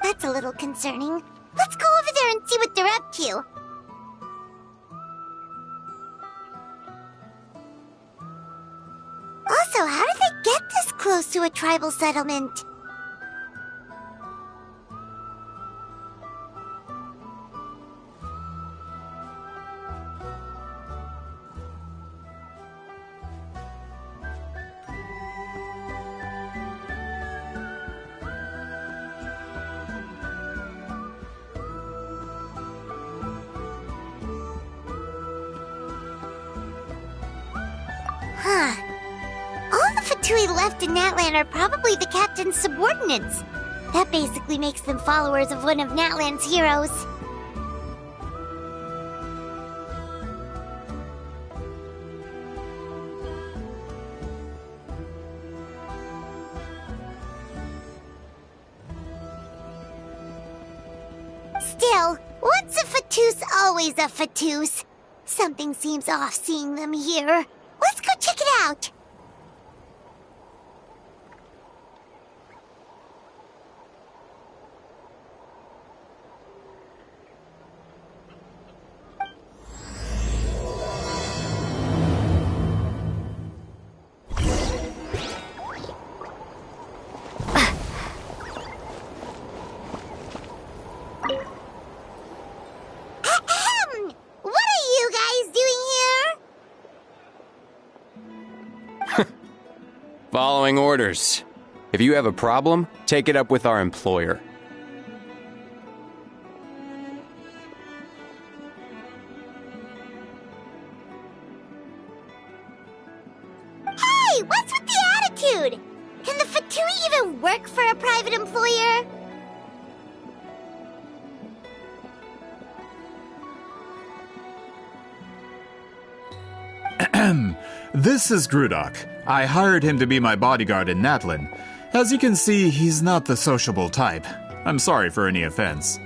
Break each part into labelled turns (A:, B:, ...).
A: That's a little concerning. Let's go over there and see what they're up to. Also, how did they get this close to a tribal settlement? Huh. All the Fatui left in Natlan are probably the captain's subordinates. That basically makes them followers of one of Natlan's heroes. Still, once a Fatoos, always a Fatoos. Something seems off seeing them here. Let's go check it out. What are you guys doing here?
B: Following orders. If you have a problem, take it up with our employer.
A: Hey, what's with the attitude? Can the Fatui even work for a private employer?
C: This is Grudok. I hired him to be my bodyguard in Natlan. As you can see, he's not the sociable type. I'm sorry for any offense.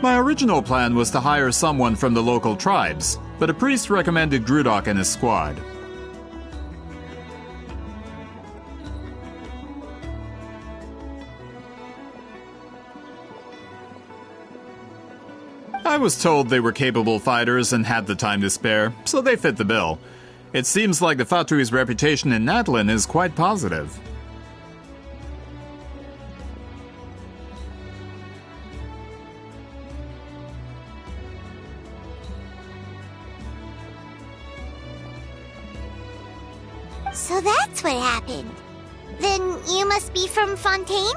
C: My original plan was to hire someone from the local tribes, but a priest recommended Grudok and his squad. I was told they were capable fighters and had the time to spare, so they fit the bill. It seems like the Fatui's reputation in Natlan is quite positive.
A: So that's what happened. Then you must be from Fontaine?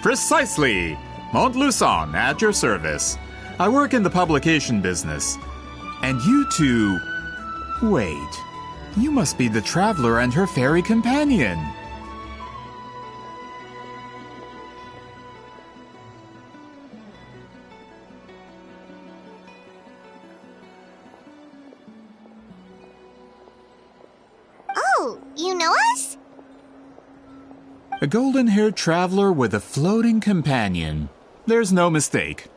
C: Precisely! Montluçon, at your service. I work in the publication business. And you two... Wait. You must be the traveler and her fairy companion.
A: Oh, you know us?
C: A golden-haired traveler with a floating companion. There's no mistake.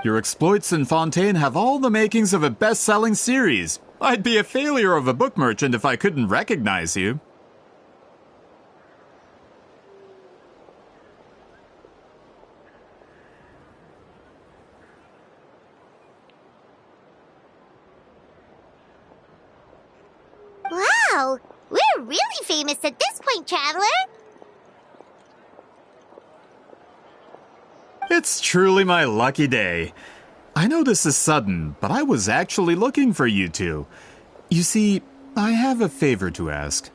C: Your exploits in Fontaine have all the makings of a best-selling series. I'd be a failure of a book merchant if I couldn't recognize you.
A: Wow, we're really famous at this point, Traveler.
C: It's truly my lucky day. I know this is sudden, but I was actually looking for you two. You see, I have a favor to ask.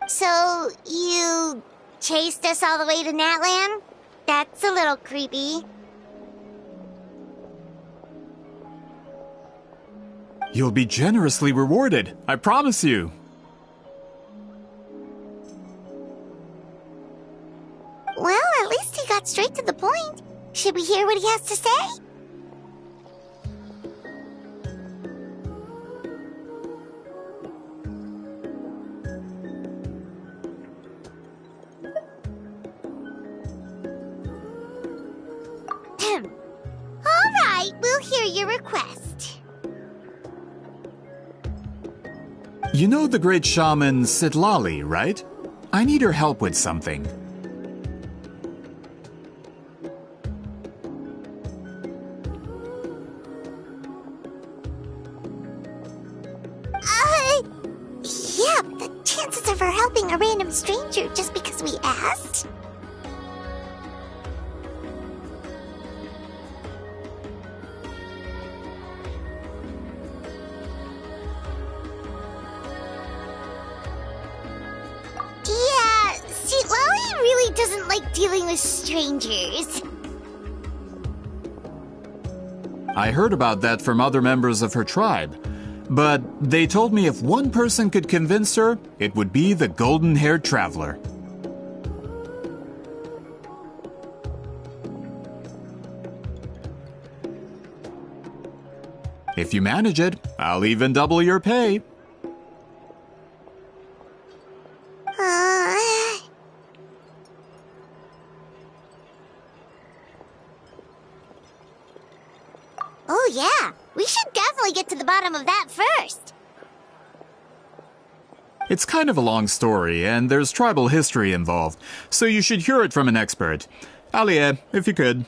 A: So, you chased us all the way to Natlan? That's a little creepy.
C: You'll be generously rewarded, I promise you.
A: Well, at least he got straight to the point. Should we hear what he has to say? All right, we'll hear your request.
C: You know the great shaman Sidlali, right? I need her help with something.
A: Yeah, the chances of her helping a random stranger just because we asked? Yeah, see, Lolly really doesn't like dealing with strangers.
C: I heard about that from other members of her tribe. But they told me if one person could convince her, it would be the golden-haired traveler. If you manage it, I'll even double your pay.
A: Oh yeah, we should definitely get to the bottom of that first.
C: It's kind of a long story, and there's tribal history involved, so you should hear it from an expert. Alie, if you could.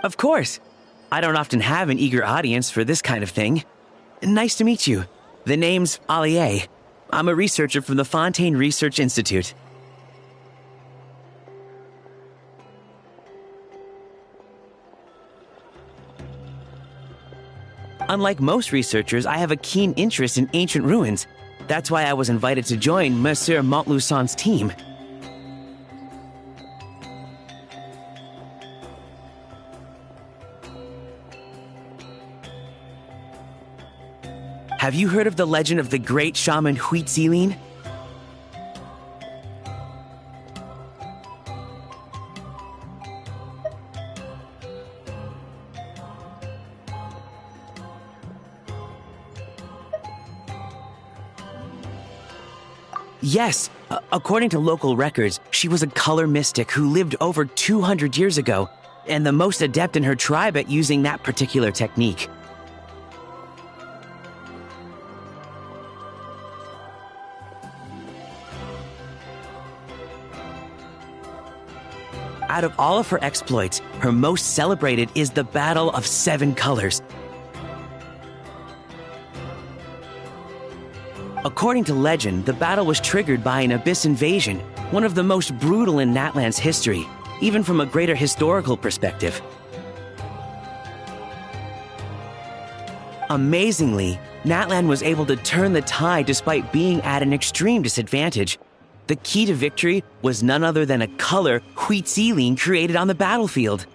D: Of course. I don't often have an eager audience for this kind of thing. Nice to meet you. The name's Alie. I'm a researcher from the Fontaine Research Institute. Unlike most researchers, I have a keen interest in ancient ruins. That's why I was invited to join Monsieur Montluçon's team. Have you heard of the legend of the great shaman Huitzilin? Yes, according to local records, she was a color mystic who lived over 200 years ago, and the most adept in her tribe at using that particular technique. Out of all of her exploits, her most celebrated is the Battle of Seven Colors. According to legend, the battle was triggered by an abyss invasion, one of the most brutal in Natlan's history, even from a greater historical perspective. Amazingly, Natlan was able to turn the tide despite being at an extreme disadvantage. The key to victory was none other than a color Huitzilin created on the battlefield.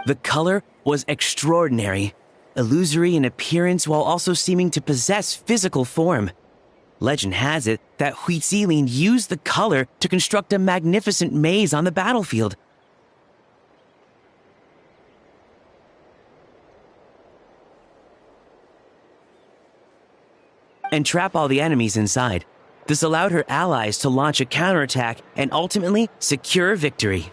D: The color was extraordinary, illusory in appearance while also seeming to possess physical form. Legend has it that Huitzilin used the color to construct a magnificent maze on the battlefield. And trap all the enemies inside. This allowed her allies to launch a counterattack and ultimately secure victory.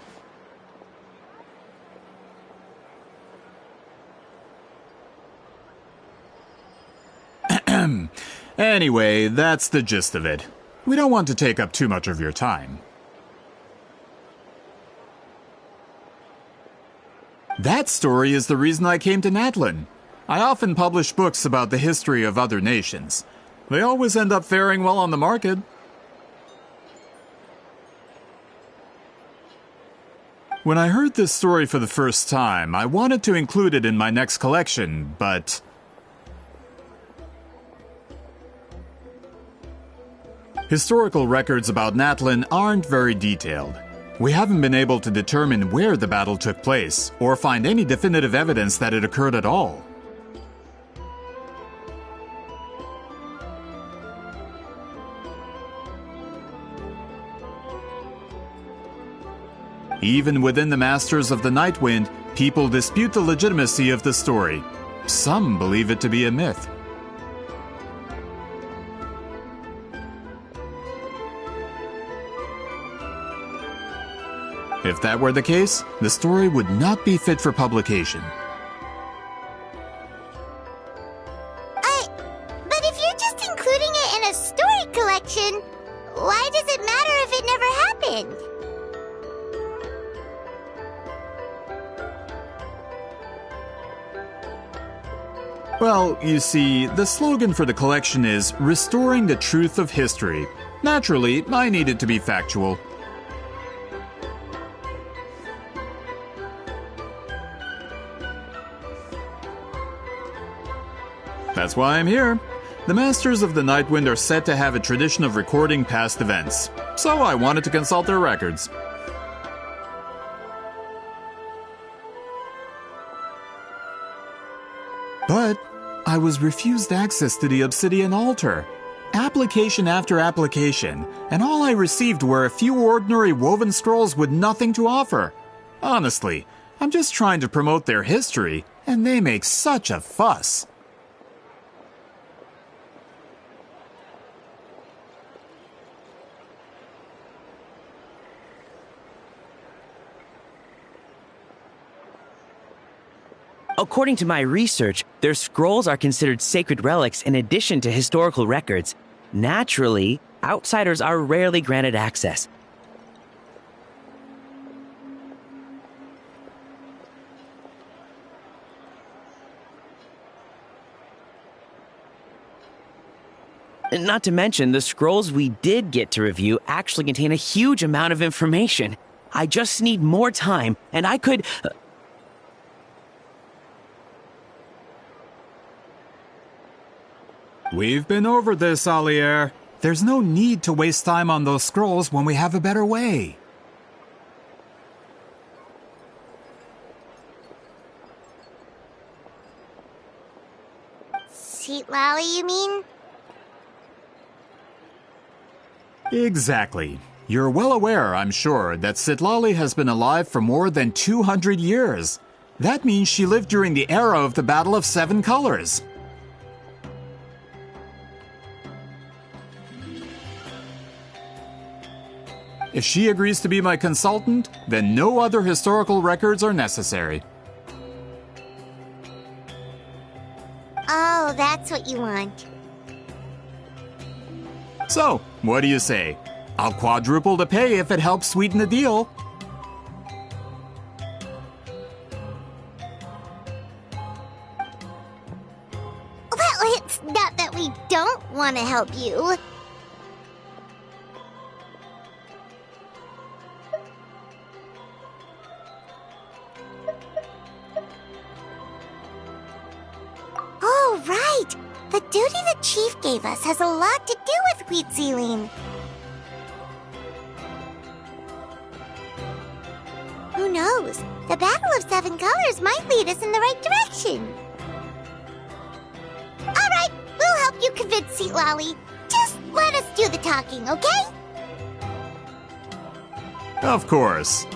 C: Anyway, that's the gist of it. We don't want to take up too much of your time. That story is the reason I came to Natlin. I often publish books about the history of other nations. They always end up faring well on the market. When I heard this story for the first time, I wanted to include it in my next collection, but... Historical records about Natlin aren't very detailed. We haven't been able to determine where the battle took place, or find any definitive evidence that it occurred at all. Even within the Masters of the Nightwind, people dispute the legitimacy of the story. Some believe it to be a myth. If that were the case, the story would not be fit for publication.
A: But if you're just including it in a story collection, why does it matter if it never happened?
C: Well, you see, the slogan for the collection is Restoring the Truth of History. Naturally, I need it to be factual. That's why I'm here. The Masters of the Nightwind are said to have a tradition of recording past events, so I wanted to consult their records. But I was refused access to the Obsidian Altar. Application after application, and all I received were a few ordinary woven scrolls with nothing to offer. Honestly, I'm just trying to promote their history, and they make such a fuss.
D: According to my research, their scrolls are considered sacred relics in addition to historical records. Naturally, outsiders are rarely granted access. Not to mention, the scrolls we did get to review actually contain a huge amount of information. I just need more time, and I could...
C: We've been over this, Alier. There's no need to waste time on those scrolls when we have a better way.
A: Citlali, you mean?
C: Exactly. You're well aware, I'm sure, that Citlali has been alive for more than 200 years. That means she lived during the era of the Battle of Seven Colors. If she agrees to be my consultant, then no other historical records are necessary.
A: Oh, that's what you want.
C: So, what do you say? I'll quadruple the pay if it helps sweeten the deal.
A: Well, it's not that we don't want to help you. Oh, right! The duty the chief gave us has a lot to do with wheat sealing. Who knows? The Battle of Seven Colors might lead us in the right direction. Alright, we'll help you convince Citlali. Just let us do the talking, okay?
C: Of course.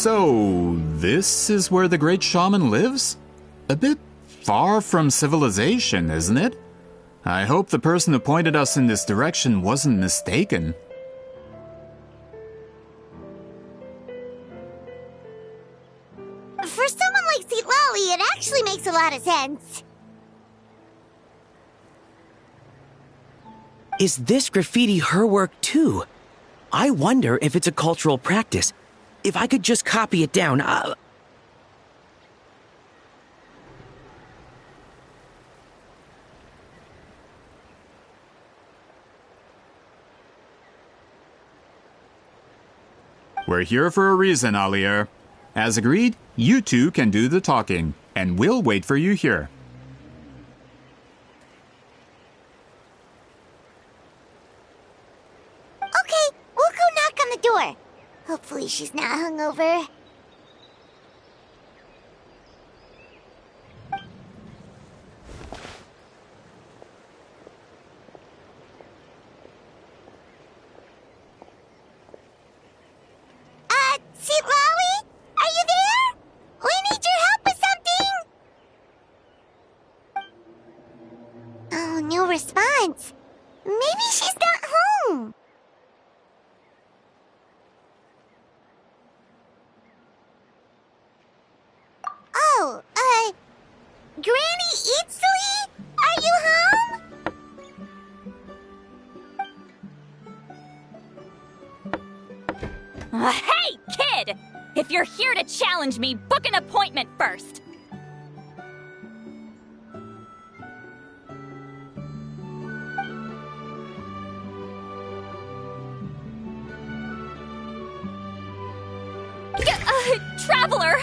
C: So, this is where the great shaman lives? A bit far from civilization, isn't it? I hope the person who pointed us in this direction wasn't mistaken.
A: For someone like Lolly, it actually makes a lot of sense.
D: Is this graffiti her work too? I wonder if it's a cultural practice. If I could just copy it down,
C: We're here for a reason, Alier. As agreed, you two can do the talking, and we'll wait for you here.
A: Okay, we'll go knock on the door. Hopefully she's not hungover. Lolly? Are you there? We need your help with something. Oh, no response. Maybe she's not home. Oh, Granny Eatsley? Are you home?
E: Hey, kid! If you're here to challenge me, book an appointment first! Traveler!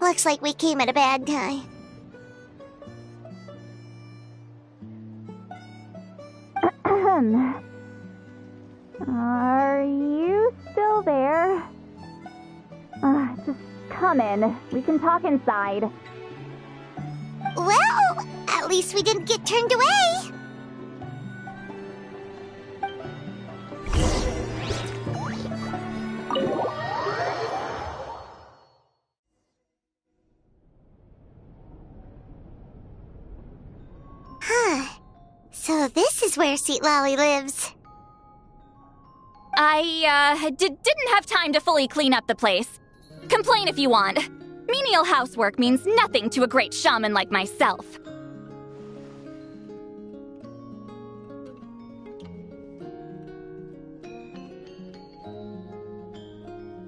A: Looks like we came at a bad time.
E: Are you still there? Just come in. We can talk inside.
A: Well, at least we didn't get turned away. So this is where Lolly lives.
E: I, didn't have time to fully clean up the place. Complain if you want. Menial housework means nothing to a great shaman like myself.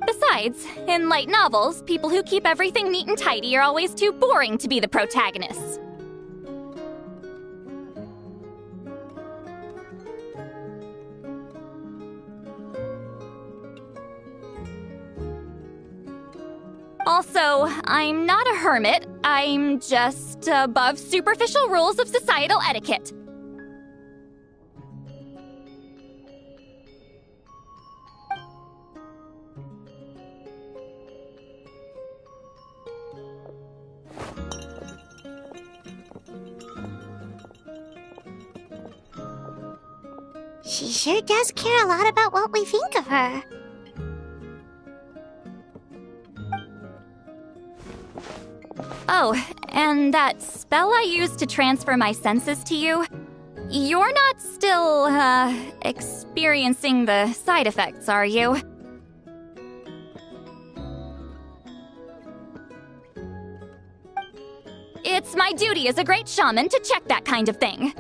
E: Besides, in light novels, people who keep everything neat and tidy are always too boring to be the protagonists. Also, I'm not a hermit. I'm just above superficial rules of societal etiquette.
A: She sure does care a lot about what we think of her.
E: Oh, and that spell I used to transfer my senses to you, you're not still, experiencing the side effects, are you? It's my duty as a great shaman to check that kind of thing.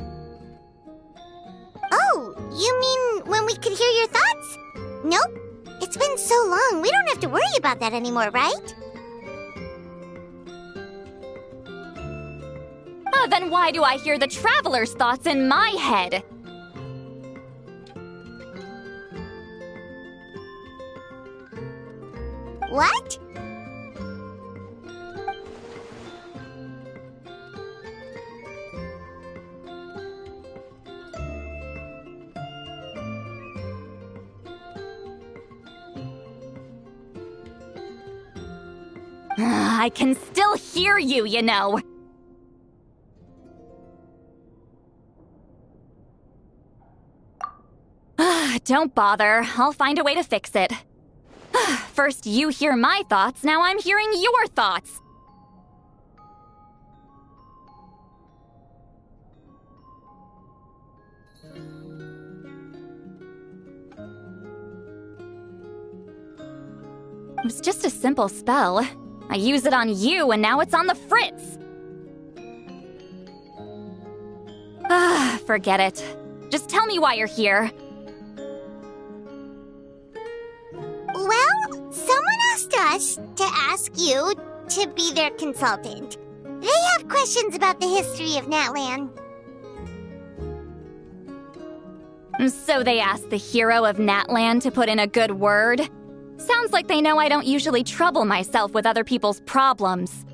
A: Oh, you mean when we could hear your thoughts? Nope. It's been so long, we don't have to worry about that anymore, right?
E: Then why do I hear the traveler's thoughts in my head?
A: What?
E: I can still hear you, you know. Don't bother. I'll find a way to fix it. First you hear my thoughts, now I'm hearing your thoughts. It was just a simple spell. I use it on you and now it's on the fritz. Forget it. Just tell me why you're here.
A: Well, someone asked us to ask you to be their consultant. They have questions about the history of Natlan.
E: So they asked the hero of Natlan to put in a good word? Sounds like they know I don't usually trouble myself with other people's problems.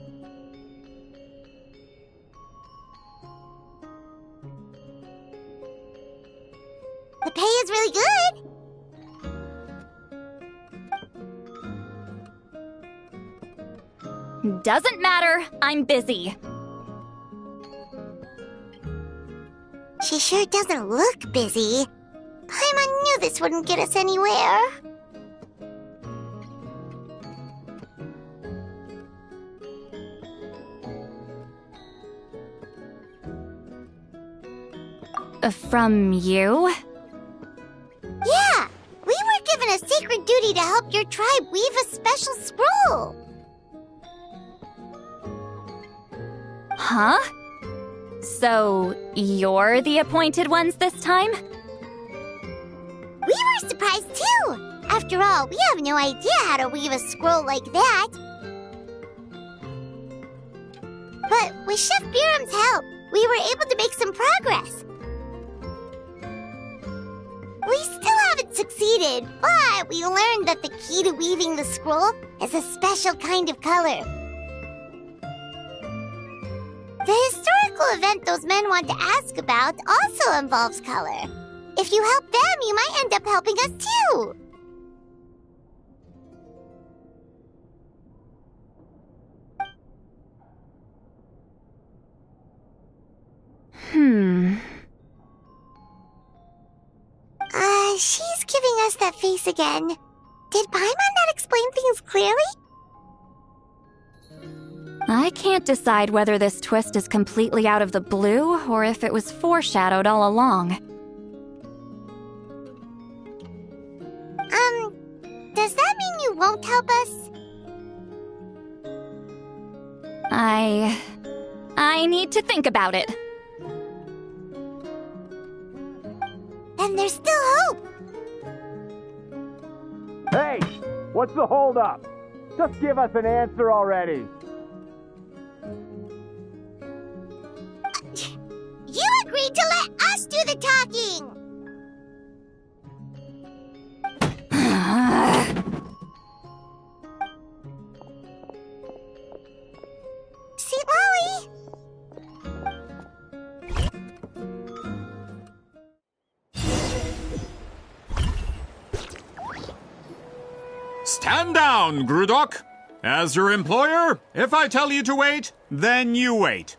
A: The pay is really good.
E: Doesn't matter, I'm busy.
A: She sure doesn't look busy. Paimon knew this wouldn't get us anywhere.
E: From you?
A: Yeah, we were given a sacred duty to help your tribe weave a special scroll.
E: Huh? So, you're the appointed ones this time?
A: We were surprised too. After all, we have no idea how to weave a scroll like that. But with Chef Biram's help, we were able to make some progress. We still haven't succeeded, but we learned that the key to weaving the scroll is a special kind of color. The historical event those men want to ask about also involves color. If you help them, you might end up helping us too. She's giving us that face again. Did Paimon not explain things clearly?
E: I can't decide whether this twist is completely out of the blue or if it was foreshadowed all along.
A: Does that mean you won't help us?
E: I need to think about it.
A: Then there's still hope.
F: Hey, what's the holdup? Just give us an answer already.
A: You agreed to let us do the talking. Sweet Lolly.
C: Stand down, Grudok. As your employer, if I tell you to wait, then you wait.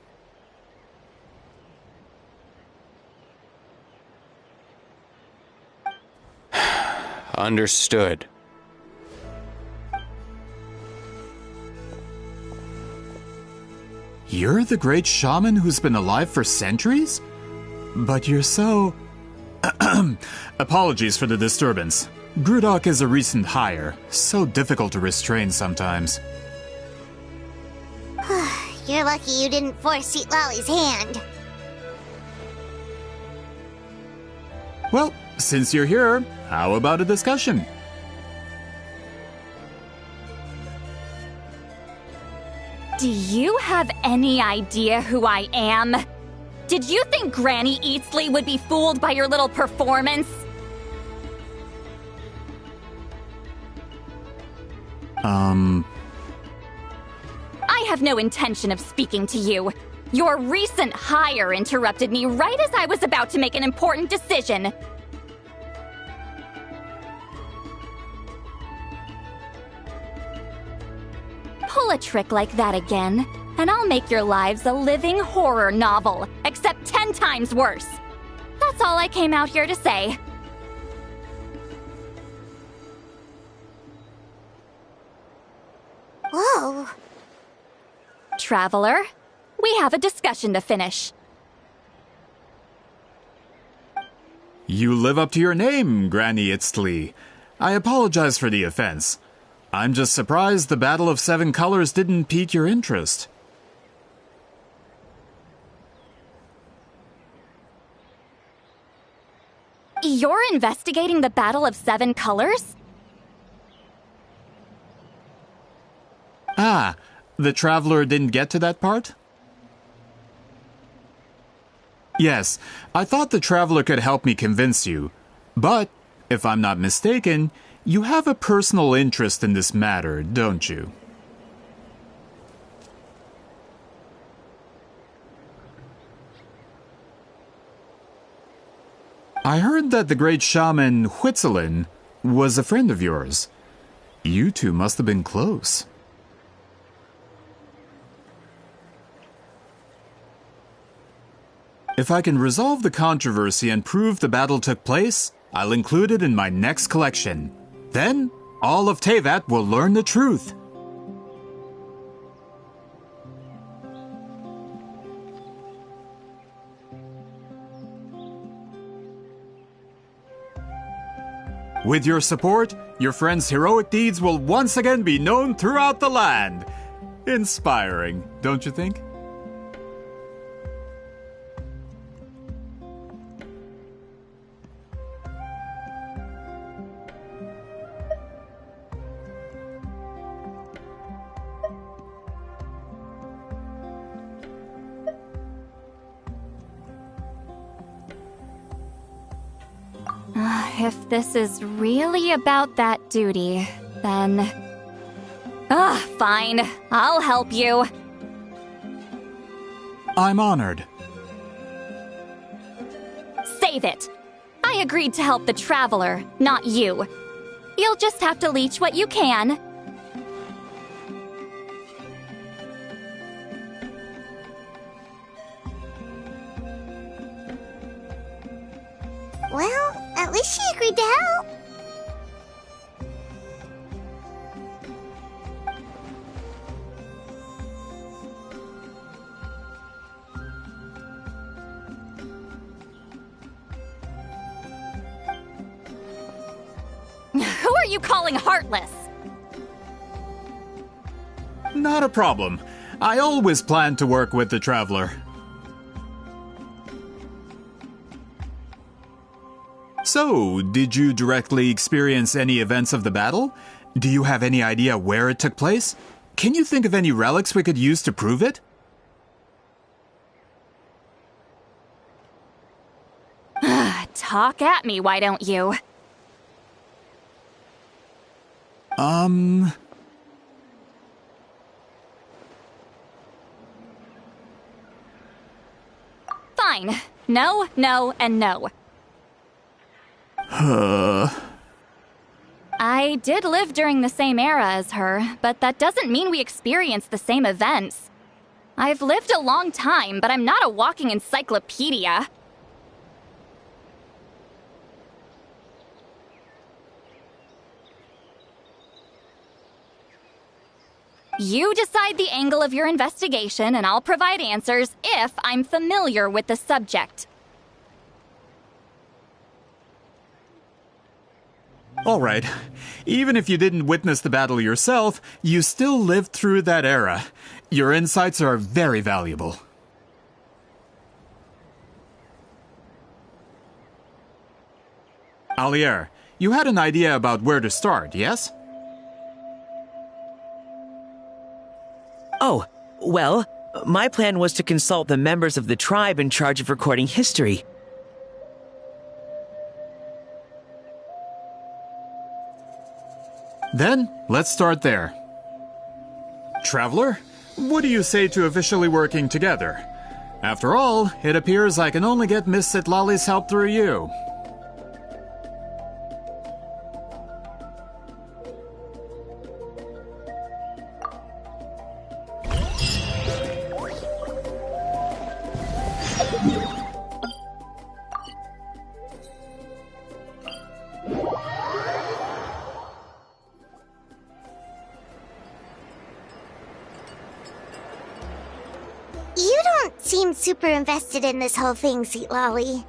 B: Understood.
C: You're the great shaman who's been alive for centuries? But you're so... Apologies for the disturbance. Grudok is a recent hire, so difficult to restrain sometimes.
A: You're lucky you didn't force Sweet Lolly's hand.
C: Well, since you're here, how about a discussion?
E: Do you have any idea who I am? Did you think Granny Eatsley would be fooled by your little performance? I have no intention of speaking to you. Your recent hire interrupted me right as I was about to make an important decision. Pull a trick like that again, and I'll make your lives a living horror novel, except 10 times worse. That's all I came out here to say. Traveler. We have a discussion to finish.
C: You live up to your name, Granny Itztli. I apologize for the offense. I'm just surprised the Battle of Seven Colors didn't pique your interest.
E: You're investigating the Battle of Seven Colors?
C: Ah, the Traveler didn't get to that part? Yes, I thought the Traveler could help me convince you. But, if I'm not mistaken, you have a personal interest in this matter, don't you? I heard that the great shaman Huitzilin was a friend of yours. You two must have been close. If I can resolve the controversy and prove the battle took place, I'll include it in my next collection. Then, all of Teyvat will learn the truth. With your support, your friend's heroic deeds will once again be known throughout the land. Inspiring, don't you think?
E: If this is really about that duty, then... fine. I'll help you.
C: I'm honored.
E: Save it. I agreed to help the Traveler, not you. You'll just have to leech what you can.
A: Well, at least she agreed to help.
E: Who are you calling heartless?
C: Not a problem. I always plan to work with the Traveler. So, did you directly experience any events of the battle? Do you have any idea where it took place? Can you think of any relics we could use to prove it?
E: Talk at me, why don't you? Fine. No, no, and no. I did live during the same era as her, but that doesn't mean we experienced the same events. I've lived a long time, but I'm not a walking encyclopedia. You decide the angle of your investigation, and I'll provide answers if I'm familiar with the subject.
C: All right. Even if you didn't witness the battle yourself, you still lived through that era. Your insights are very valuable. Alier, you had an idea about where to start, yes?
D: Oh, well, my plan was to consult the members of the tribe in charge of recording history.
C: Then, let's start there. Traveler, what do you say to officially working together? After all, it appears I can only get Miss Citlali's help through you.
A: seem super invested in this whole thing, Sweet Lolly.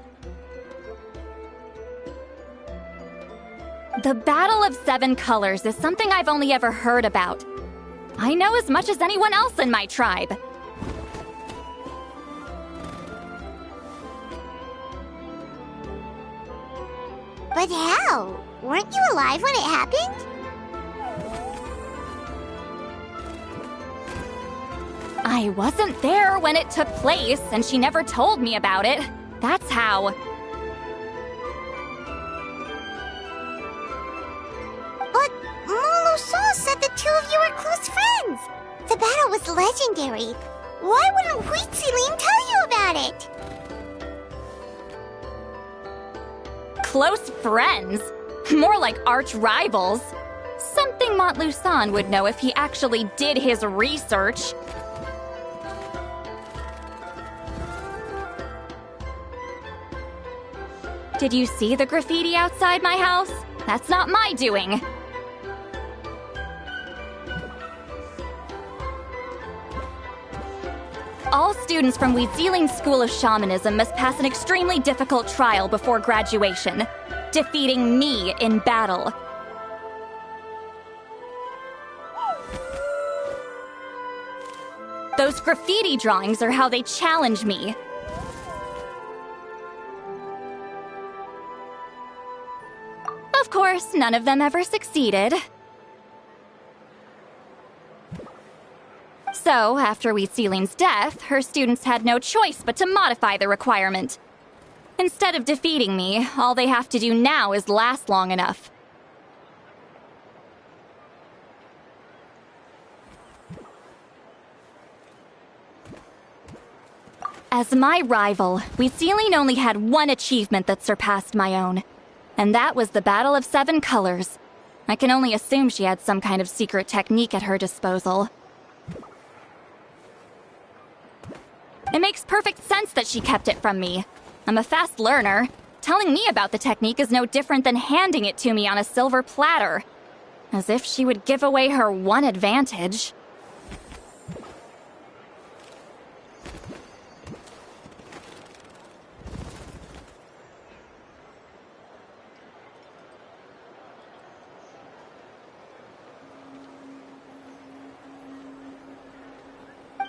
E: The Battle of Seven Colors is something I've only ever heard about. I know as much as anyone else in my tribe.
A: But how? Weren't you alive when it happened?
E: I wasn't there when it took place, and she never told me about it. That's how.
A: But Molo-san said the two of you were close friends. The battle was legendary. Why wouldn't Huitzilin tell you about it?
E: Close friends? More like arch rivals. Something Montlusan would know if he actually did his research. Did you see the graffiti outside my house? That's not my doing. All students from Huizilin's School of Shamanism must pass an extremely difficult trial before graduation, defeating me in battle. Those graffiti drawings are how they challenge me. Of course, none of them ever succeeded. So, after Huizilin's death, her students had no choice but to modify the requirement. Instead of defeating me, all they have to do now is last long enough. As my rival, Huizilin only had one achievement that surpassed my own. And that was the Battle of Seven Colors. I can only assume she had some kind of secret technique at her disposal. It makes perfect sense that she kept it from me. I'm a fast learner. Telling me about the technique is no different than handing it to me on a silver platter. As if she would give away her one advantage.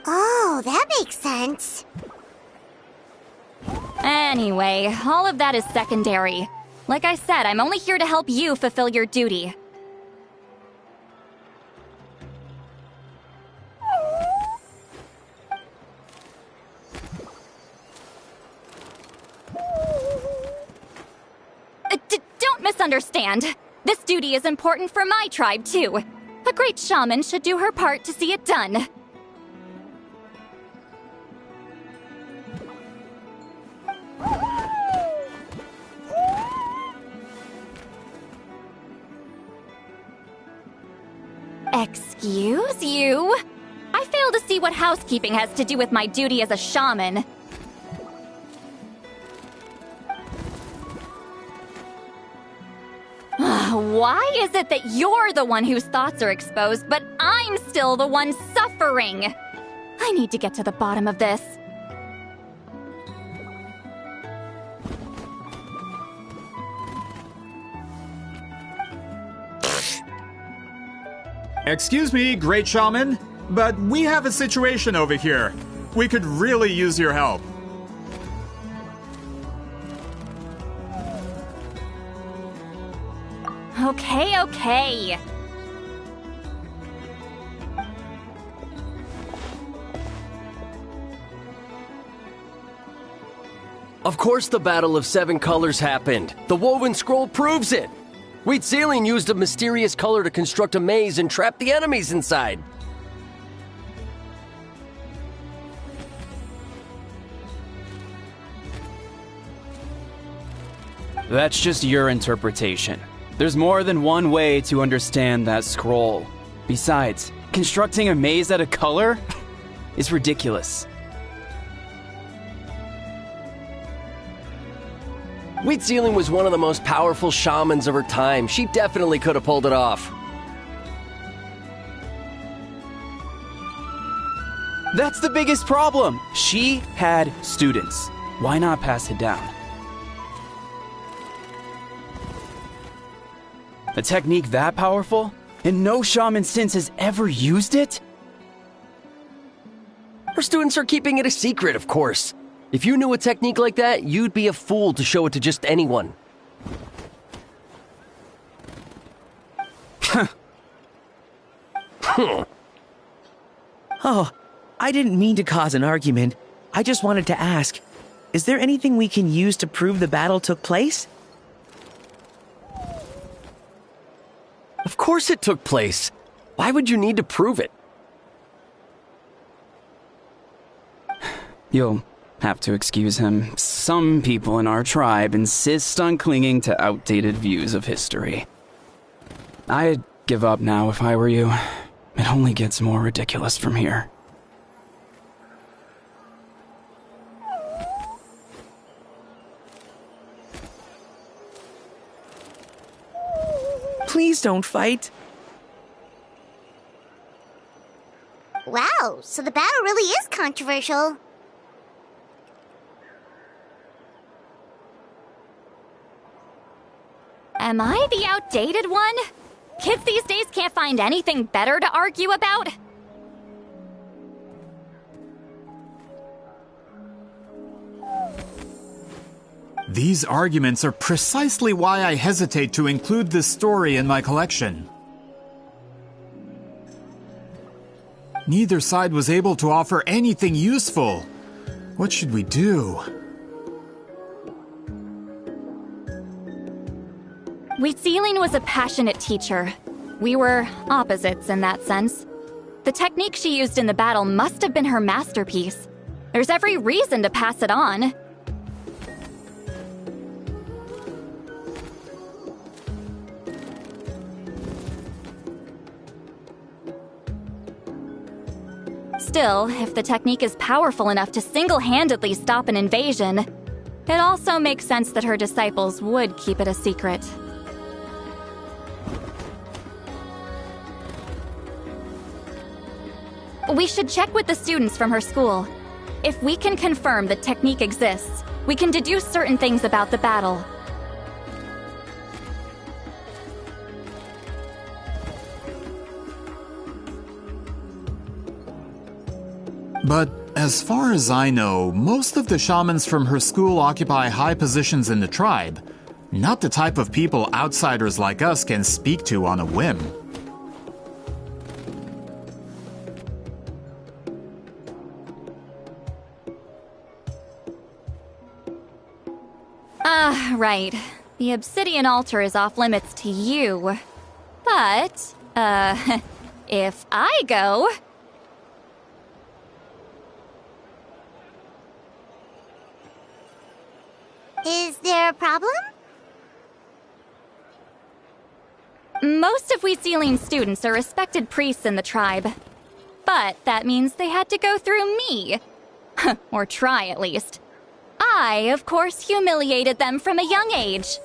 A: Oh, that makes sense.
E: Anyway, all of that is secondary. Like I said, I'm only here to help you fulfill your duty. Don't misunderstand. This duty is important for my tribe, too. A great shaman should do her part to see it done. Excuse you? I fail to see what housekeeping has to do with my duty as a shaman. Why is it that you're the one whose thoughts are exposed, but I'm still the one suffering? I need to get to the bottom of this.
C: Excuse me, great shaman, but we have a situation over here. We could really use your help.
E: Okay.
G: Of course the Battle of Seven Colors happened. The woven scroll proves it. Huitzilin used a mysterious color to construct a maze and trap the enemies inside.
H: That's just your interpretation. There's more than one way to understand that scroll. Besides, constructing a maze out of color is ridiculous.
G: Huitzilin was one of the most powerful shamans of her time. She definitely could have pulled it off.
H: That's the biggest problem. She had students. Why not pass it down? A technique that powerful? And no shaman since has ever used it?
G: Her students are keeping it a secret, of course. If you knew a technique like that, you'd be a fool to show it to just anyone.
D: Oh, I didn't mean to cause an argument. I just wanted to ask, is there anything we can use to prove the battle took place?
G: Of course it took place. Why would you need to prove it?
H: You'll have to excuse him. Some people in our tribe insist on clinging to outdated views of history. I'd give up now if I were you. It only gets more ridiculous from here.
D: Please don't fight.
A: Wow, so the battle really is controversial.
E: Am I the outdated one? Kids these days can't find anything better to argue about?
C: These arguments are precisely why I hesitate to include this story in my collection. Neither side was able to offer anything useful. What should we do?
E: Wheatsealing was a passionate teacher. We were opposites in that sense. The technique she used in the battle must have been her masterpiece. There's every reason to pass it on. Still, if the technique is powerful enough to single-handedly stop an invasion, it also makes sense that her disciples would keep it a secret. We should check with the students from her school. If we can confirm the technique exists, we can deduce certain things about the battle.
C: But as far as I know, most of the shamans from her school occupy high positions in the tribe. Not the type of people outsiders like us can speak to on a whim.
E: Right. The obsidian altar is off limits to you. But, if I go...
A: Is there a problem?
E: Most of Wheatsealing's students are respected priests in the tribe. But that means they had to go through me. Or try, at least. I, of course, humiliated them from a young age.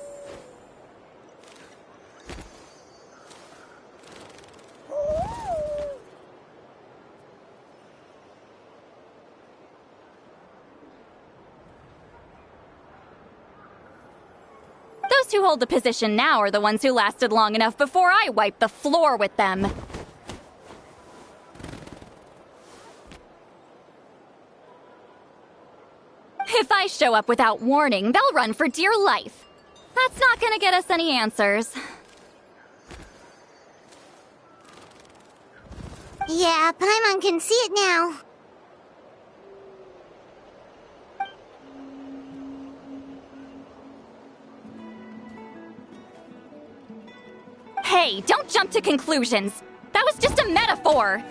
E: Those who hold the position now are the ones who lasted long enough before I wiped the floor with them. If I show up without warning, they'll run for dear life. That's not gonna get us any answers.
A: Yeah, Paimon can see it now.
E: Hey, don't jump to conclusions. That was just a metaphor.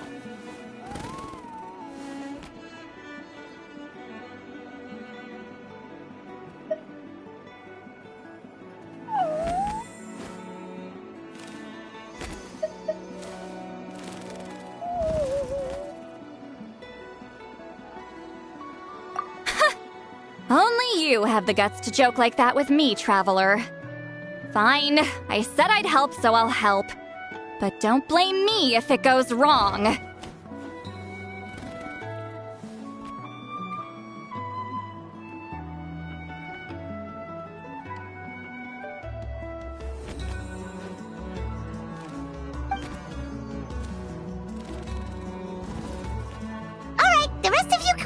E: Only you have the guts to joke like that with me, Traveler. Fine, I said I'd help, so I'll help. But don't blame me if it goes wrong.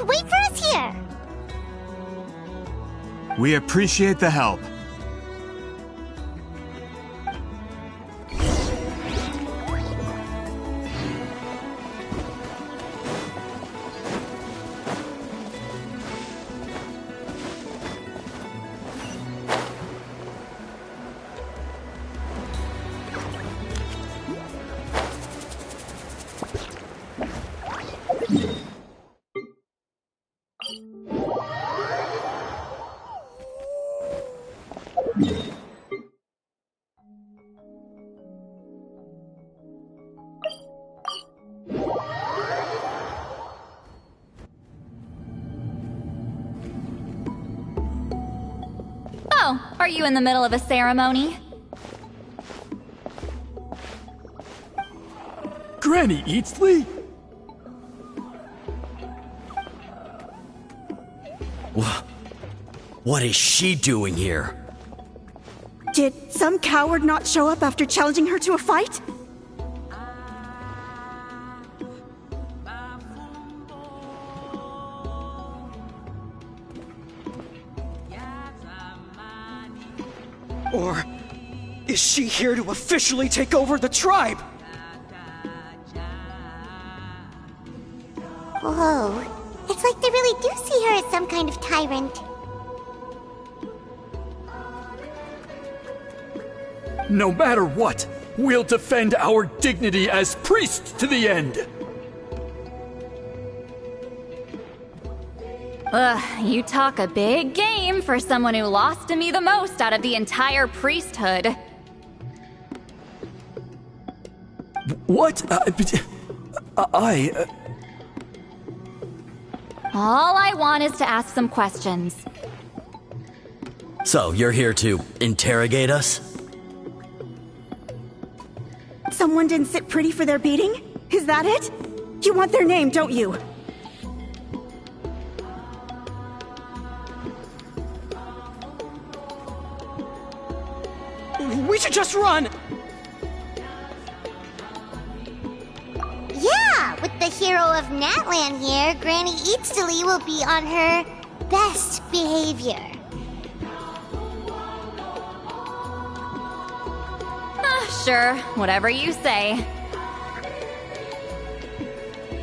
A: wait for us here.
C: We appreciate the help.
E: Oh, are you in the middle of a ceremony?
I: Granny Eatsley?
J: What is she doing here?
K: Did some coward not show up after challenging her to a fight?
I: Or is she here to officially take over the tribe?
A: Whoa. It's like they really do see her as some kind of tyrant.
I: No matter what, we'll defend our dignity as priests to the end.
E: Ugh, you talk a big game for someone who lost to me the most out of the entire priesthood.
I: What?
E: All I want is to ask some questions.
J: So, you're here to interrogate us?
K: Someone didn't sit pretty for their beating? Is that it? You want their name, don't you?
I: We should just run!
A: Yeah, with the hero of Natlan here, Granny Eatsley will be on her best behavior.
E: Sure, whatever you say.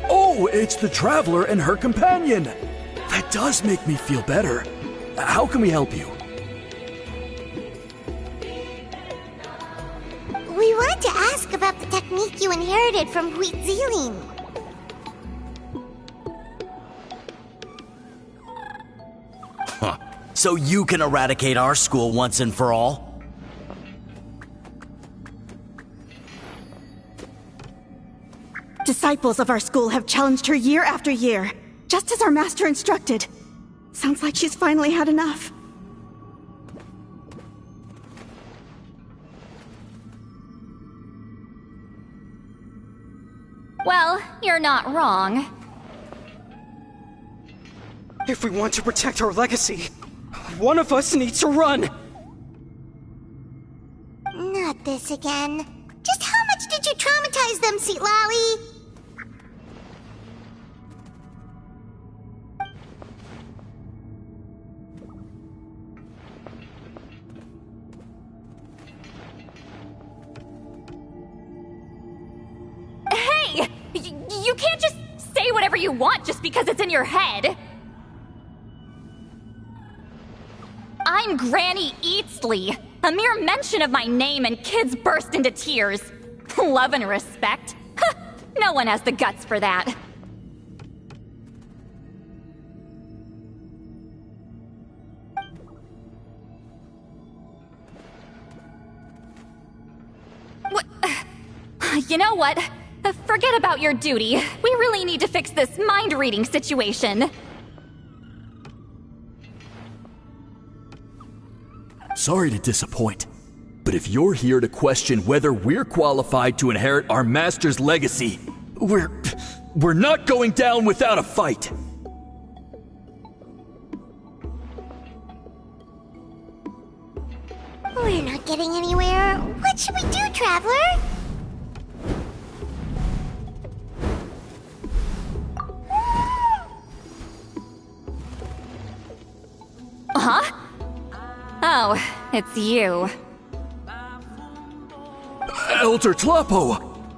I: Oh, it's the Traveler and her companion! That does make me feel better. How can we help you?
A: We wanted to ask about the technique you inherited from Huitziling.
J: Huh. So you can eradicate our school once and for all?
K: Disciples of our school have challenged her year after year, just as our master instructed. Sounds like she's finally had enough.
E: Well, you're not wrong.
I: If we want to protect our legacy, one of us needs to run!
A: Not this again. Just how much did you traumatize them, Seatlally?
E: Hey! You can't just say whatever you want just because it's in your head! I'm Granny Eatsley. A mere mention of my name and kids burst into tears. Love and respect? No one has the guts for that. You know what? Forget about your duty. We really need to fix this mind-reading situation.
I: Sorry to disappoint, but if you're here to question whether we're qualified to inherit our master's legacy, we're not going down without a fight.
A: We're not getting anywhere. What should we do, Traveler?
E: Oh, it's you.
I: Elder Tlapo!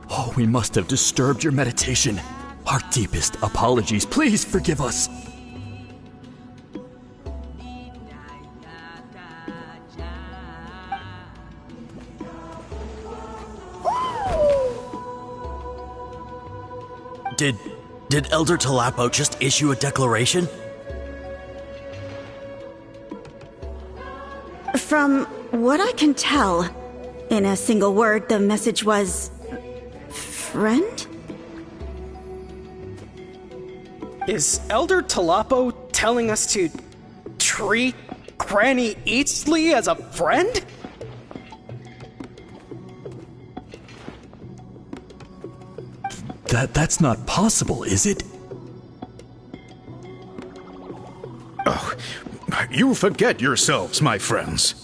I: Oh, we must have disturbed your meditation. Our deepest apologies. Please forgive us.
J: Did Elder Tlapo just issue a declaration?
K: From what I can tell, in a single word, the message was... friend?
L: Is Elder Tlapo telling us to treat Granny Eatsley as a friend?
I: That's not possible, is it?
M: Oh, you forget yourselves, my friends.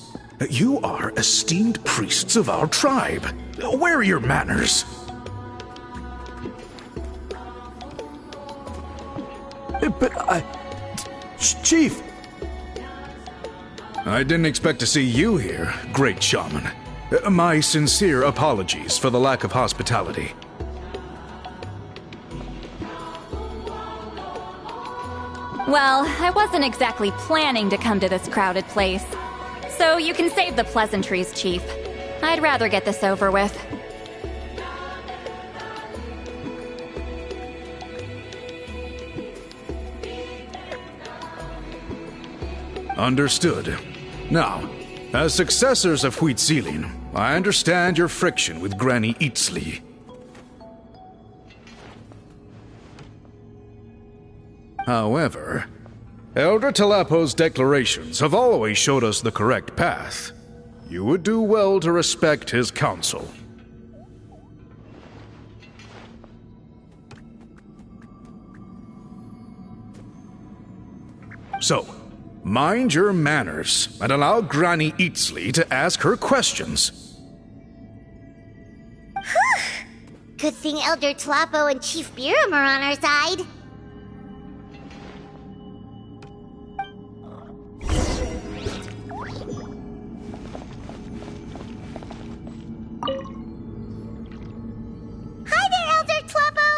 M: You are esteemed priests of our tribe. Where are your manners?
I: But Chief!
M: I didn't expect to see you here, great shaman. My sincere apologies for the lack of hospitality.
E: Well, I wasn't exactly planning to come to this crowded place. So you can save the pleasantries, Chief. I'd rather get this over with.
M: Understood. Now, as successors of Huitzilin, I understand your friction with Granny Eatsley. However, Elder Tlapo's declarations have always showed us the correct path. You would do well to respect his counsel. So, mind your manners and allow Granny Eatsley to ask her questions.
A: Whew! Good thing Elder Tlapo and Chief Biram are on our side. Hi there, Elder Tlapo!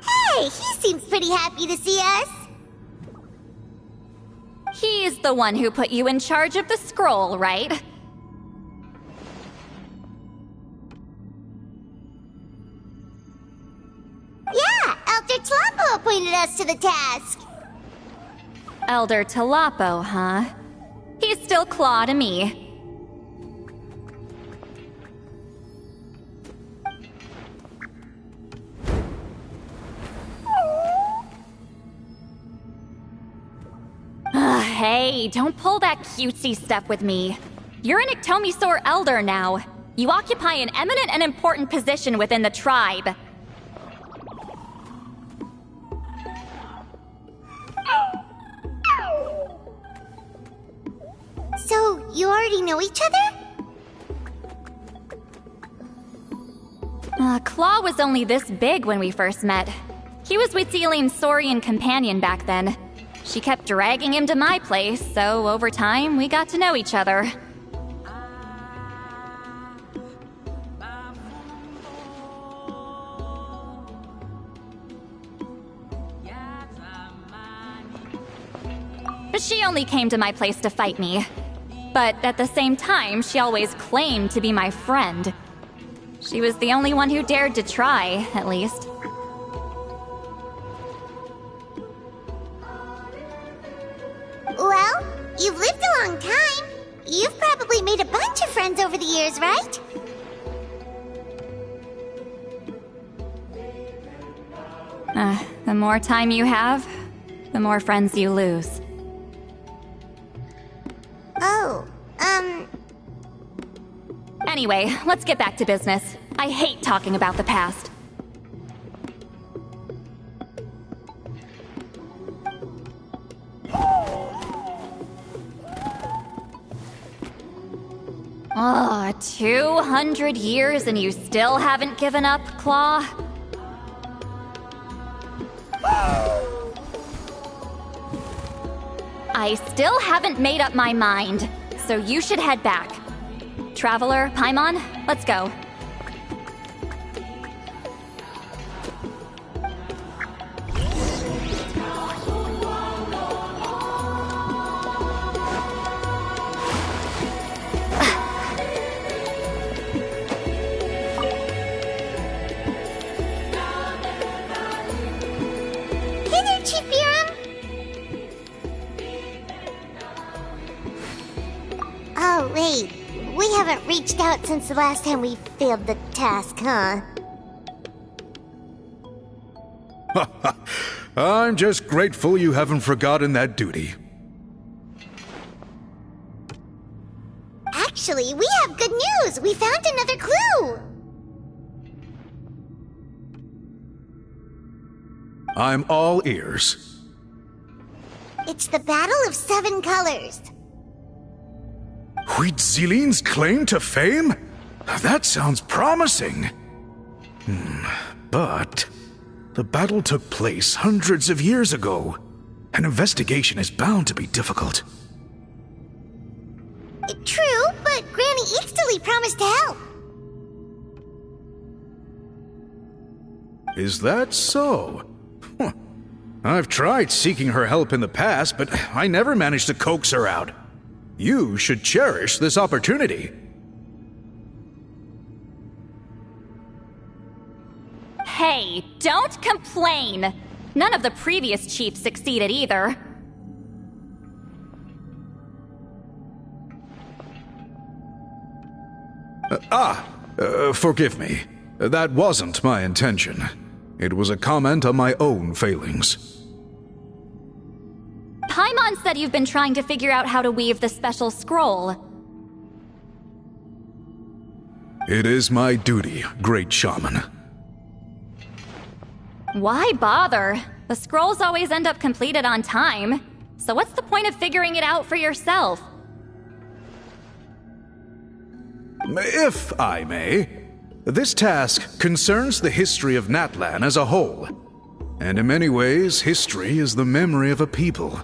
A: Hey, he seems pretty happy to see us.
E: He's the one who put you in charge of the scroll, right?
A: Yeah, Elder Tlapo appointed us to the task.
E: Elder Tlapo, huh? He's still Claw to me. Hey, don't pull that cutesy stuff with me. You're an Iktomisaur Elder now. You occupy an eminent and important position within the tribe.
A: So, you already know each other?
E: Claw was only this big when we first met. He was Huitzilin's Saurian companion back then. She kept dragging him to my place, so over time, we got to know each other. But she only came to my place to fight me. But at the same time, she always claimed to be my friend. She was the only one who dared to try, at least.
A: Well, you've lived a long time. You've probably made a bunch of friends over the years, right?
E: The more time you have, the more friends you lose.
A: Oh,
E: Anyway, let's get back to business. I hate talking about the past. Oh, 200 years and you still haven't given up, Claw? I still haven't made up my mind, so you should head back. Traveler, Paimon, let's go.
A: Oh, wait. We haven't reached out since the last time we failed the task, huh?
M: I'm just grateful you haven't forgotten that duty.
A: Actually, we have good news! We found another clue!
M: I'm all ears.
A: It's the Battle of Seven Colors.
M: Huitzilin's claim to fame? That sounds promising. But the battle took place hundreds of years ago. An investigation is bound to be difficult.
A: True, but Granny Easterly promised to help.
M: Is that so? I've tried seeking her help in the past, but I never managed to coax her out. You should cherish this opportunity.
E: Hey, don't complain! None of the previous chiefs succeeded either.
M: Forgive me. That wasn't my intention. It was a comment on my own failings.
E: Paimon said you've been trying to figure out how to weave the special scroll.
M: It is my duty, great shaman.
E: Why bother? The scrolls always end up completed on time. So what's the point of figuring it out for yourself?
M: If I may, this task concerns the history of Natlan as a whole. And in many ways, history is the memory of a people.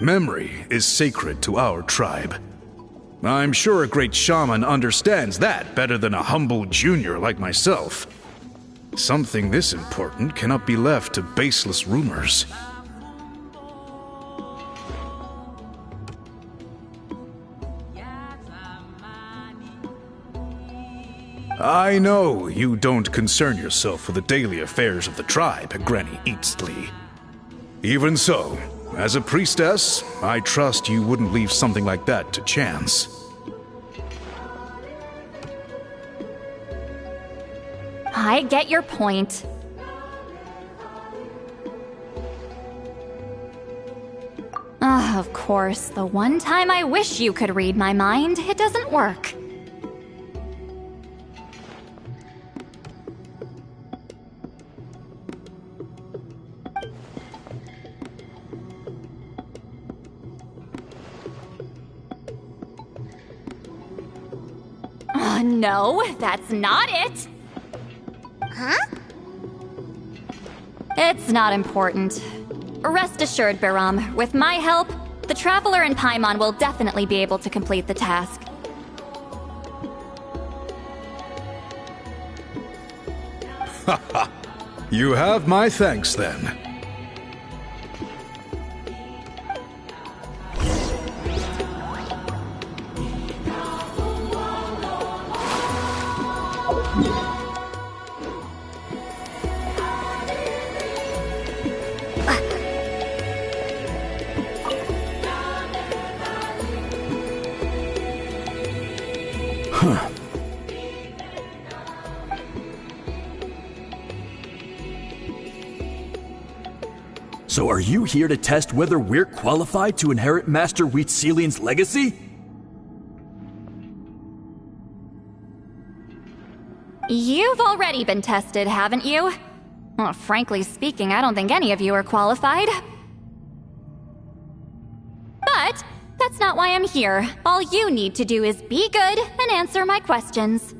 M: Memory is sacred to our tribe. I'm sure a great shaman understands that better than a humble junior like myself. Something this important cannot be left to baseless rumors. I know you don't concern yourself with the daily affairs of the tribe, Granny Easterly. Even so, as a priestess, I trust you wouldn't leave something like that to chance.
E: I get your point. Of course, the one time I wish you could read my mind, it doesn't work. No, that's not it!
A: Huh?
E: It's not important. Rest assured, Biram, with my help, the Traveler and Paimon will definitely be able to complete the task.
M: Haha. You have my thanks then.
I: So are you here to test whether we're qualified to inherit Master Huitzilin's legacy?
E: You've already been tested, haven't you? Well, frankly speaking, I don't think any of you are qualified. But that's not why I'm here. All you need to do is be good and answer my questions.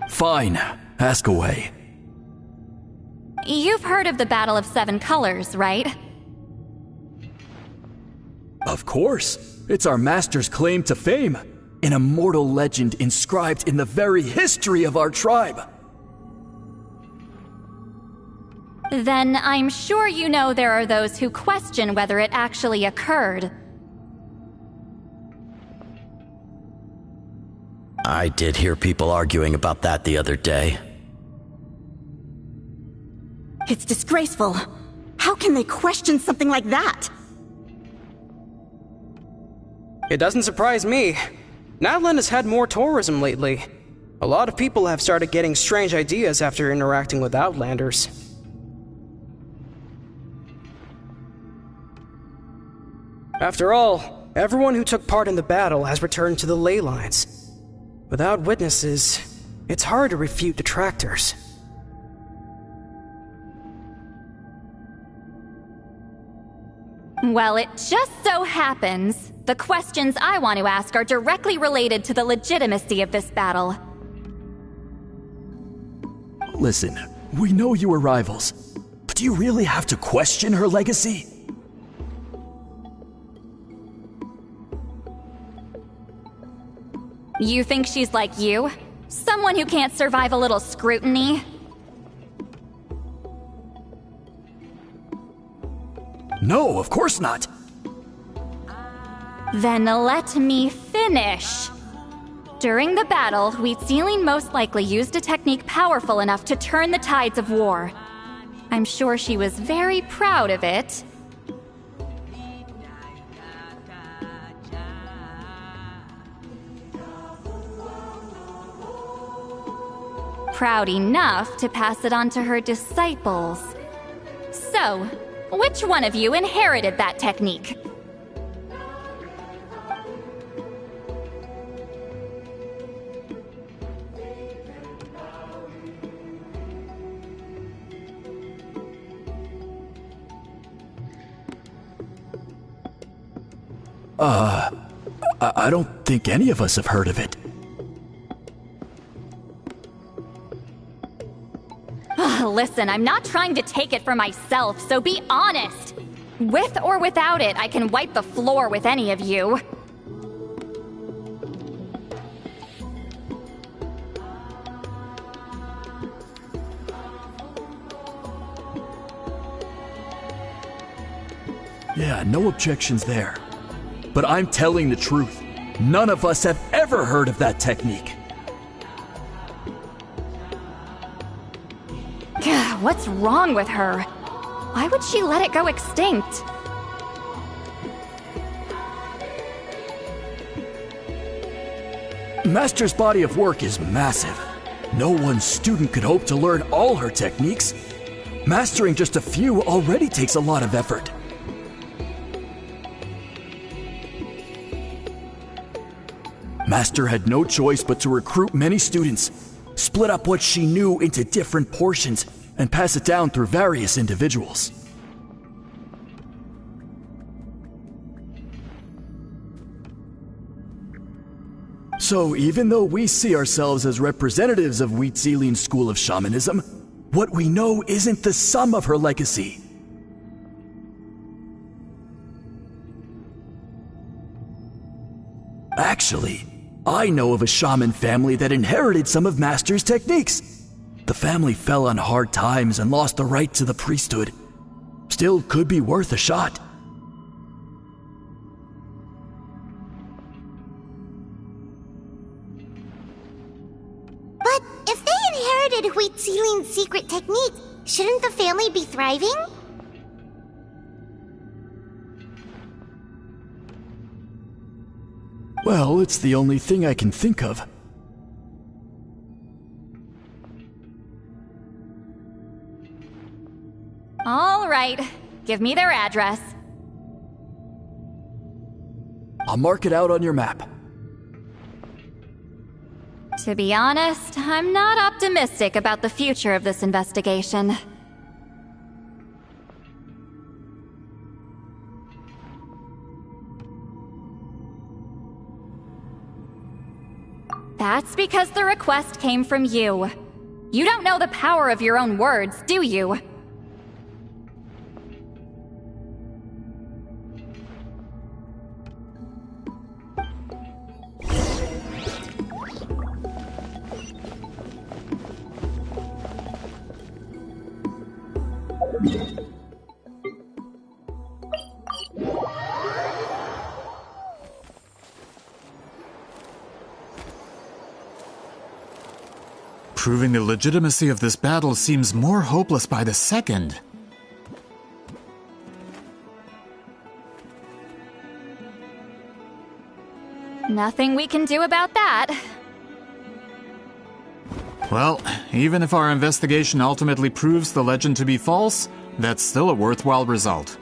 I: Fine. Ask away.
E: You've heard of the Battle of Seven Colors, right?
I: Of course. It's our master's claim to fame. An immortal legend inscribed in the very history of our tribe.
E: Then I'm sure you know there are those who question whether it actually occurred.
J: I did hear people arguing about that the other day.
K: It's disgraceful. How can they question something like that?
L: It doesn't surprise me. Natlan has had more tourism lately. A lot of people have started getting strange ideas after interacting with Outlanders. After all, everyone who took part in the battle has returned to the ley lines. Without witnesses, it's hard to refute detractors.
E: Well, it just so happens the questions I want to ask are directly related to the legitimacy of this battle.
I: Listen, we know you were rivals, but do you really have to question her legacy?
E: You think she's like you? Someone who can't survive a little scrutiny?
I: No, of course not.
E: Then let me finish. During the battle, Wheatsealing most likely used a technique powerful enough to turn the tides of war. I'm sure she was very proud of it. Proud enough to pass it on to her disciples. So, which one of you inherited that technique?
I: I don't think any of us have heard of it.
E: Listen, I'm not trying to take it for myself, so be honest. With or without it, I can wipe the floor with any of you.
I: Yeah, no objections there. But I'm telling the truth. None of us have ever heard of that technique.
E: What's wrong with her? Why would she let it go extinct?
I: Master's body of work is massive. No one student could hope to learn all her techniques. Mastering just a few already takes a lot of effort. Master had no choice but to recruit many students, split up what she knew into different portions, and pass it down through various individuals. So even though we see ourselves as representatives of Wheatsealing's school of shamanism, what we know isn't the sum of her legacy. Actually, I know of a shaman family that inherited some of Master's techniques. The family fell on hard times and lost the right to the priesthood. Still could be worth a shot.
A: But if they inherited Wheatsealing's secret technique, shouldn't the family be thriving?
I: Well, it's the only thing I can think of.
E: All right, give me their address.
I: I'll mark it out on your map.
E: To be honest, I'm not optimistic about the future of this investigation. That's because the request came from you. You don't know the power of your own words, do you?
C: Proving the legitimacy of this battle seems more hopeless by the second.
E: Nothing we can do about that.
C: Well, even if our investigation ultimately proves the legend to be false, that's still a worthwhile result.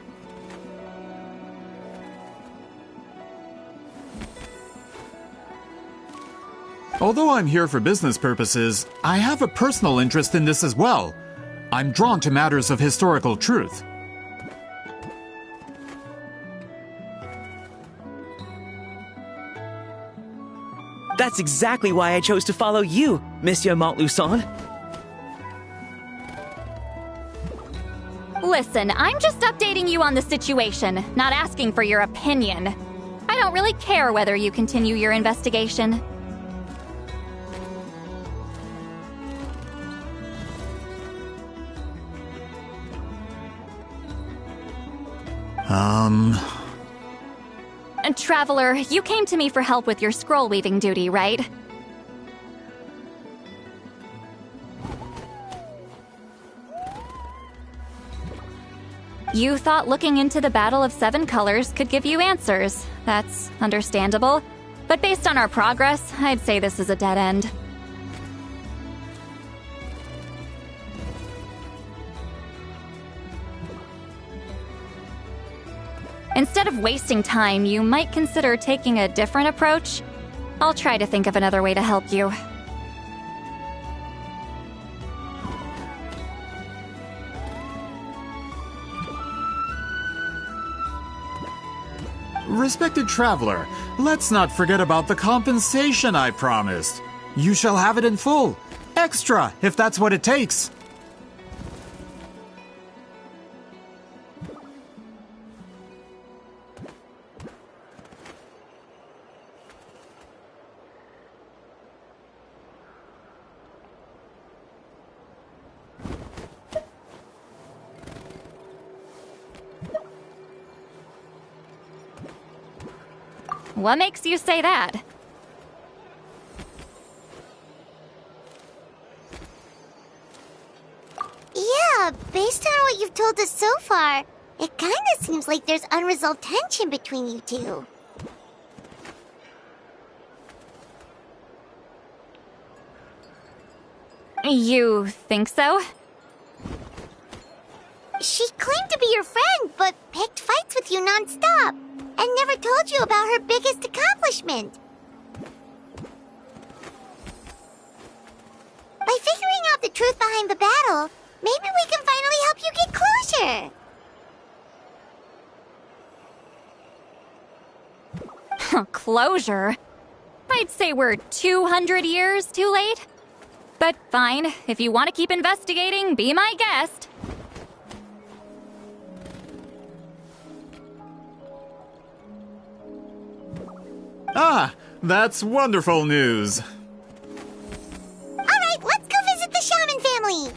C: Although I'm here for business purposes, I have a personal interest in this as well. I'm drawn to matters of historical truth.
D: That's exactly why I chose to follow you, Monsieur Montluçon.
E: Listen, I'm just updating you on the situation, not asking for your opinion. I don't really care whether you continue your investigation. Traveler, you came to me for help with your scroll weaving duty, right? You thought looking into the Battle of Seven Colors could give you answers. That's understandable. But based on our progress, I'd say this is a dead end. Instead of wasting time, you might consider taking a different approach. I'll try to think of another way to help you.
C: Respected traveler, let's not forget about the compensation I promised. You shall have it in full. Extra, if that's what it takes.
E: What makes you say that?
A: Yeah, based on what you've told us so far, it kinda seems like there's unresolved tension between you two.
E: You think so?
A: She claimed to be your friend, but picked fights with you non-stop, and never told you about her biggest accomplishment. By figuring out the truth behind the battle, maybe we can finally help you get closure.
E: Closure? I'd say we're 200 years too late. But fine, if you want to keep investigating, be my guest.
C: Ah, that's wonderful news.
A: Alright, let's go visit the shaman family.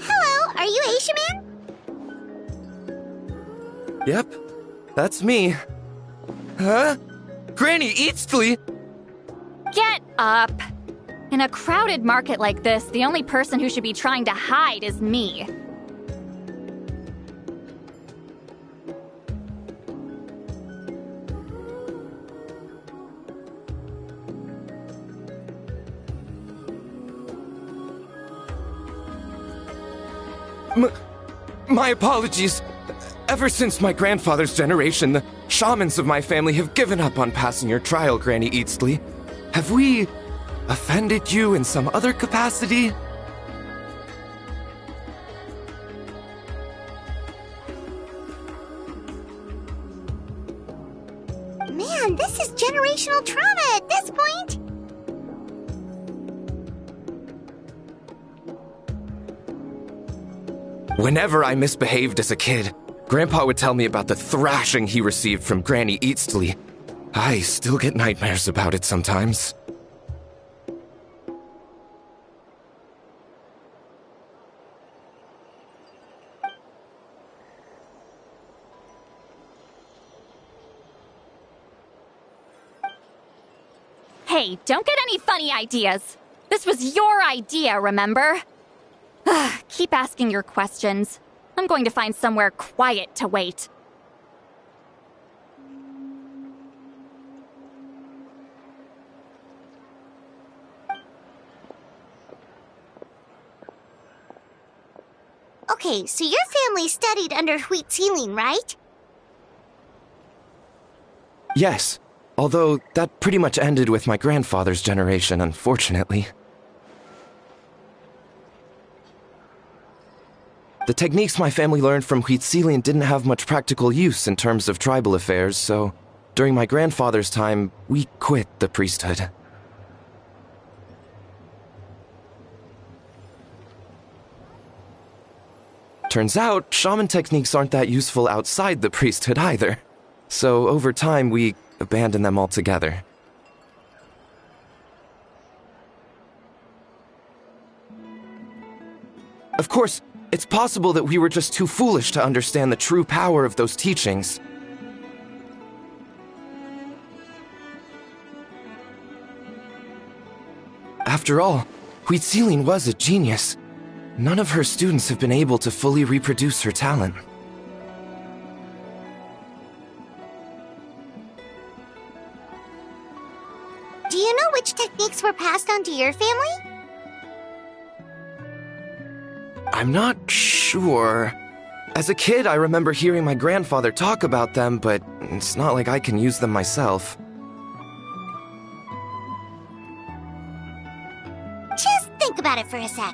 A: Hello, are you Asia Man?
N: Yep, that's me. Huh? Granny Eastly?
E: Get up! In a crowded market like this, the only person who should be trying to hide is me.
N: My apologies. Ever since my grandfather's generation, the shamans of my family have given up on passing your trial, Granny Eastly. Have we offended you in some other capacity?
A: Man, this is generational trauma at this point.
N: Whenever I misbehaved as a kid, Grandpa would tell me about the thrashing he received from Granny Eastly. I still get nightmares about it sometimes.
E: Hey, don't get any funny ideas. This was your idea, remember? Keep asking your questions. I'm going to find somewhere quiet to wait.
A: Okay, so your family studied under Wheat Ceiling, right?
N: Yes, although that pretty much ended with my grandfather's generation, unfortunately. The techniques my family learned from Wheat Ceiling didn't have much practical use in terms of tribal affairs, so during my grandfather's time, we quit the priesthood. Turns out, shaman techniques aren't that useful outside the priesthood either. So over time, we abandoned them altogether. Of course, it's possible that we were just too foolish to understand the true power of those teachings. After all, Wheat Ceiling was a genius. None of her students have been able to fully reproduce her talent.
A: Do you know which techniques were passed on to your family?
N: I'm not sure. As a kid, I remember hearing my grandfather talk about them, but it's not like I can use them myself.
A: Just think about it for a sec.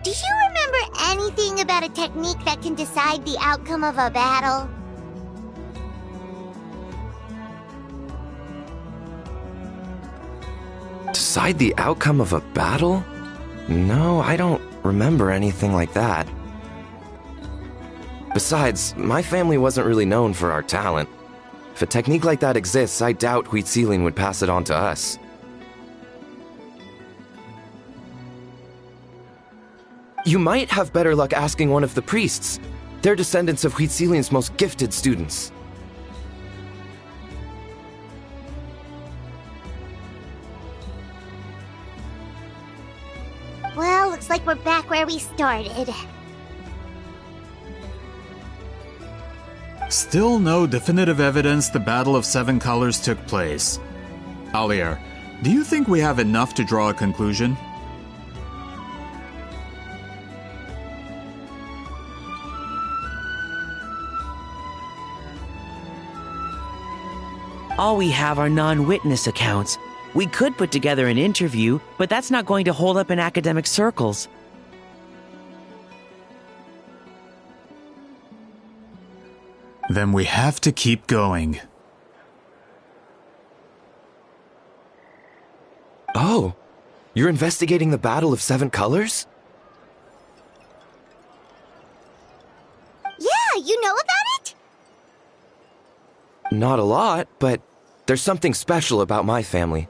A: Do you remember anything about a technique that can decide the outcome of a battle?
N: Decide the outcome of a battle? No, I don't remember anything like that. Besides, my family wasn't really known for our talent. If a technique like that exists, I doubt Wheat Ceiling would pass it on to us. You might have better luck asking one of the priests. They're descendants of Wheat Ceiling's most gifted students.
A: Well, looks like we're back where we started.
C: Still no definitive evidence the Battle of Seven Colors took place. Alier, do you think we have enough to draw a conclusion?
D: All we have are non-witness accounts. We could put together an interview, but that's not going to hold up in academic circles.
C: Then we have to keep going.
N: Oh, you're investigating the Battle of Seven Colors?
A: Yeah, you know about it?
N: Not a lot, but there's something special about my family.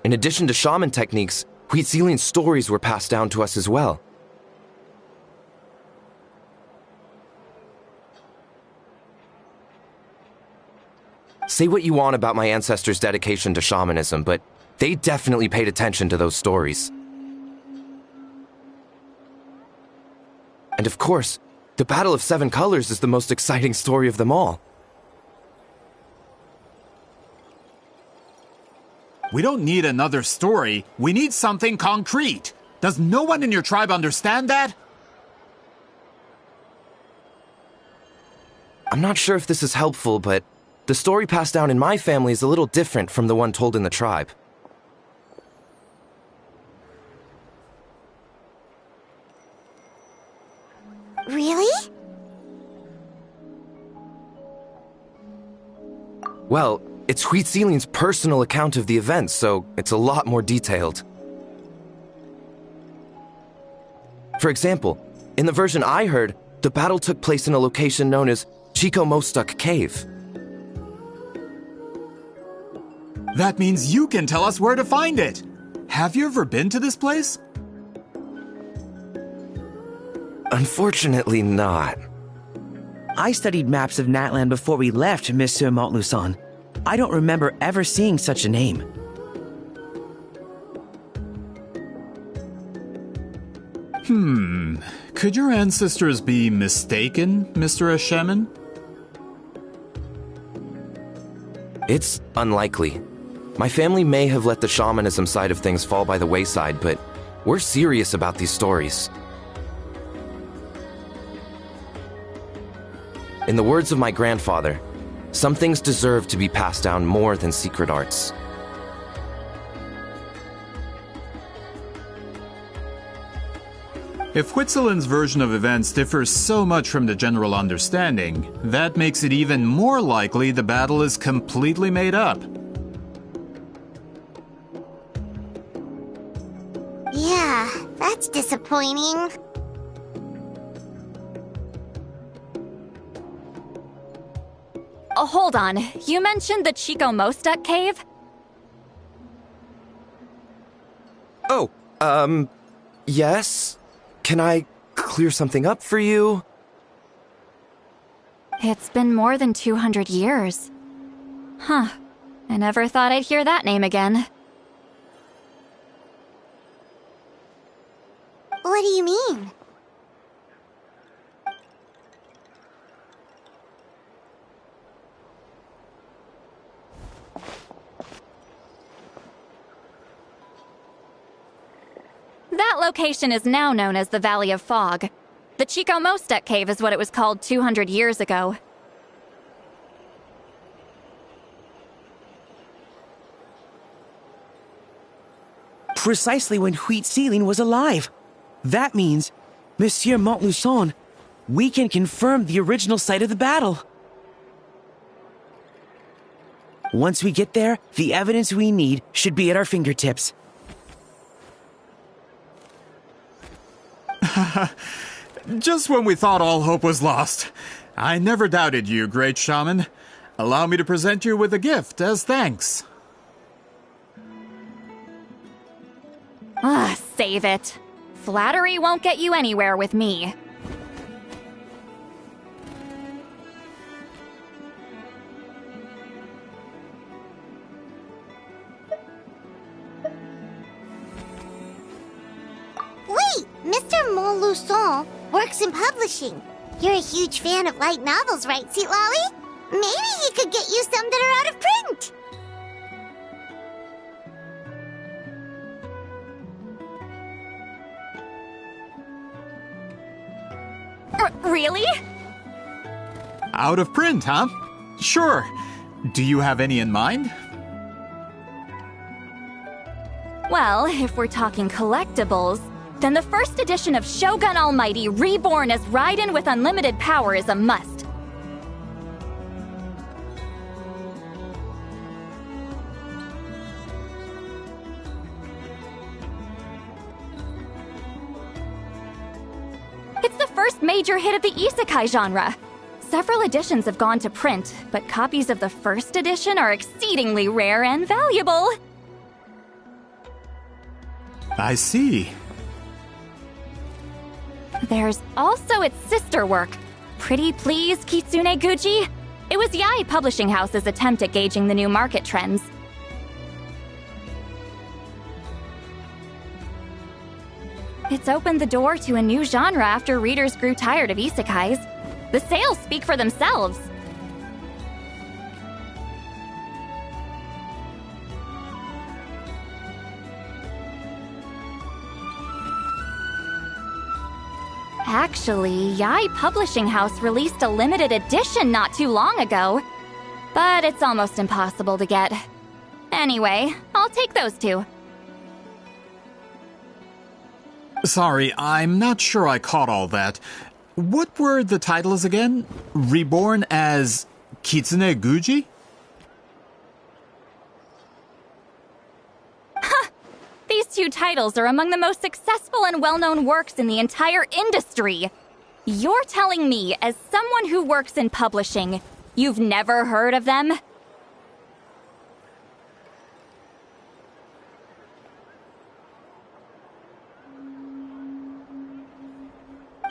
N: In addition to shaman techniques, Wheat Ceiling's stories were passed down to us as well. Say what you want about my ancestors' dedication to shamanism, but they definitely paid attention to those stories. And of course, the Battle of Seven Colors is the most exciting story of them all.
C: We don't need another story. We need something concrete. Does no one in your tribe understand that?
N: I'm not sure if this is helpful, but the story passed down in my family is a little different from the one told in the tribe.
A: Really?
N: Well, it's Wheat Ceiling's personal account of the events, so it's a lot more detailed. For example, in the version I heard, the battle took place in a location known as Chico Mostuck Cave.
C: That means you can tell us where to find it. Have you ever been to this place?
N: Unfortunately not.
D: I studied maps of Natland before we left, Monsieur Montluçon. I don't remember ever seeing such a name.
C: Could your ancestors be mistaken, Mr. Shaman?
N: It's unlikely. My family may have let the shamanism side of things fall by the wayside, but we're serious about these stories. In the words of my grandfather, some things deserve to be passed down more than secret arts.
C: If Huitzilin's version of events differs so much from the general understanding, that makes it even more likely the battle is completely made up.
A: Yeah, that's disappointing.
E: Oh, hold on. You mentioned the Chico Mostuck Cave?
N: Oh, yes? Can I clear something up for you?
E: It's been more than 200 years. Huh. I never thought I'd hear that name again.
A: What do you mean?
E: That location is now known as the Valley of Fog. The Chico Mostuck Cave is what it was called 200 years ago.
D: Precisely when Huitzilin was alive. That means, Monsieur Montluçon, we can confirm the original site of the battle. Once we get there, the evidence we need should be at our fingertips.
C: Just when we thought all hope was lost. I never doubted you, great shaman. Allow me to present you with a gift as thanks.
E: Save it. Flattery won't get you anywhere with me.
A: Wait, Mr. Montluçon works in publishing. You're a huge fan of light novels, right, Seatlolly? Maybe he could get you some that are out of print.
E: Really?
C: Out of print, huh? Sure. Do you have any in mind?
E: Well, if we're talking collectibles, then the first edition of Shogun Almighty reborn as Raiden with unlimited power is a must. It's the first major hit of the isekai genre. Several editions have gone to print, but copies of the first edition are exceedingly rare and valuable.
C: I see.
E: There's also its sister work, Pretty Please Kitsune Guji. It was Yae Publishing House's attempt at gauging the new market trends. It's opened the door to a new genre after readers grew tired of isekais. The sales speak for themselves. Actually, Yae Publishing House released a limited edition not too long ago. But it's almost impossible to get. Anyway, I'll take those two.
C: Sorry, I'm not sure I caught all that. What were the titles again? Reborn as Kitsune Guji?
E: These two titles are among the most successful and well-known works in the entire industry. You're telling me, as someone who works in publishing, you've never heard of them?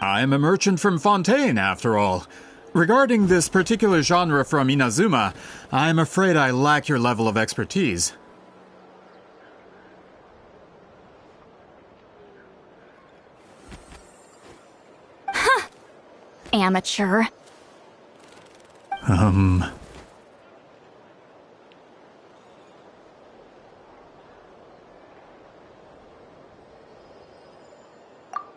C: I'm a merchant from Fontaine, after all. Regarding this particular genre from Inazuma, I'm afraid I lack your level of expertise.
E: Huh. Amateur.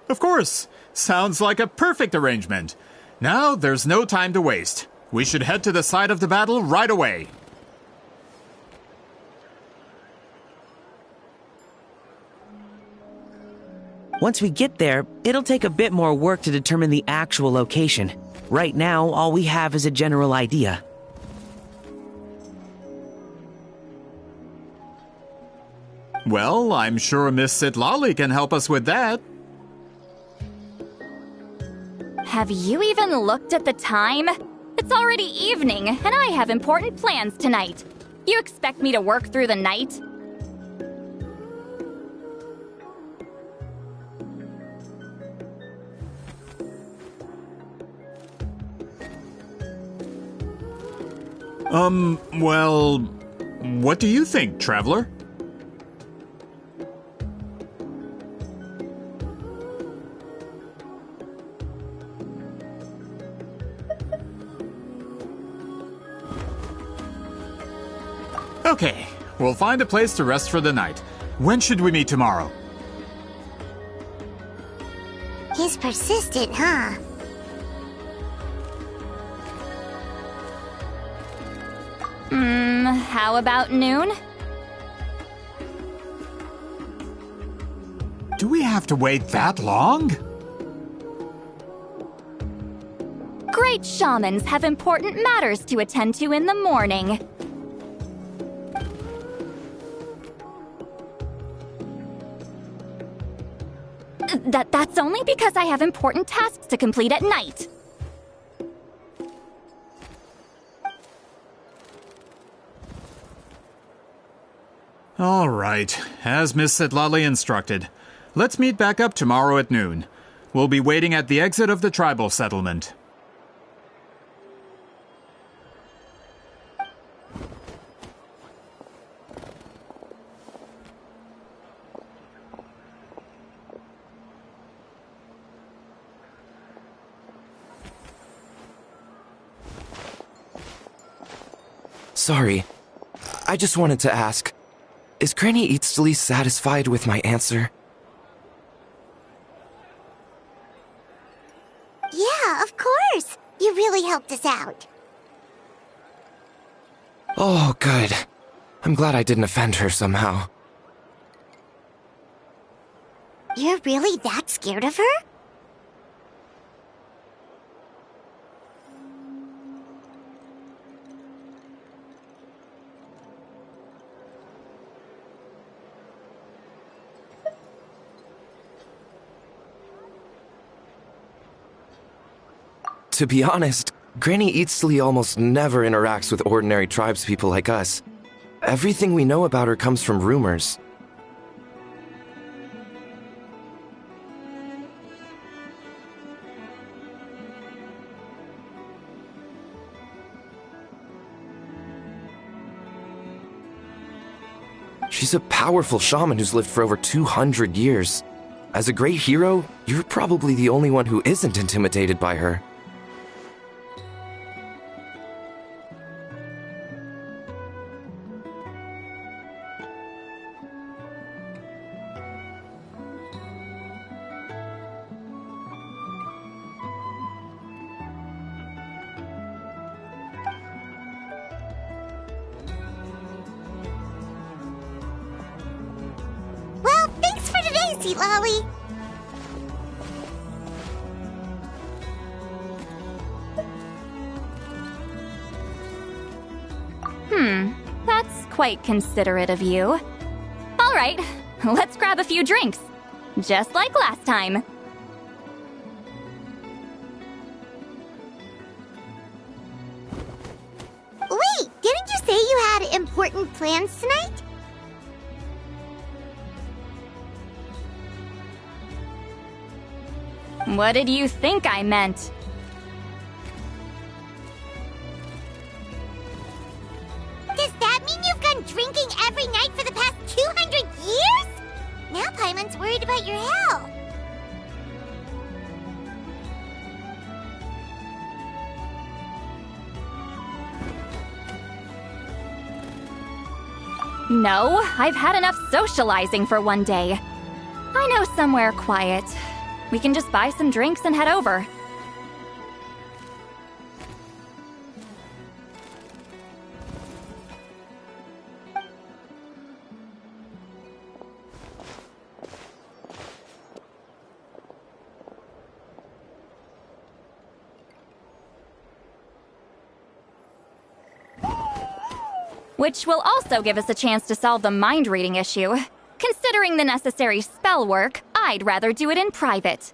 C: Of course! Sounds like a perfect arrangement. Now, there's no time to waste. We should head to the site of the battle right away.
D: Once we get there, it'll take a bit more work to determine the actual location. Right now, all we have is a general idea.
C: Well, I'm sure Miss Sitlali can help us with that.
E: Have you even looked at the time? It's already evening, and I have important plans tonight. You expect me to work through the night?
C: Well, what do you think, Traveler? Okay, we'll find a place to rest for the night. When should we meet tomorrow?
A: He's persistent, huh?
E: How about noon?
C: Do we have to wait that long?
E: Great shamans have important matters to attend to in the morning. That's only because I have important tasks to complete at night.
C: All right, as Miss Sitlali instructed. Let's meet back up tomorrow at noon. We'll be waiting at the exit of the tribal settlement.
N: Sorry, I just wanted to ask, is Granny Eatsley satisfied with my answer?
A: Yeah, of course. You really helped us out.
N: Oh, good. I'm glad I didn't offend her somehow.
A: You're really that scared of her?
N: To be honest, Granny Eatsley almost never interacts with ordinary tribespeople like us. Everything we know about her comes from rumors. She's a powerful shaman who's lived for over 200 years. As a great hero, you're probably the only one who isn't intimidated by her.
A: Well, thanks for today, Sitlali.
E: That's quite considerate of you. All right, let's grab a few drinks. Just like last time.
A: important plans tonight?
E: What did you think I meant?
A: Does that mean you've gone drinking every night for the past 200 years? Now Paimon's worried about your health.
E: No, I've had enough socializing for one day. I know somewhere quiet. We can just buy some drinks and head over. Which will also give us a chance to solve the mind-reading issue. Considering the necessary spell work, I'd rather do it in private.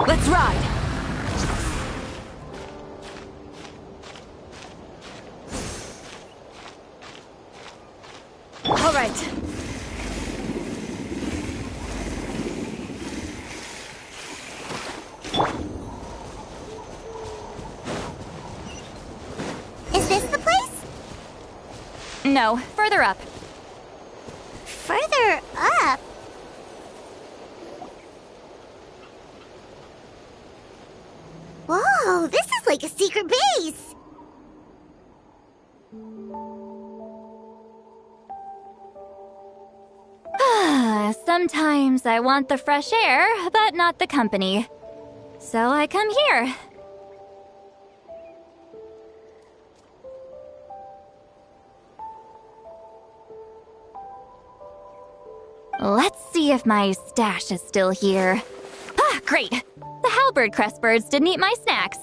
O: Let's ride! All right.
A: Is this the place?
E: No, further up.
A: Further up? Whoa, this is like a secret base!
E: Sometimes I want the fresh air, but not the company. So I come here. Let's see if my stash is still here. Ah, great! The halberd crest birds didn't eat my snacks.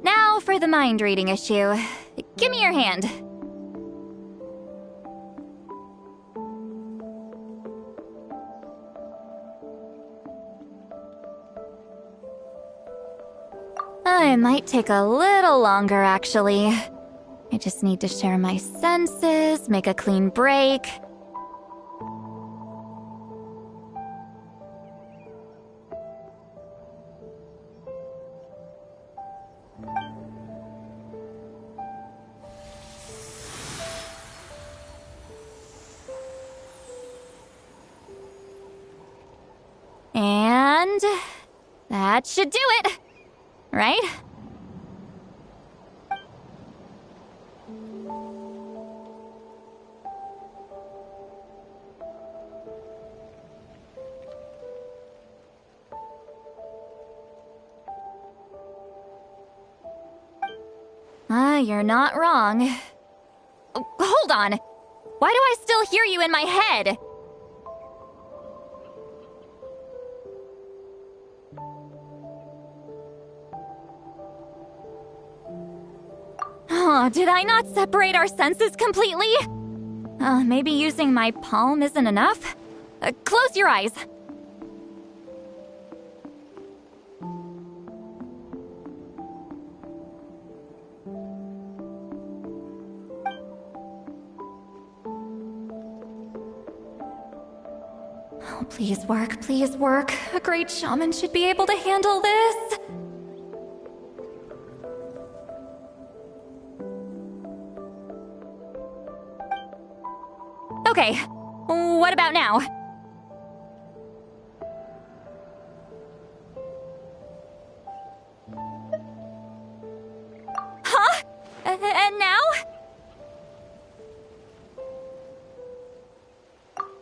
E: Now for the mind-reading issue. Give me your hand. It might take a little longer, actually. I just need to share my senses, make a clean break. And that should do it. Right? You're not wrong. Oh, hold on. Why do I still hear you in my head? Oh, did I not separate our senses completely? Maybe using my palm isn't enough? Close your eyes. Oh, please work, please work. A great shaman should be able to handle this. Okay, what about now? Huh? And now?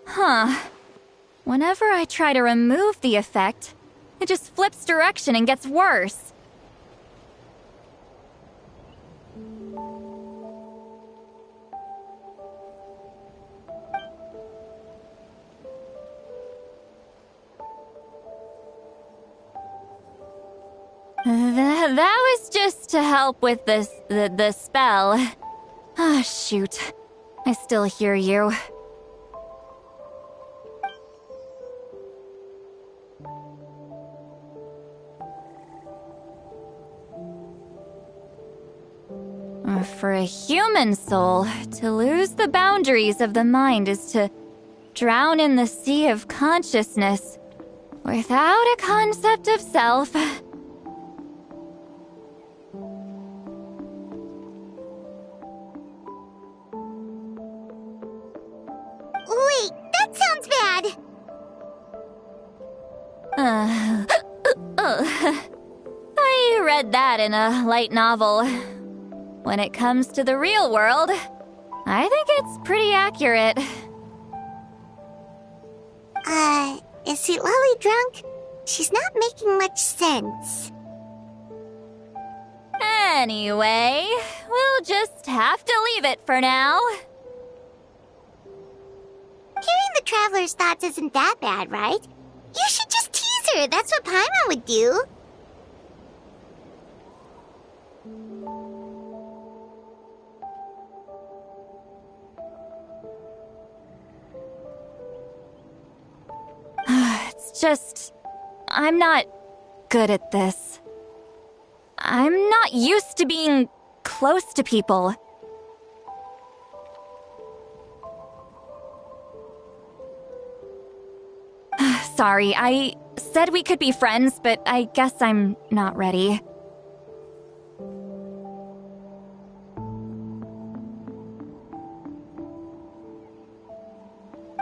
E: Huh. Whenever I try to remove the effect, it just flips direction and gets worse. That was just to help with the spell. Ah, shoot. I still hear you. For a human soul, to lose the boundaries of the mind is to drown in the sea of consciousness without a concept of self.
A: Wait, that sounds bad!
E: I read that in a light novel. When it comes to the real world, I think it's pretty accurate.
A: Is Sweet Lolly drunk? She's not making much sense.
E: Anyway, we'll just have to leave it for now.
A: Hearing the Traveler's thoughts isn't that bad, right? You should just tease her. That's what Paimon would do.
E: It's just... I'm not good at this. I'm not used to being close to people. Sorry, I said we could be friends, but I guess I'm not ready.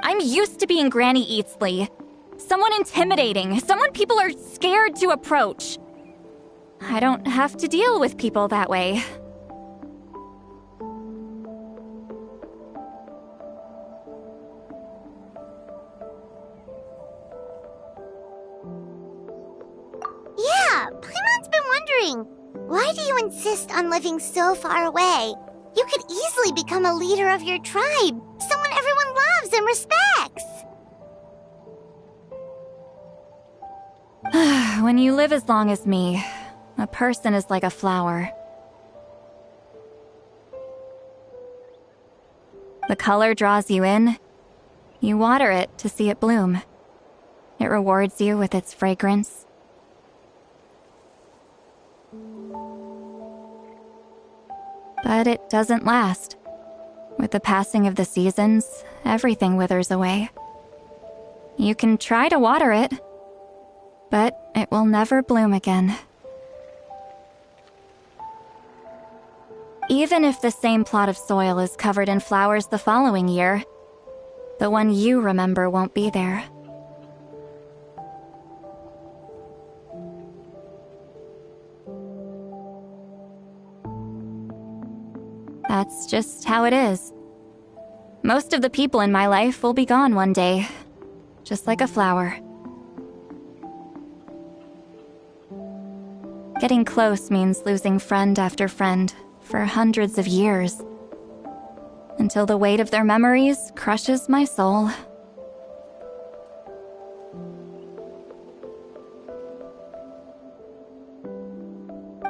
E: I'm used to being Granny Eatsley. Someone intimidating, someone people are scared to approach. I don't have to deal with people that way.
A: Yeah, Paimon's been wondering, why do you insist on living so far away? You could easily become a leader of your tribe, someone everyone loves and respects.
E: When you live as long as me, a person is like a flower. The color draws you in. You water it to see it bloom. It rewards you with its fragrance. But it doesn't last. With the passing of the seasons, everything withers away. You can try to water it, but it will never bloom again. Even if the same plot of soil is covered in flowers the following year, the one you remember won't be there. That's just how it is. Most of the people in my life will be gone one day, just like a flower. Getting close means losing friend after friend for hundreds of years. until the weight of their memories crushes my soul.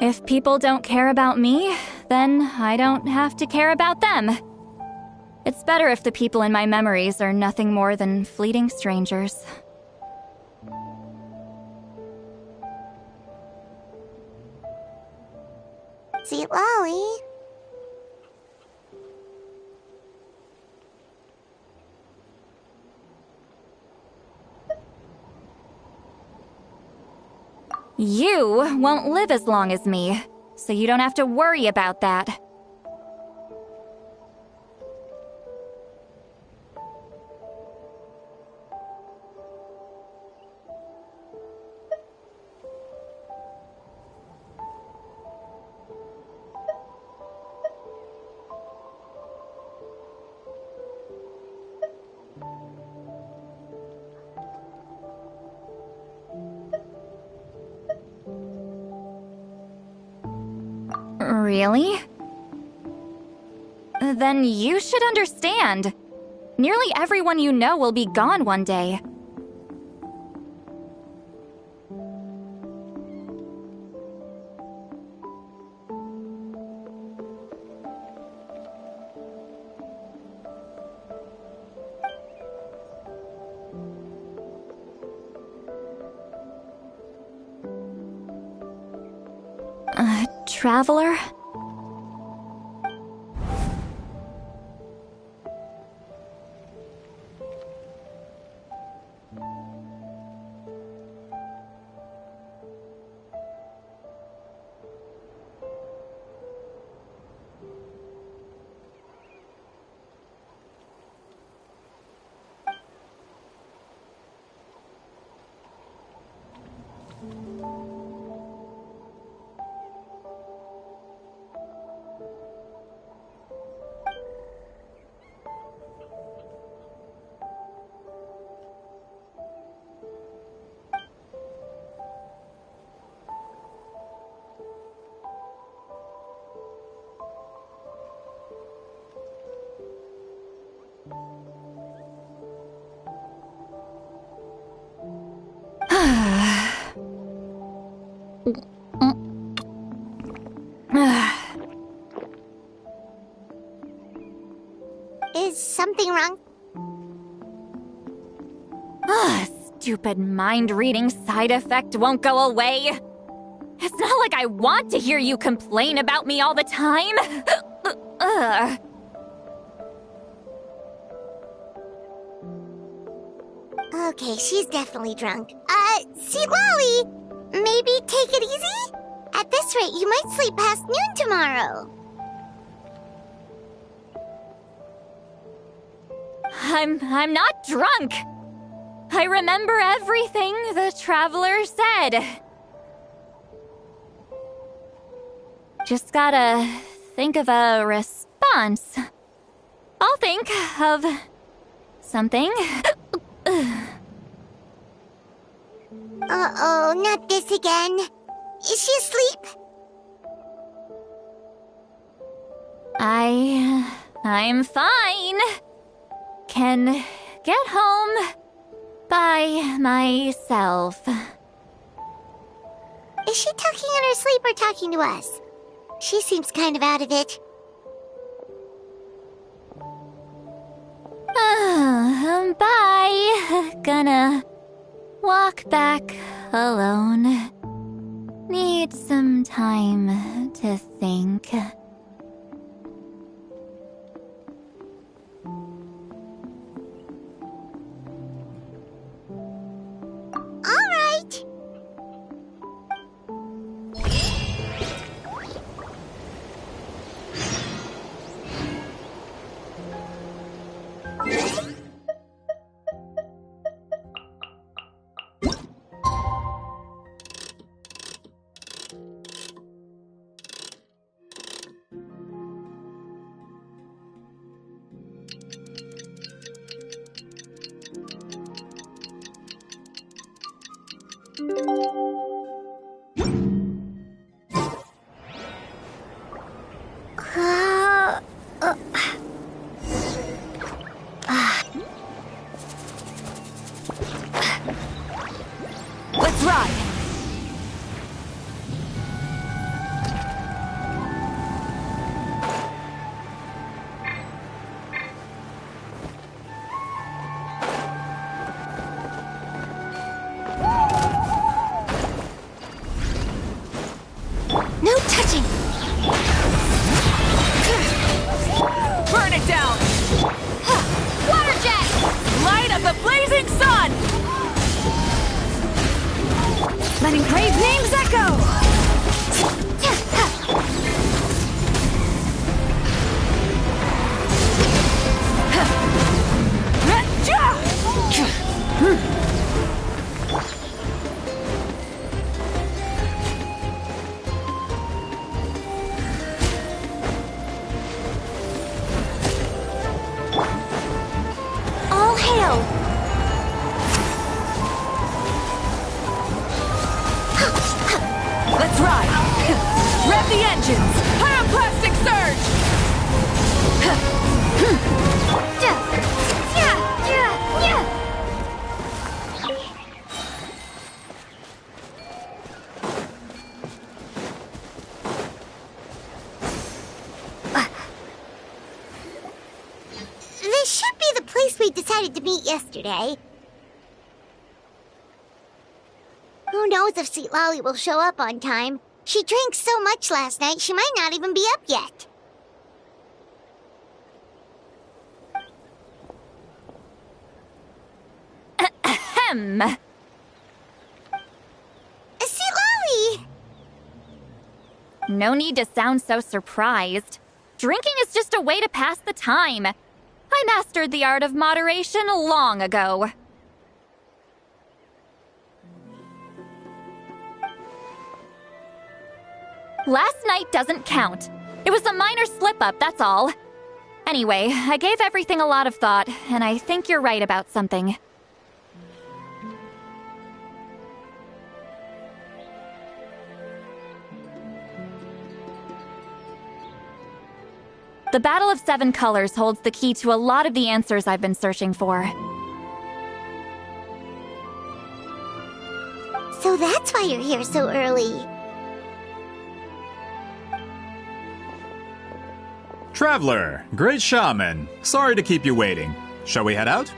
E: If people don't care about me, then I don't have to care about them. It's better if the people in my memories are nothing more than fleeting strangers.
A: Sweet Lolly.
E: You won't live as long as me, so you don't have to worry about that. Really? Then you should understand. Nearly everyone you know will be gone one day. Traveler?
A: Is something wrong?
E: Stupid mind-reading side effect won't go away. It's not like I want to hear you complain about me all the time.
A: Okay, she's definitely drunk. See, Lolly, maybe take it easy? At this rate, you might sleep past noon tomorrow.
E: I'm not drunk. I remember everything the Traveler said. Just gotta think of a response. I'll think of something.
A: Uh-oh, not this again. Is she asleep?
E: I'm fine. Can get home by myself.
A: Is she talking in her sleep or talking to us? She seems kind of out of it.
E: Bye. Gonna walk back alone. Need some time to think.
A: All right. we decided to meet yesterday. Who knows if Sweet Lolly will show up on time? She drank so much last night, she might not even be up yet.
E: Ahem.
A: Sweet Lolly!
E: No need to sound so surprised. Drinking is just a way to pass the time. I mastered the art of moderation long ago. Last night doesn't count. It was a minor slip-up, that's all. Anyway, I gave everything a lot of thought, and I think you're right about something. The Battle of Seven Colors holds the key to a lot of the answers I've been searching for.
A: So that's why you're here so early.
C: Traveler, great shaman. Sorry to keep you waiting. Shall we head out?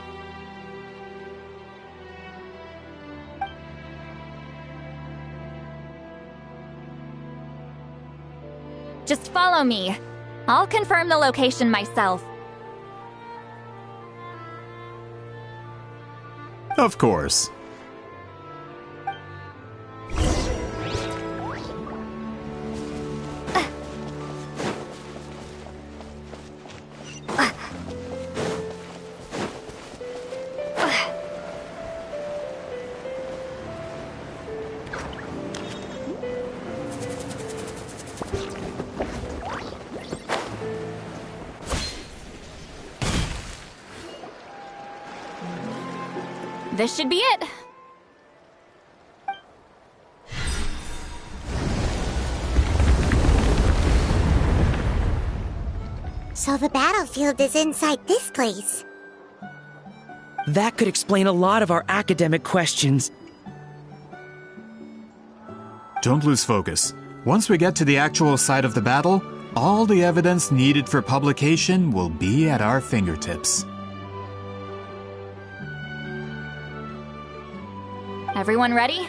E: Just follow me. I'll confirm the location myself.
C: Of course.
E: This should be it.
A: So the battlefield is inside this place.
D: That could explain a lot of our academic questions.
C: Don't lose focus. Once we get to the actual site of the battle, all the evidence needed for publication will be at our fingertips.
E: Everyone ready?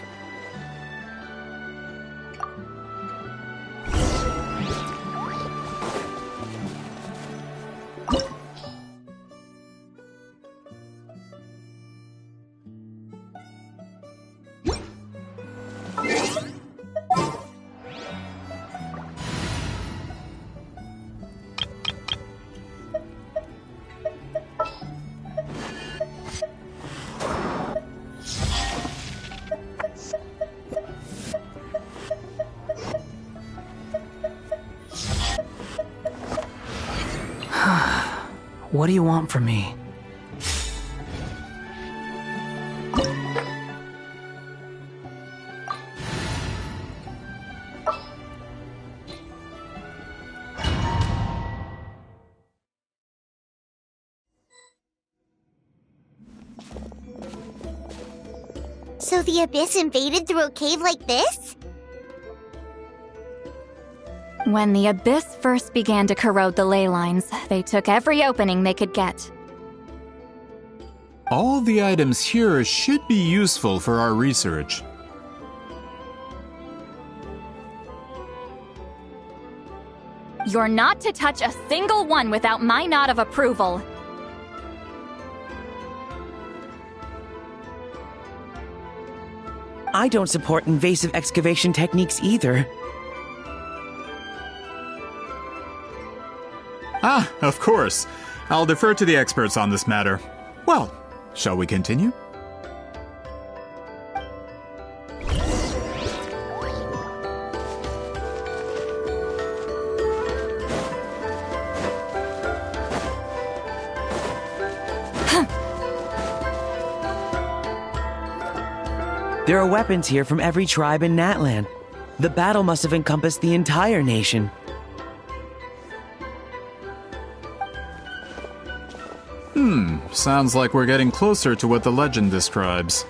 L: What do you want from me?
A: So the Abyss invaded through a cave like this?
E: When the Abyss first began to corrode the ley lines, they took every opening they could get.
C: All the items here should be useful for our research.
E: You're not to touch a single one without my nod of approval.
D: I don't support invasive excavation techniques either.
C: Ah, of course. I'll defer to the experts on this matter. Well, shall we continue?
D: There are weapons here from every tribe in Natland. The battle must have encompassed the entire nation.
C: Sounds like we're getting closer to what the legend describes.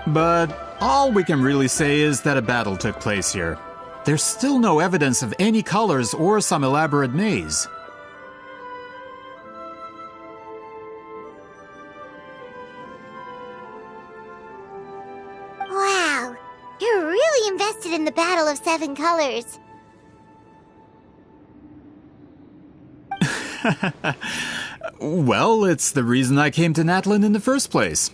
C: But all we can really say is that a battle took place here. There's still no evidence of any colors or some elaborate maze.
A: 7 colors.
C: Well, it's the reason I came to Natlin in the first place.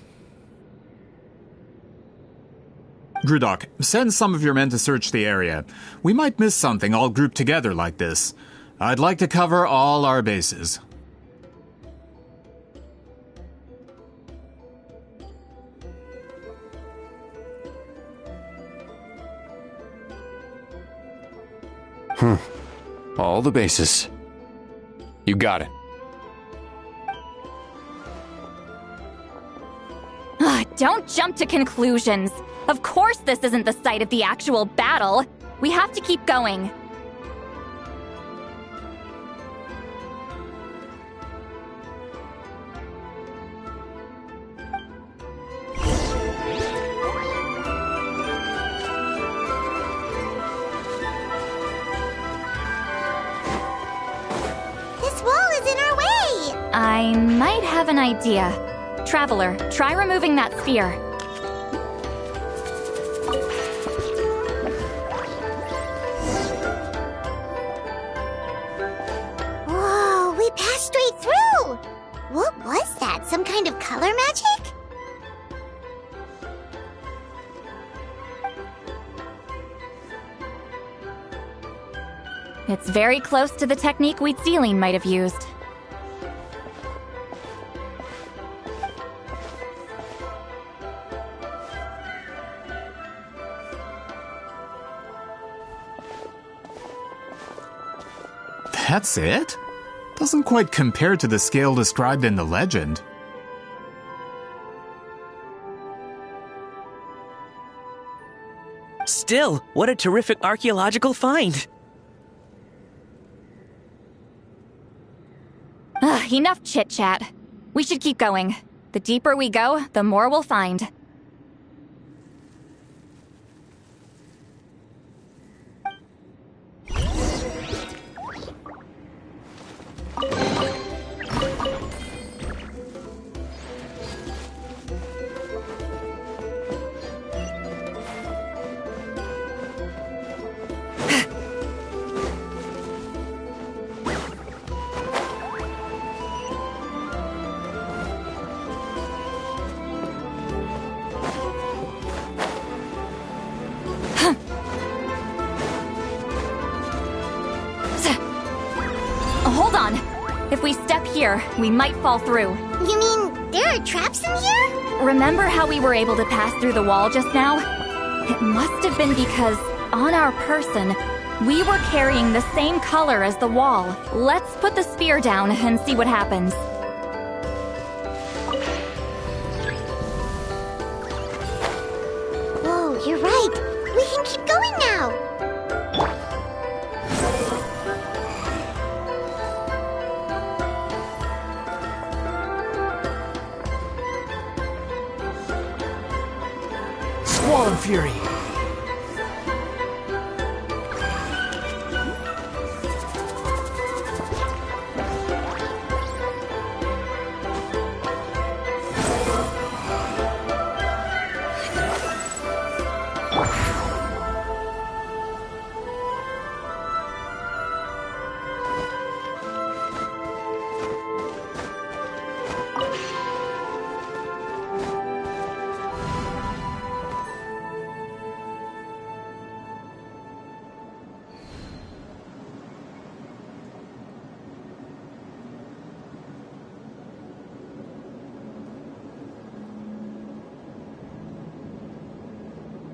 C: Grudok, send some of your men to search the area. We might miss something all grouped together like this. I'd like to cover all our bases.
B: All the bases. You got it.
E: Don't jump to conclusions. Of course this isn't the site of the actual battle. We have to keep going.
A: This wall is in our way!
E: I might have an idea. Traveler, try removing that sphere.
A: Whoa, we passed straight through! What was that? Some kind of color magic?
E: It's very close to the technique Wheatsealing might have used.
C: That's it? Doesn't quite compare to the scale described in the legend.
D: Still, what a terrific archaeological find!
E: Enough chit-chat. We should keep going. The deeper we go, the more we'll find. Hold on. If we step here, we might fall through.
A: You mean there are traps in here?
E: Remember how we were able to pass through the wall just now? It must have been because, on our person, we were carrying the same color as the wall. Let's put the spear down and see what happens.
A: Whoa, you're right. We can keep going now.
L: Swallow Fury!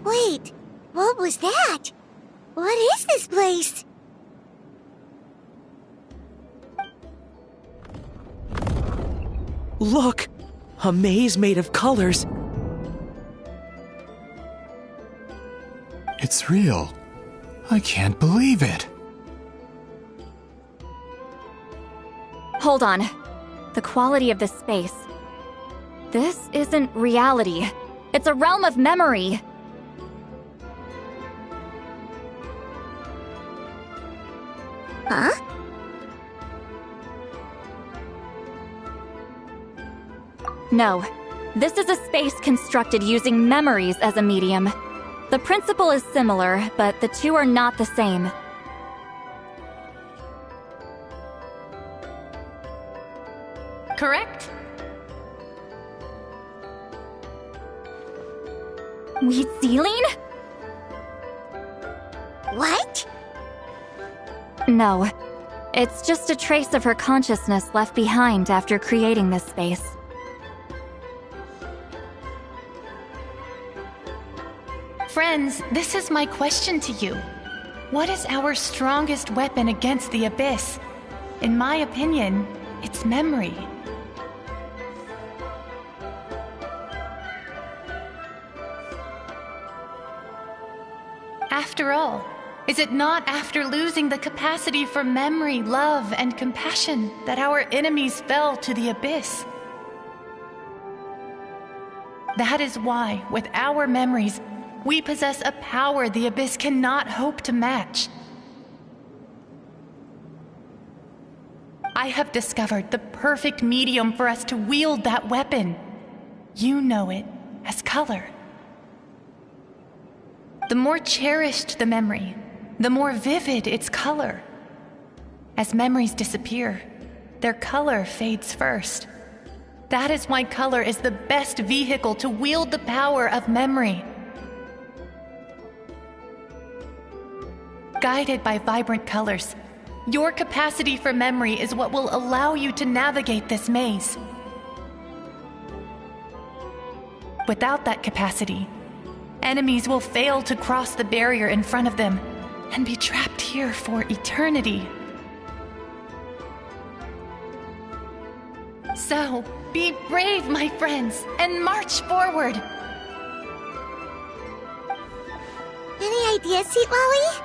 A: Wait, what was that? What is this place?
D: Look! A maze made of colors.
C: It's real. I can't believe it.
E: Hold on. The quality of this space. This isn't reality. It's a realm of memory.
A: Huh?
E: No. This is a space constructed using memories as a medium. The principle is similar, but the two are not the same.
P: Correct?
E: Wheat ceiling?
A: What?
E: No. It's just a trace of her consciousness left behind after creating this space.
P: Friends, this is my question to you. What is our strongest weapon against the Abyss? In my opinion, it's memory. After all, is it not after losing the capacity for memory, love, and compassion that our enemies fell to the Abyss? That is why, with our memories, we possess a power the Abyss cannot hope to match. I have discovered the perfect medium for us to wield that weapon. You know it as color. The more cherished the memory, the more vivid its color. As memories disappear, their color fades first. That is why color is the best vehicle to wield the power of memory. Guided by vibrant colors, your capacity for memory is what will allow you to navigate this maze. Without that capacity, enemies will fail to cross the barrier in front of them and be trapped here for eternity. So, be brave, my friends, and march forward!
A: Any ideas, Sweet Lolly?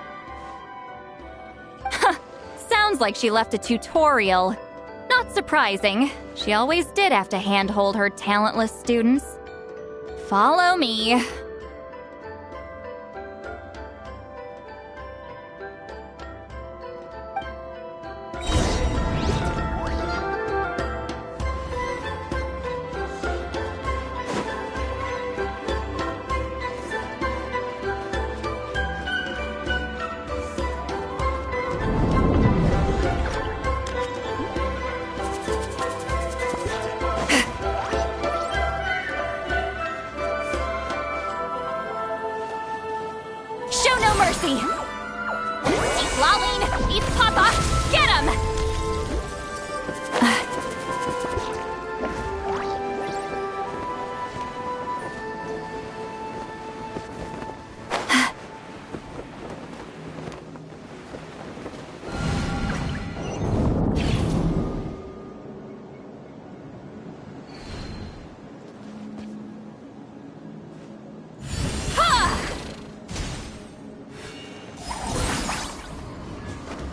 E: Sounds like she left a tutorial. Not surprising. She always did have to handhold her talentless students. Follow me. Show no mercy! Eat Laline! Eat Papa! Get him!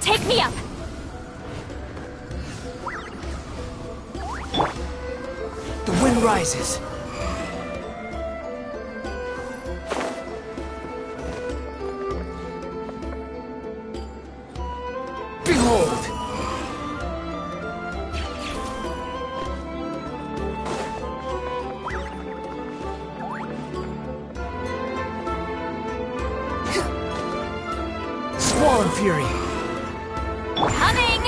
E: Take me up!
L: The wind rises. Behold! Squall and Fury!
E: Coming!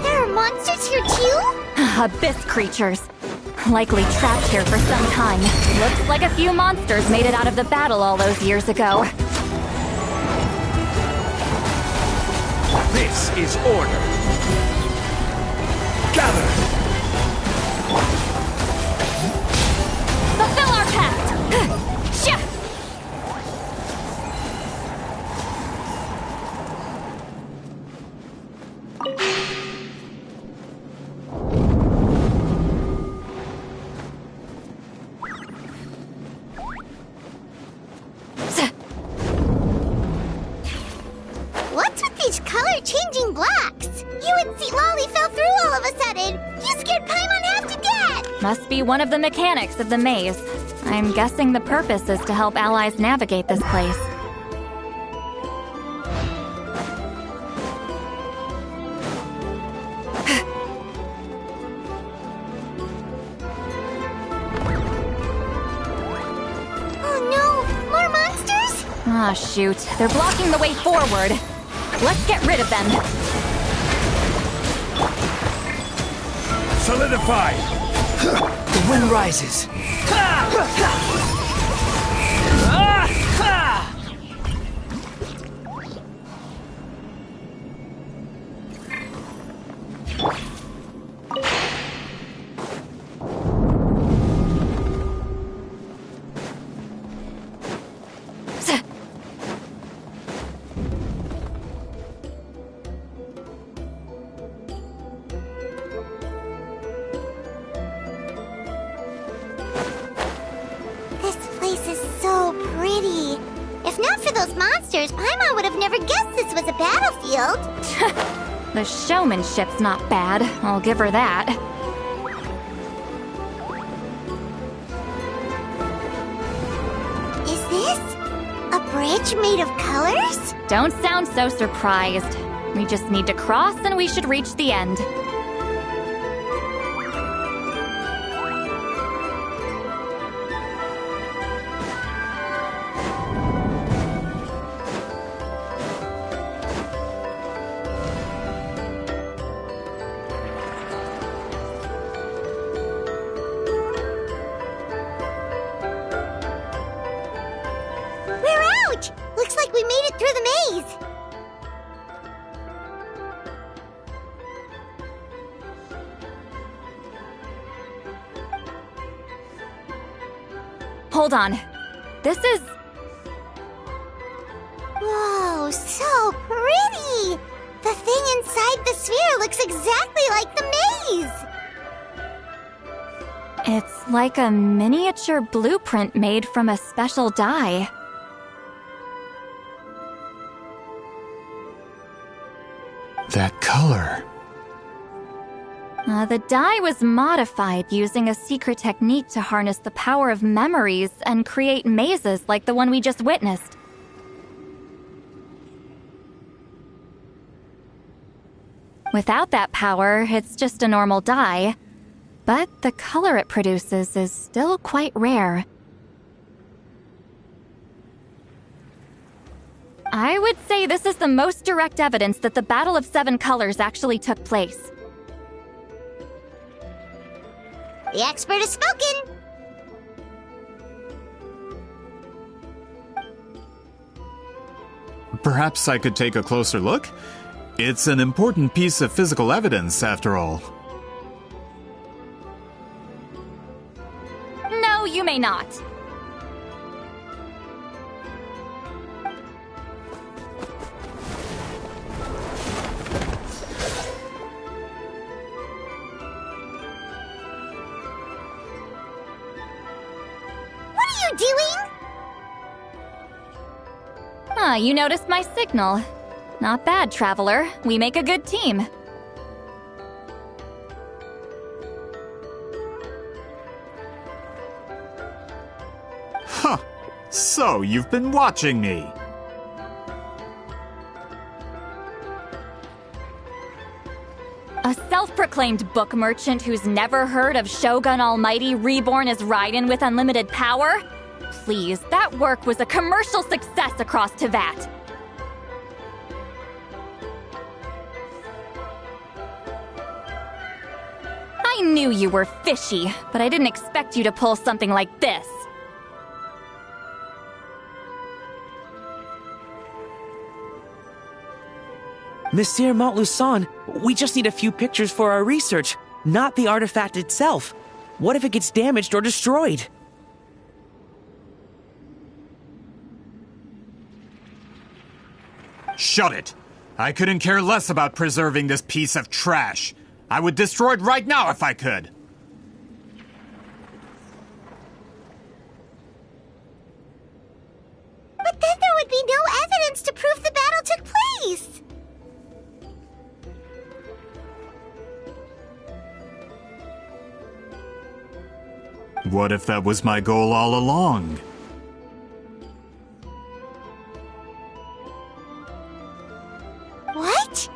A: There are monsters here too?
E: Abyss creatures. Likely trapped here for some time. Looks like a few monsters made it out of the battle all those years ago.
Q: This is order. Gather!
E: Fulfill our pact! Shia!
A: What's with these color-changing blocks? You and Sweet Lolly fell through all of a sudden. You scared Paimon half to death.
E: Must be one of the mechanics of the maze. I'm guessing the purpose is to help allies navigate this place. Ah, shoot. They're blocking the way forward. Let's get rid of them.
M: Solidify!
L: The wind rises.
A: This place is so pretty. If not for those monsters, Paimon would have never guessed this was a battlefield.
E: The showmanship's not bad, I'll give her that.
A: Is this a bridge made of colors?
E: Don't sound so surprised. We just need to cross and we should reach the end.
A: We're out! Looks like we made it through the maze.
E: Hold on. This is...
A: Whoa, so pretty! The thing inside the sphere looks exactly like the maze!
E: It's like a miniature blueprint made from a special dye.
C: That color.
E: The dye was modified using a secret technique to harness the power of memories and create mazes like the one we just witnessed. Without that power, it's just a normal dye, but the color it produces is still quite rare. I would say this is the most direct evidence that the Battle of Seven Colors actually took place.
A: The expert has spoken!
C: Perhaps I could take a closer look? It's an important piece of physical evidence, after all.
E: No, you may not.
A: What are you doing?
E: Ah, you noticed my signal. Not bad, Traveler. We make a good team.
C: Huh. So, you've been watching me.
E: A self-proclaimed book merchant who's never heard of Shogun Almighty reborn as Raiden with unlimited power? Please, that work was a commercial success across Teyvat. I knew you were fishy, but I didn't expect you to pull something like this.
D: Monsieur Montluçon, we just need a few pictures for our research, not the artifact itself. What if it gets damaged or destroyed?
C: Shut it! I couldn't care less about preserving this piece of trash. I would destroy it right now if I could.
A: But then there would be no evidence to prove the battle took place!
C: What if that was my goal all along?
A: What?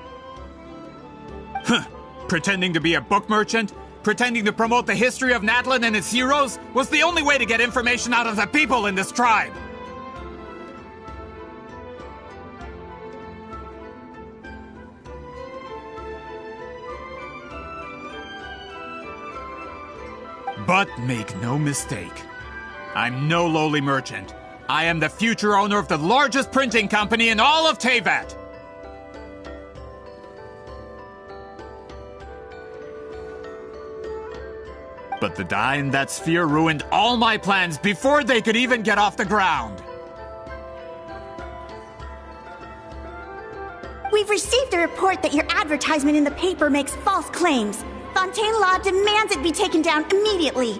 C: Huh. Pretending to be a book merchant? Pretending to promote the history of Natlan and its heroes was the only way to get information out of the people in this tribe! But make no mistake, I'm no lowly merchant. I am the future owner of the largest printing company in all of Teyvat. But the dye in that sphere ruined all my plans before they could even get off the ground.
K: We've received a report that your advertisement in the paper makes false claims. Fontaine Law demands it be taken down immediately.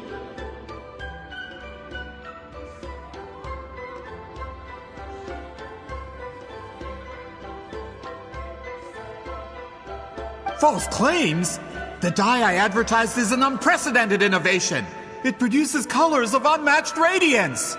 C: False claims? The dye I advertised is an unprecedented innovation. It produces colors of unmatched radiance.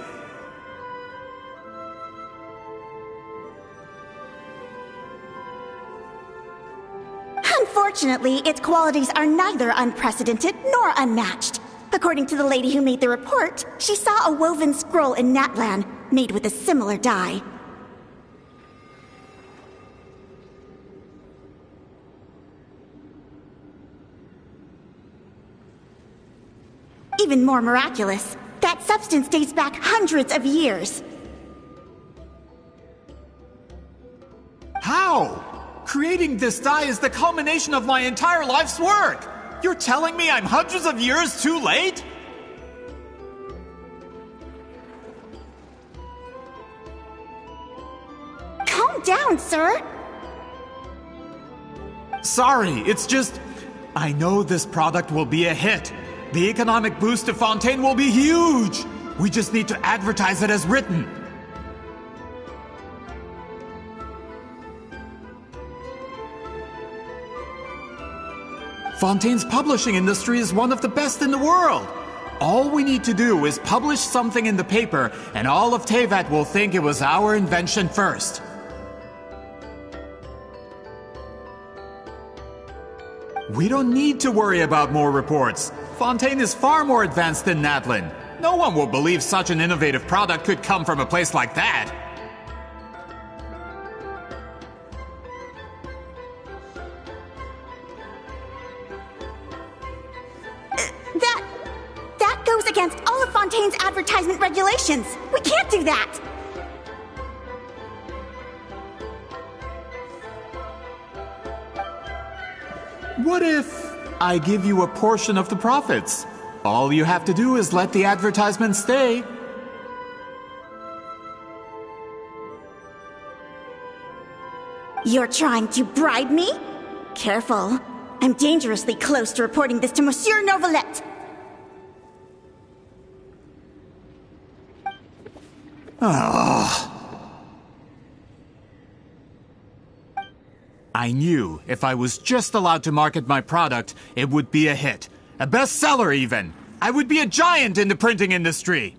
K: Unfortunately, its qualities are neither unprecedented nor unmatched. According to the lady who made the report, she saw a woven scroll in Natlan made with a similar dye. Even more miraculous, that substance dates back hundreds of years.
C: How? Creating this dye is the culmination of my entire life's work. You're telling me I'm hundreds of years too late?
K: Calm down, sir.
C: Sorry, it's just... I know this product will be a hit. The economic boost to Fontaine will be huge! We just need to advertise it as written. Fontaine's publishing industry is one of the best in the world. All we need to do is publish something in the paper, and all of Teyvat will think it was our invention first. We don't need to worry about more reports. Fontaine is far more advanced than Natlan. No one will believe such an innovative product could come from a place like that.
K: That goes against all of Fontaine's advertisement regulations. We can't do that.
C: What if I give you a portion of the profits? All you have to do is let the advertisement stay.
K: You're trying to bribe me? Careful. I'm dangerously close to reporting this to Monsieur Novelette.
C: I knew if I was just allowed to market my product, it would be a hit. A bestseller, even. I would be a giant in the printing industry.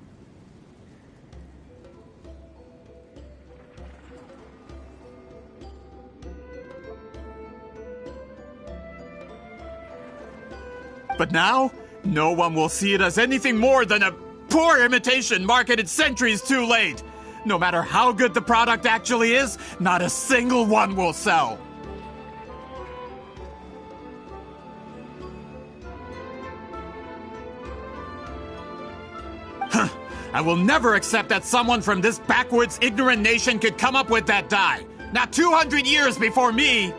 C: But now, no one will see it as anything more than a poor imitation marketed centuries too late. No matter how good the product actually is, not a single one will sell. I will never accept that someone from this backwoods, ignorant nation could come up with that dye. Not 200 years before me!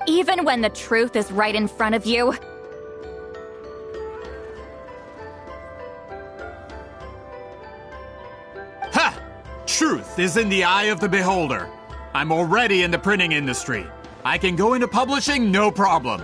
E: Even when the truth is right in front of you?
C: Ha! Truth is in the eye of the beholder. I'm already in the printing industry. I can go into publishing, no problem.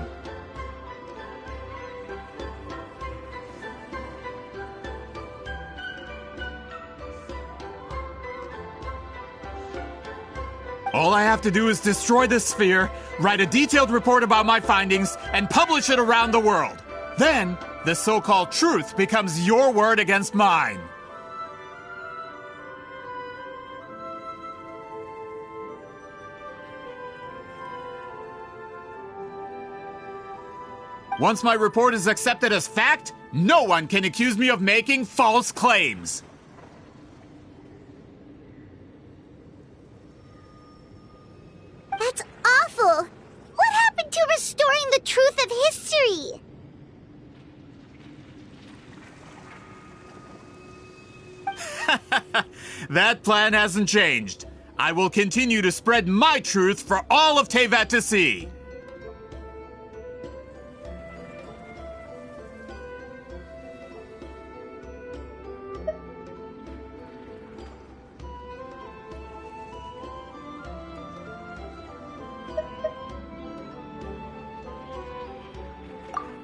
C: All I have to do is destroy this sphere, write a detailed report about my findings, and publish it around the world. Then, the so-called truth becomes your word against mine. Once my report is accepted as fact, No one can accuse me of making false claims.
A: That's awful. What happened to restoring the truth of history?
C: That plan hasn't changed. I will continue to spread my truth for all of Teyvat to see.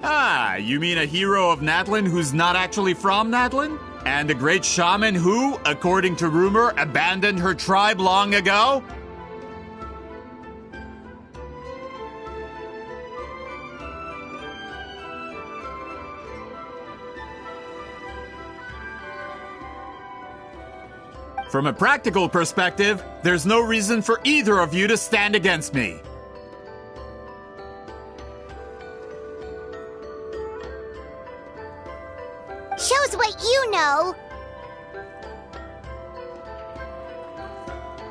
C: Ah, you mean a hero of Natlan who's not actually from Natlan? And a great shaman who, according to rumor, abandoned her tribe long ago? From a practical perspective, there's no reason for either of you to stand against me.
A: Shows what you know.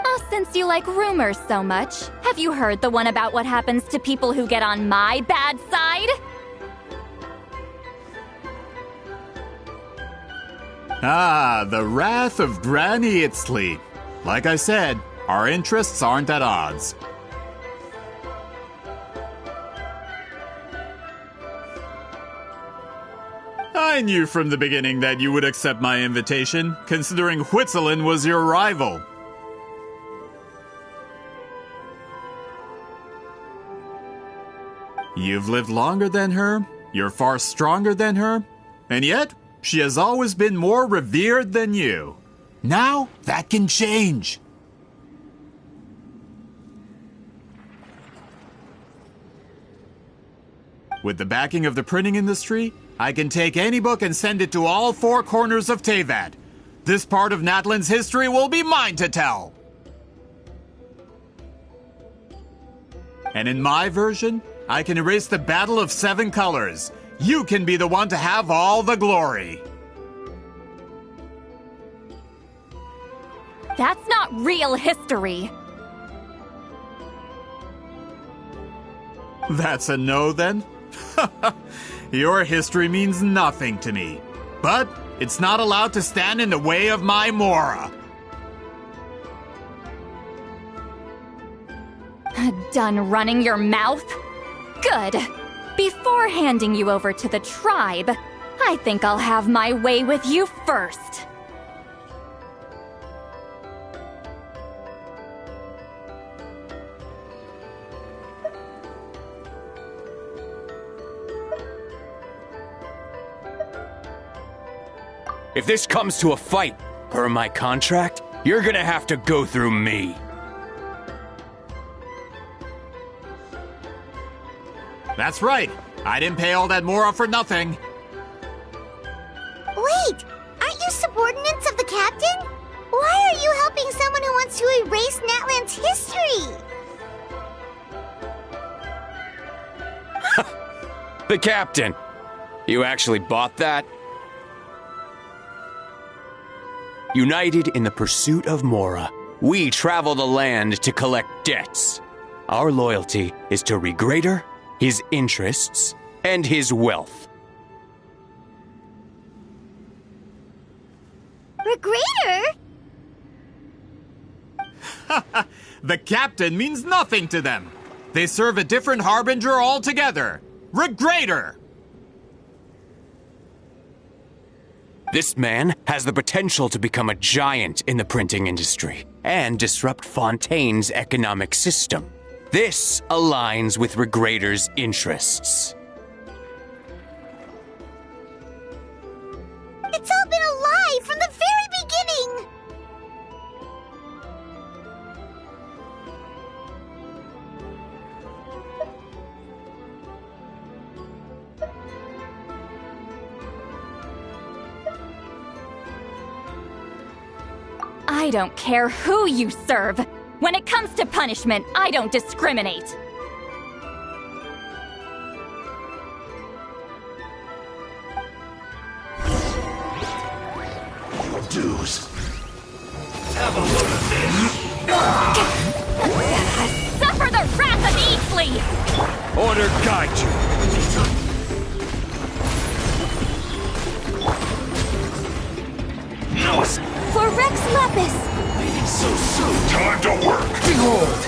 E: Oh, since you like rumors so much, have you heard the one about what happens to people who get on my bad side?
C: Ah, the wrath of Granny Itzli. Like I said, our interests aren't at odds. I knew from the beginning that you would accept my invitation, considering Huitzilin was your rival. You've lived longer than her, you're far stronger than her, and yet she has always been more revered than you. Now, that can change. With the backing of the printing industry, I can take any book and send it to all four corners of Teyvat. This part of Natlan's history will be mine to tell. And in my version, I can erase the Battle of Seven Colors. You can be the one to have all the glory.
E: That's not real history.
C: That's a no, then? Your history means nothing to me. But it's not allowed to stand in the way of my Mora.
E: Done running your mouth? Good. Before handing you over to the tribe, I think I'll have my way with you first.
B: If this comes to a fight, per my contract, you're gonna have to go through me.
C: That's right. I didn't pay all that Mora for nothing.
A: Wait, aren't you subordinates of the captain? Why are you helping someone who wants to erase Natlan's history?
B: The captain! You actually bought that? United in the pursuit of Mora, we travel the land to collect debts. Our loyalty is to Regrader, his interests, and his wealth.
A: Regrader?
C: The captain means nothing to them. They serve a different harbinger altogether. Regrader!
B: This man has the potential to become a giant in the printing industry and disrupt Fontaine's economic system. This aligns with Regrader's interests.
A: It's all been a lie from the very beginning!
E: I don't care who you serve. When it comes to punishment, I don't discriminate.
Q: have a load of this.
E: Suffer the wrath of Easley!
M: Order guide you.
A: For Rex Lapis!
Q: Leaving so soon. Time to work.
M: Behold!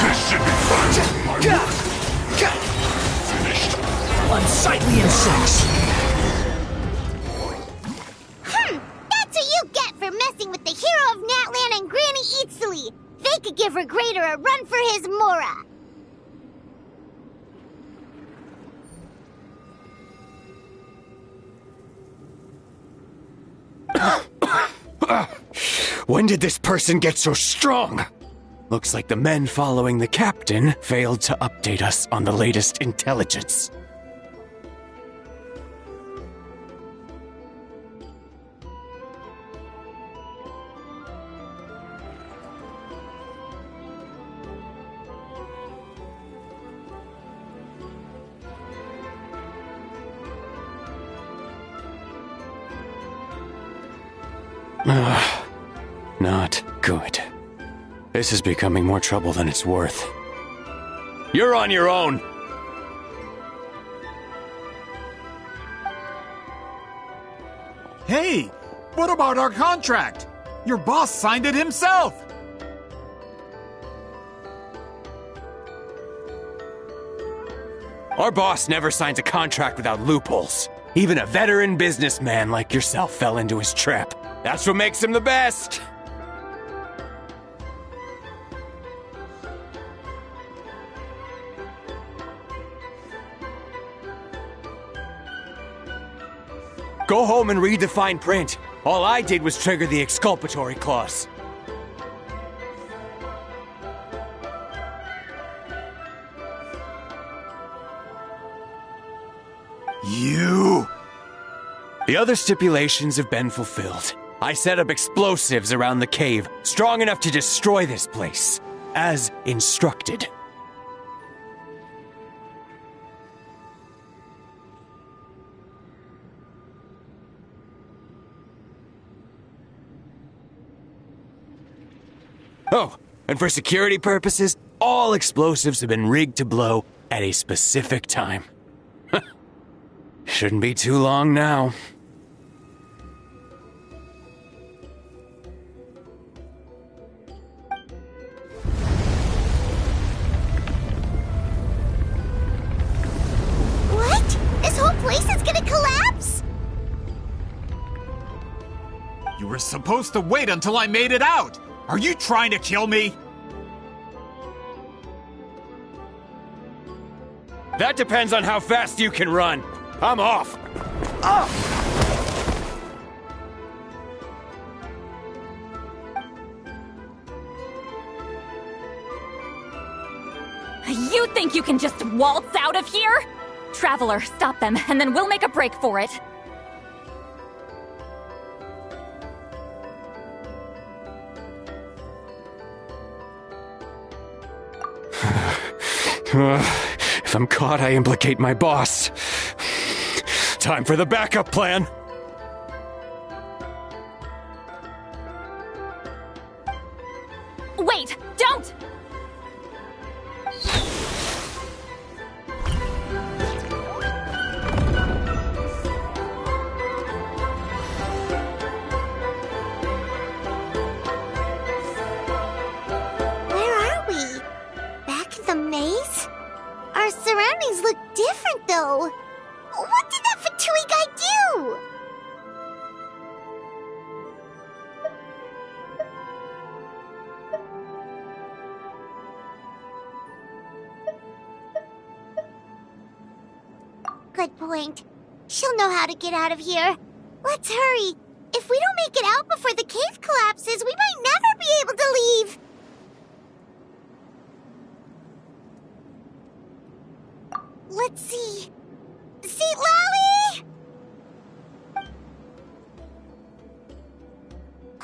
Q: This should be fun. My work. Finished.
J: Unsightly insects.
A: That's what you get for messing with the hero of Natlan and Granny Eatsley! They could give Regrader a run for his Mora!
B: When did this person get so strong? Looks like the men following the captain failed to update us on the latest intelligence. Not good. This is becoming more trouble than it's worth. You're on your own!
C: Hey, what about our contract? Your boss signed it himself!
B: Our boss never signs a contract without loopholes. Even a veteran businessman like yourself fell into his trap. That's what makes him the best! Go home and read the fine print. All I did was trigger the exculpatory clause.
C: You!
B: The other stipulations have been fulfilled. I set up explosives around the cave, strong enough to destroy this place, as instructed. Oh, and for security purposes, all explosives have been rigged to blow at a specific time. Shouldn't be too long now.
A: What? This whole place is gonna collapse?
C: You were supposed to wait until I made it out! Are you trying to kill me?
B: That depends on how fast you can run. I'm off. Ah!
E: You think you can just waltz out of here? Traveler, stop them, and then we'll make a break for it.
B: If I'm caught, I implicate my boss. Time for the backup plan.
E: Wait, don't!
A: Where are we? Back in the maze? Our surroundings look different, though. What did that Fatui guy do? Good point. She'll know how to get out of here. Let's hurry. If we don't make it out before the cave collapses, we might never be able to leave. Let's see. See, Lally?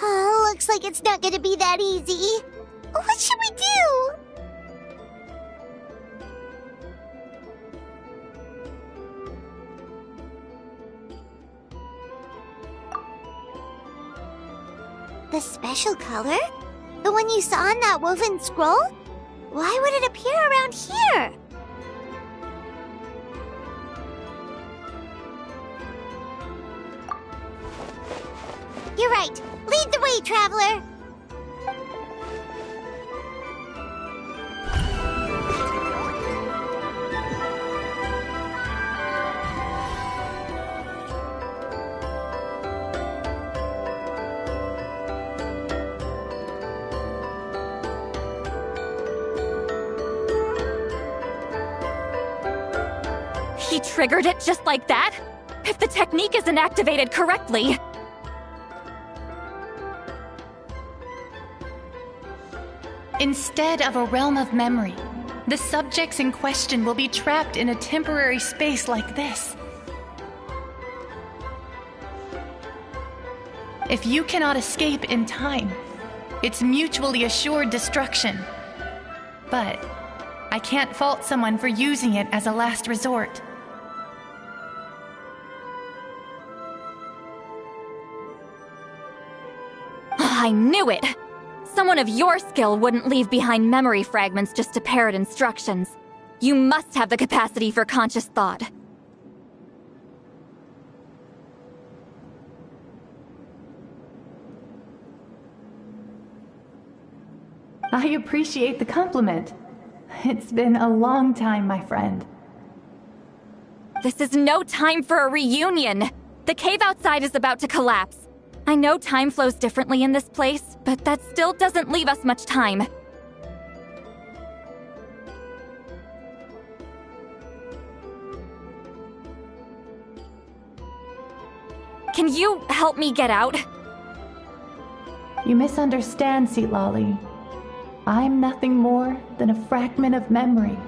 A: Oh, looks like it's not gonna be that easy. What should we do? The special color? The one you saw in that woven scroll? Why would it appear around here? You're right. Lead the way, traveler.
E: He triggered it just like that? If the technique isn't activated correctly...
P: Instead of a realm of memory, the subjects in question will be trapped in a temporary space like this. If you cannot escape in time, it's mutually assured destruction. But I can't fault someone for using it as a last resort.
E: I knew it! Someone of your skill wouldn't leave behind memory fragments just to parrot instructions. You must have the capacity for conscious thought.
P: I appreciate the compliment. It's been a long time, my friend.
E: This is no time for a reunion! The cave outside is about to collapse. I know time flows differently in this place, but that still doesn't leave us much time. Can you help me get out?
P: You misunderstand, Lolly. I'm nothing more than a fragment of memory.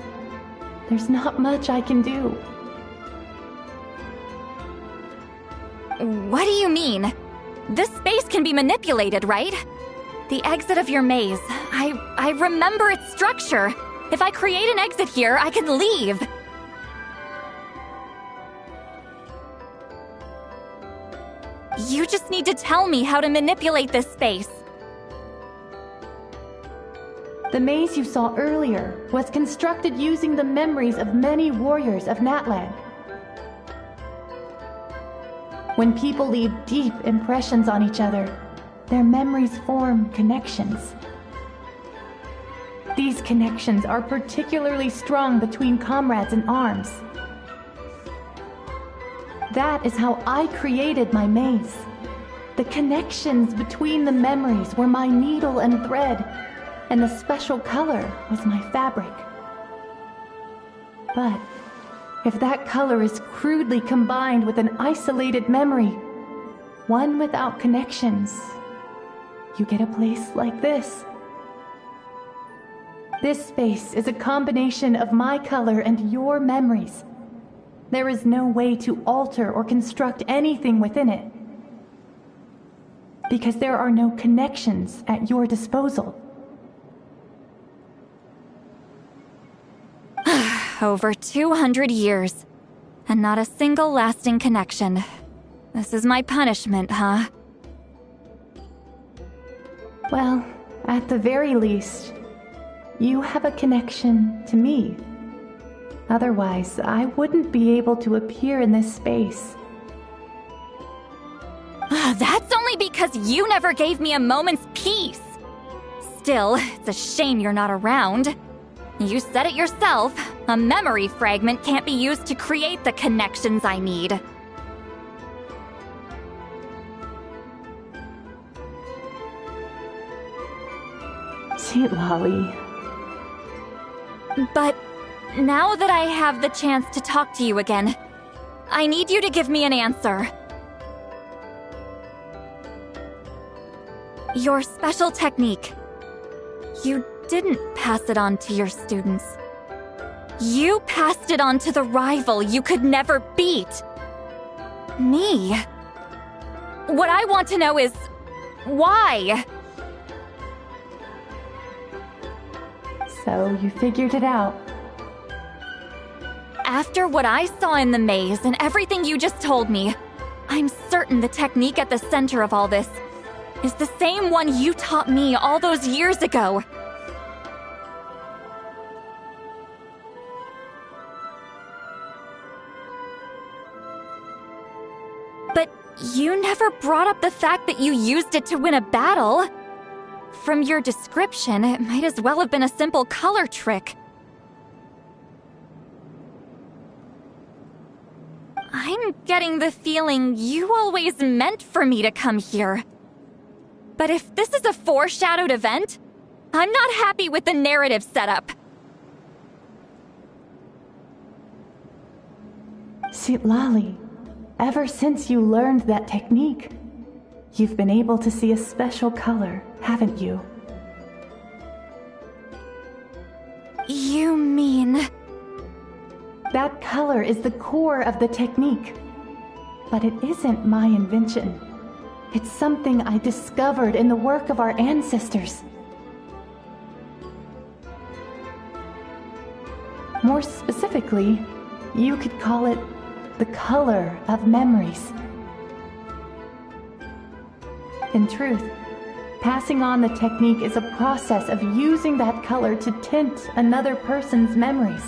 P: There's not much I can do.
E: What do you mean? This space can be manipulated, right? The exit of your maze. I remember its structure. If I create an exit here, I can leave. You just need to tell me how to manipulate this space.
P: The maze you saw earlier was constructed using the memories of many warriors of Natlan. When people leave deep impressions on each other, their memories form connections. These connections are particularly strong between comrades in arms. That is how I created my maze. The connections between the memories were my needle and thread, and the special color was my fabric. But if that color is crudely combined with an isolated memory, one without connections, you get a place like this. This space is a combination of my color and your memories. There is no way to alter or construct anything within it, because there are no connections at your disposal.
E: Over 200 years, and not a single lasting connection. This is my punishment, huh?
P: Well, at the very least, you have a connection to me. Otherwise, I wouldn't be able to appear in this space.
E: That's only because you never gave me a moment's peace. Still, it's a shame you're not around. You said it yourself. A memory fragment can't be used to create the connections I need.
P: Sweet Lolly.
E: But now that I have the chance to talk to you again, I need you to give me an answer. Your special technique. You didn't pass it on to your students. You passed it on to the rival you could never beat. Me. What I want to know is, why?
P: So you figured it out.
E: After what I saw in the maze and everything you just told me, I'm certain the technique at the center of all this is the same one you taught me all those years ago. But you never brought up the fact that you used it to win a battle. From your description, it might as well have been a simple color trick. I'm getting the feeling you always meant for me to come here. But if this is a foreshadowed event, I'm not happy with the narrative setup.
R: Citlali, ever since you learned that technique, you've been able to see a special color, haven't you?
E: You mean...
R: That color is the core of the technique. But it isn't my invention. It's something I discovered in the work of our ancestors. More specifically, you could call it the color of memories. In truth, passing on the technique is a process of using that color to tint another person's memories.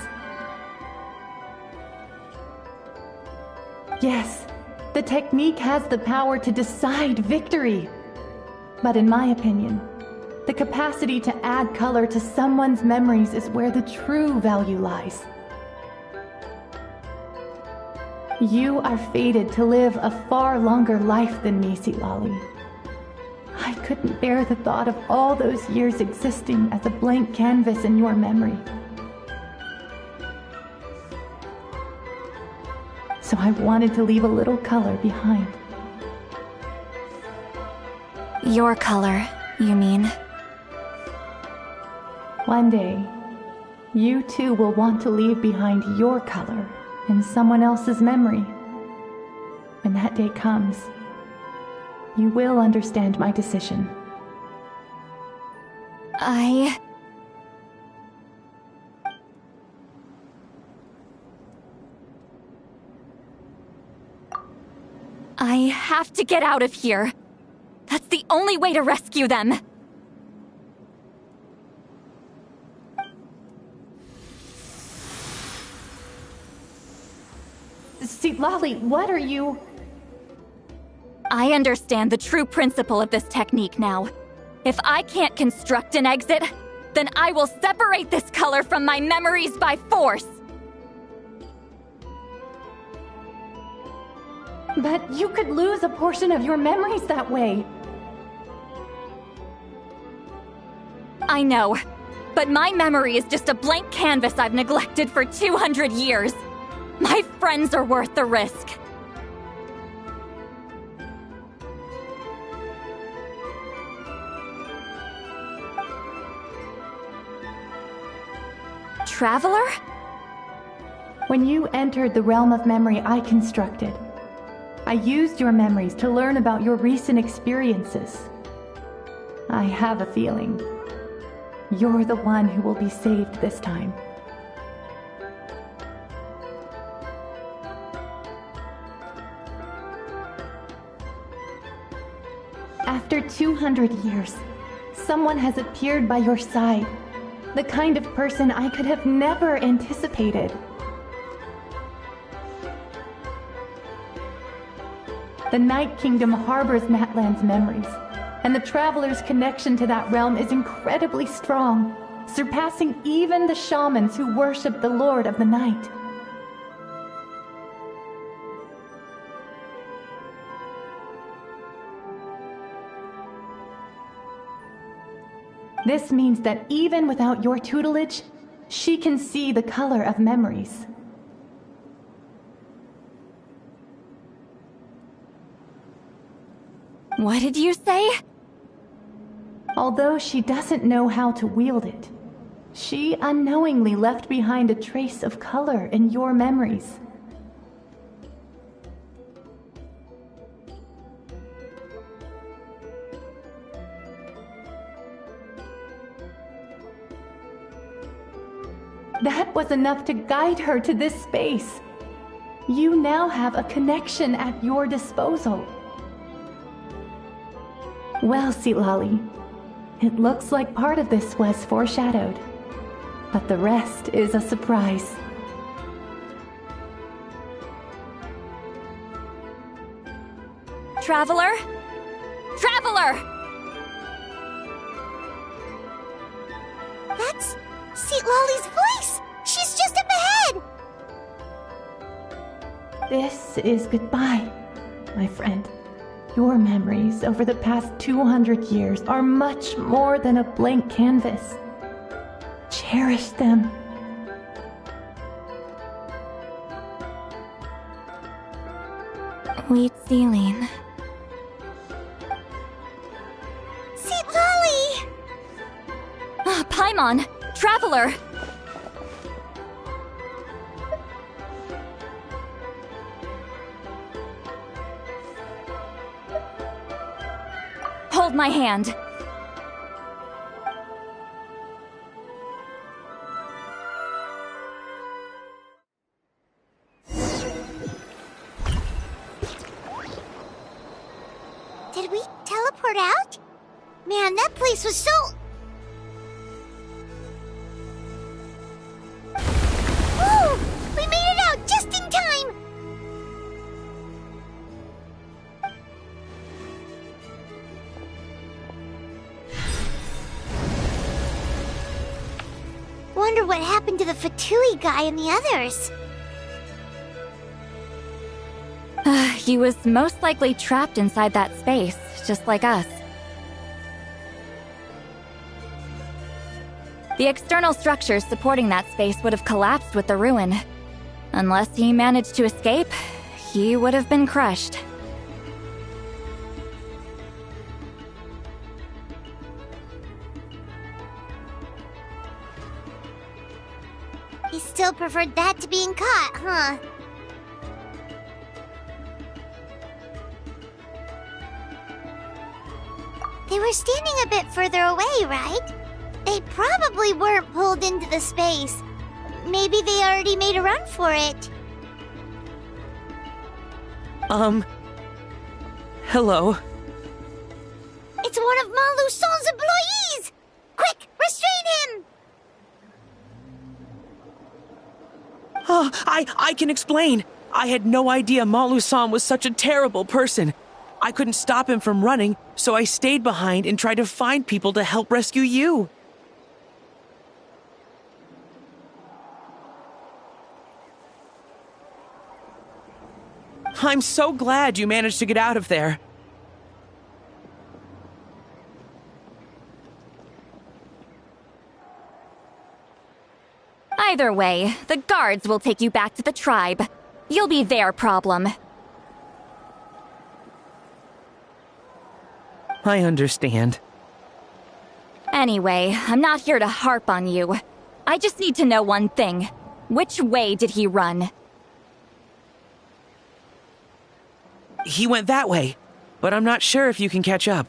R: Yes, the technique has the power to decide victory. But in my opinion, the capacity to add color to someone's memories is where the true value lies. You are fated to live a far longer life than me, Citlali. I couldn't bear the thought of all those years existing as a blank canvas in your memory. So I wanted to leave a little color behind.
E: Your color, you mean?
R: One day, you too will want to leave behind your color in someone else's memory. When that day comes, you will understand my decision.
E: I have to get out of here. That's the only way to rescue them.
R: Citlali, what are you...
E: I understand the true principle of this technique now. If I can't construct an exit, then I will separate this color from my memories by force.
R: But you could lose a portion of your memories that way.
E: I know, but my memory is just a blank canvas I've neglected for 200 years. My friends are worth the risk. Traveler?
R: When you entered the realm of memory I constructed, I used your memories to learn about your recent experiences. I have a feeling you're the one who will be saved this time. After 200 years, someone has appeared by your side, the kind of person I could have never anticipated. The Night Kingdom harbors Natlan's memories, and the Traveler's connection to that realm is incredibly strong, surpassing even the shamans who worship the Lord of the Night. This means that even without your tutelage, she can see the color of memories.
E: What did you say?
R: Although she doesn't know how to wield it, she unknowingly left behind a trace of color in your memories. That was enough to guide her to this space. You now have a connection at your disposal. Well, Sitlali, it looks like part of this was foreshadowed, but the rest is a surprise.
E: Traveler? Traveler!
A: That's Sitlali's voice! She's just up ahead!
R: This is goodbye, my friend. Your memories over the past 200 years are much more than a blank canvas. Cherish them.
E: Wheat ceiling.
A: Sitlali!
E: Paimon! Traveler! Hold my hand.
A: Did we teleport out? Man, that place was so... Woo! We made it out just in time! Wonder what happened to the Fatui guy and the others.
E: He was most likely trapped inside that space, just like us. The external structures supporting that space would have collapsed with the ruin. Unless he managed to escape, he would have been crushed.
A: He still preferred that to being caught, huh? They were standing a bit further away, right? They probably weren't pulled into the space. Maybe they already made a run for it.
D: Hello?
A: It's one of Maluson's employees! Quick, restrain him!
D: Oh, I can explain. I had no idea Malu-san was such a terrible person. I couldn't stop him from running, so I stayed behind and tried to find people to help rescue you. I'm so glad you managed to get out of there.
E: Either way, the guards will take you back to the tribe. You'll be their problem.
D: I understand.
E: Anyway, I'm not here to harp on you. I just need to know one thing. Which way did he run?
D: He went that way, but I'm not sure if you can catch up.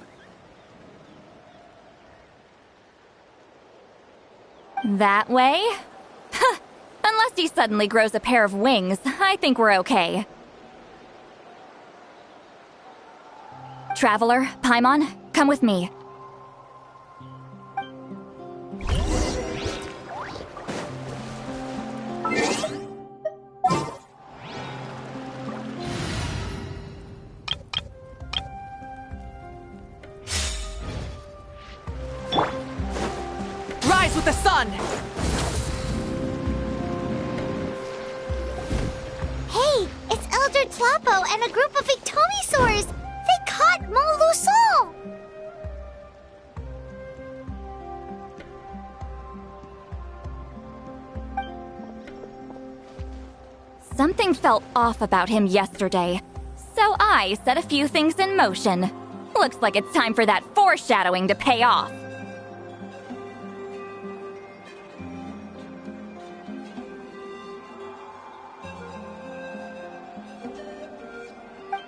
E: That way? Huh. Unless he suddenly grows a pair of wings, I think we're okay. Traveler, Paimon, come with me.
O: Rise with the sun!
A: Hey, it's Elder Tlapo and a group of Victomisaurs! They caught Maluson!
E: Something felt off about him yesterday, so I set a few things in motion. Looks like it's time for that foreshadowing to pay off.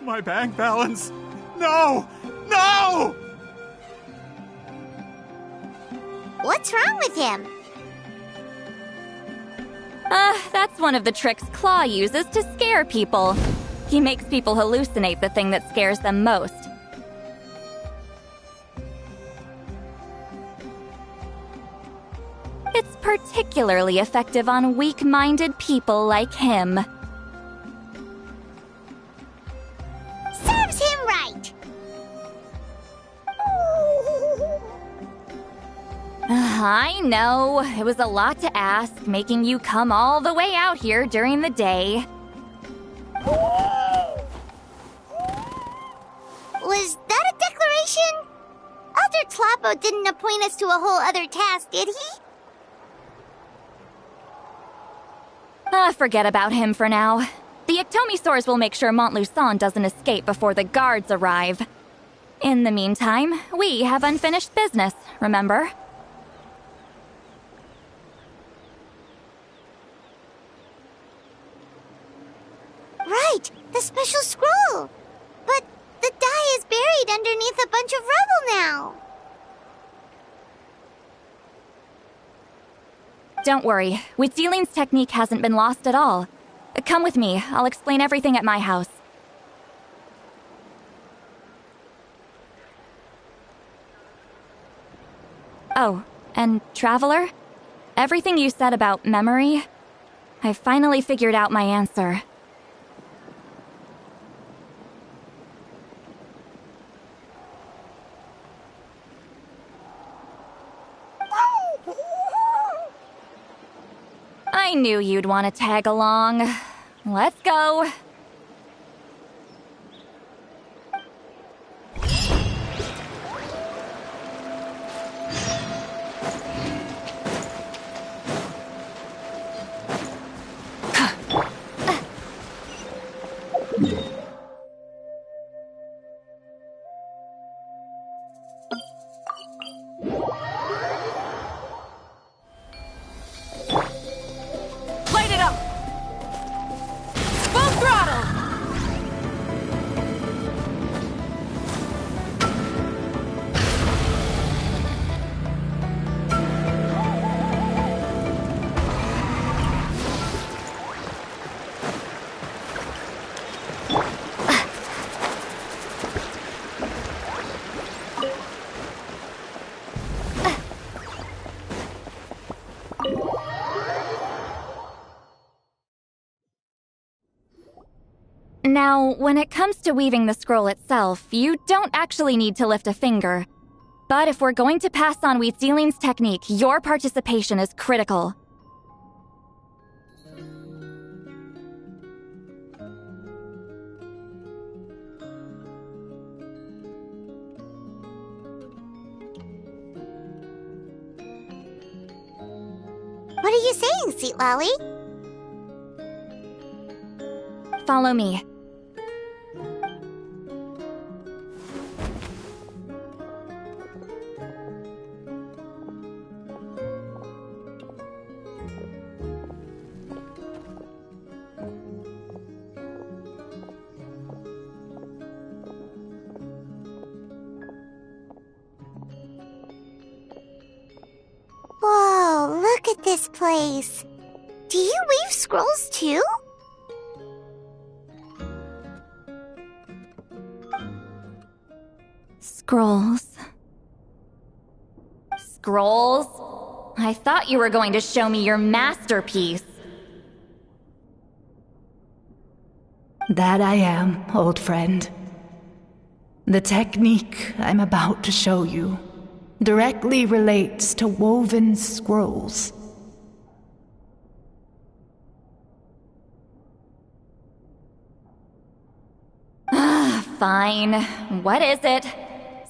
C: My bank balance! No! No!
A: What's wrong with him?
E: That's one of the tricks Claw uses to scare people. He makes people hallucinate the thing that scares them most. It's particularly effective on weak-minded people like him.
A: Serves him right!
E: I know, it was a lot to ask, making you come all the way out here during the day.
A: Was that a declaration? Elder Tlapo didn't appoint us to a whole other task, did he?
E: Forget about him for now. The Ectomisaurs will make sure Montluçon doesn't escape before the guards arrive. In the meantime, we have unfinished business, remember?
A: Right, the special scroll! But the die is buried underneath a bunch of rubble now!
E: Don't worry, Huitzilin's technique hasn't been lost at all. Come with me, I'll explain everything at my house. Oh, and Traveler? Everything you said about memory, I finally figured out my answer. I knew you'd want to tag along. Let's go.
O: Light it up! Full throttle!
E: Now, when it comes to weaving the scroll itself, you don't actually need to lift a finger. But if we're going to pass on Huitzilin's technique, your participation is critical.
A: What are you saying, Seat Lolly?
E: Follow me.
A: Whoa, look at this place. Do you weave scrolls too?
E: Scrolls. Scrolls? I thought you were going to show me your masterpiece.
R: That I am, old friend. The technique I'm about to show you directly relates to woven scrolls.
E: Fine. What is it?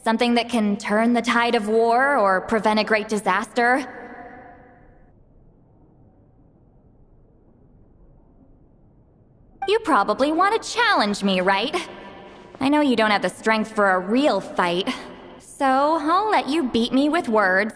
E: Something that can turn the tide of war or prevent a great disaster? You probably want to challenge me, right? I know you don't have the strength for a real fight, so I'll let you beat me with words.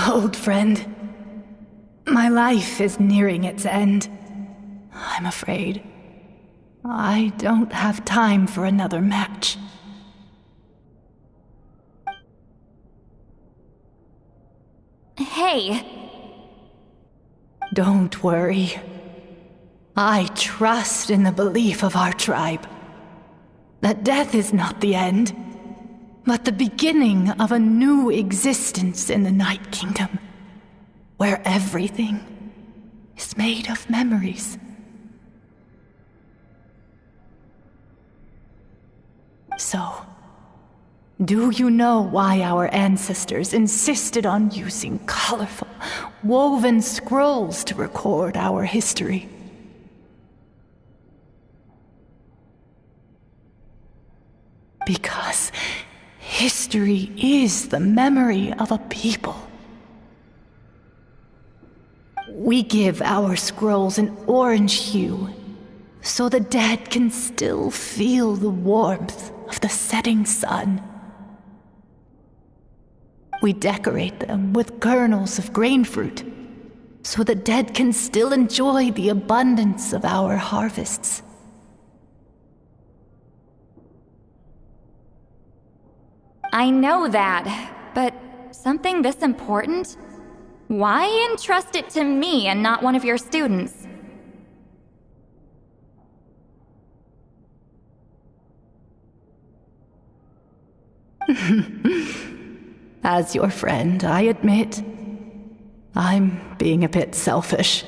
R: Old friend, my life is nearing its end. I'm afraid I don't have time for another match.
E: Hey.
R: Don't worry. I trust in the belief of our tribe that death is not the end, but the beginning of a new existence in the Night Kingdom, where everything is made of memories. So, do you know why our ancestors insisted on using colorful, woven scrolls to record our history? Because history is the memory of a people. We give our scrolls an orange hue, so the dead can still feel the warmth of the setting sun. We decorate them with kernels of grain fruit, so the dead can still enjoy the abundance of our harvests.
E: I know that, but something this important? Why entrust it to me and not one of your students?
R: As your friend, I admit, I'm being a bit selfish.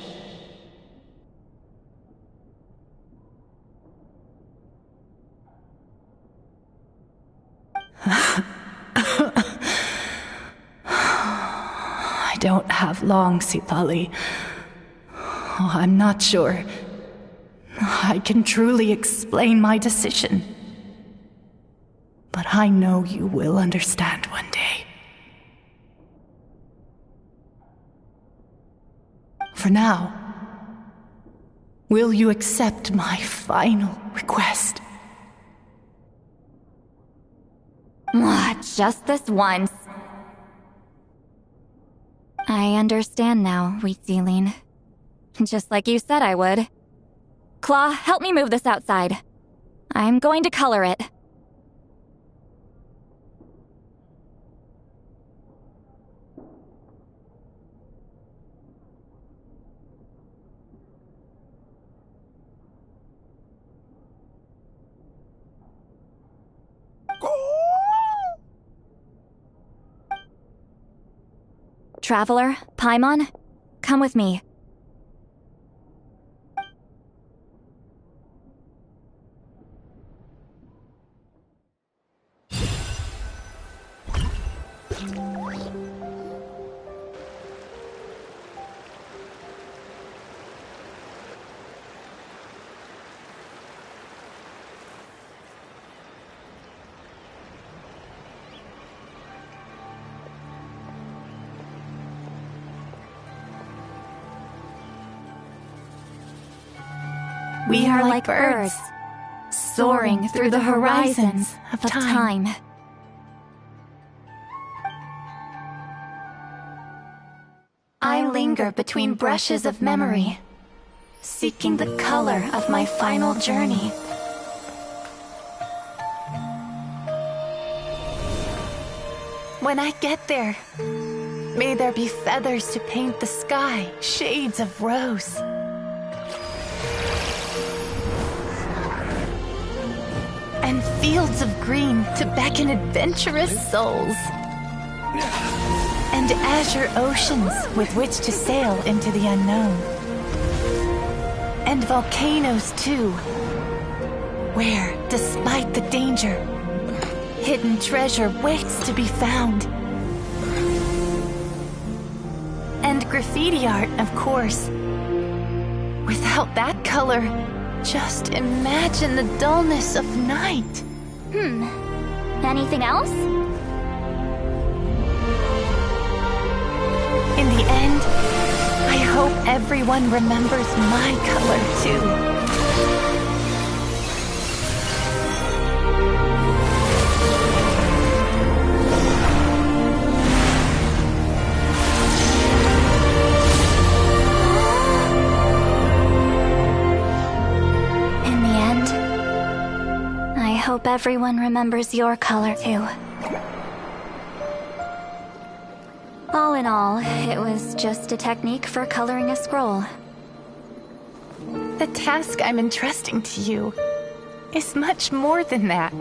R: I don't have long, Sitali. I'm not sure I can truly explain my decision. But I know you will understand one day. For now, will you accept my final request?
E: Just this once. I understand now, Wheatsealing. Just like you said I would. Claw, help me move this outside. I'm going to color it. Traveler, Paimon, come with me.
R: We are like birds,
E: soaring through the horizons of time.
R: I linger between brushes of memory, seeking the color of my final journey. When I get there, may there be feathers to paint the sky, shades of rose. And fields of green to beckon adventurous souls. And azure oceans with which to sail into the unknown. And volcanoes too, where, despite the danger, hidden treasure waits to be found. And graffiti art, of course. Without that color, just imagine the dullness of night.
E: Anything else?
R: In the end, I hope everyone remembers my color too.
E: I hope everyone remembers your color too. All in all, it was just a technique for coloring a scroll.
P: The task I'm entrusting to you is much more than that.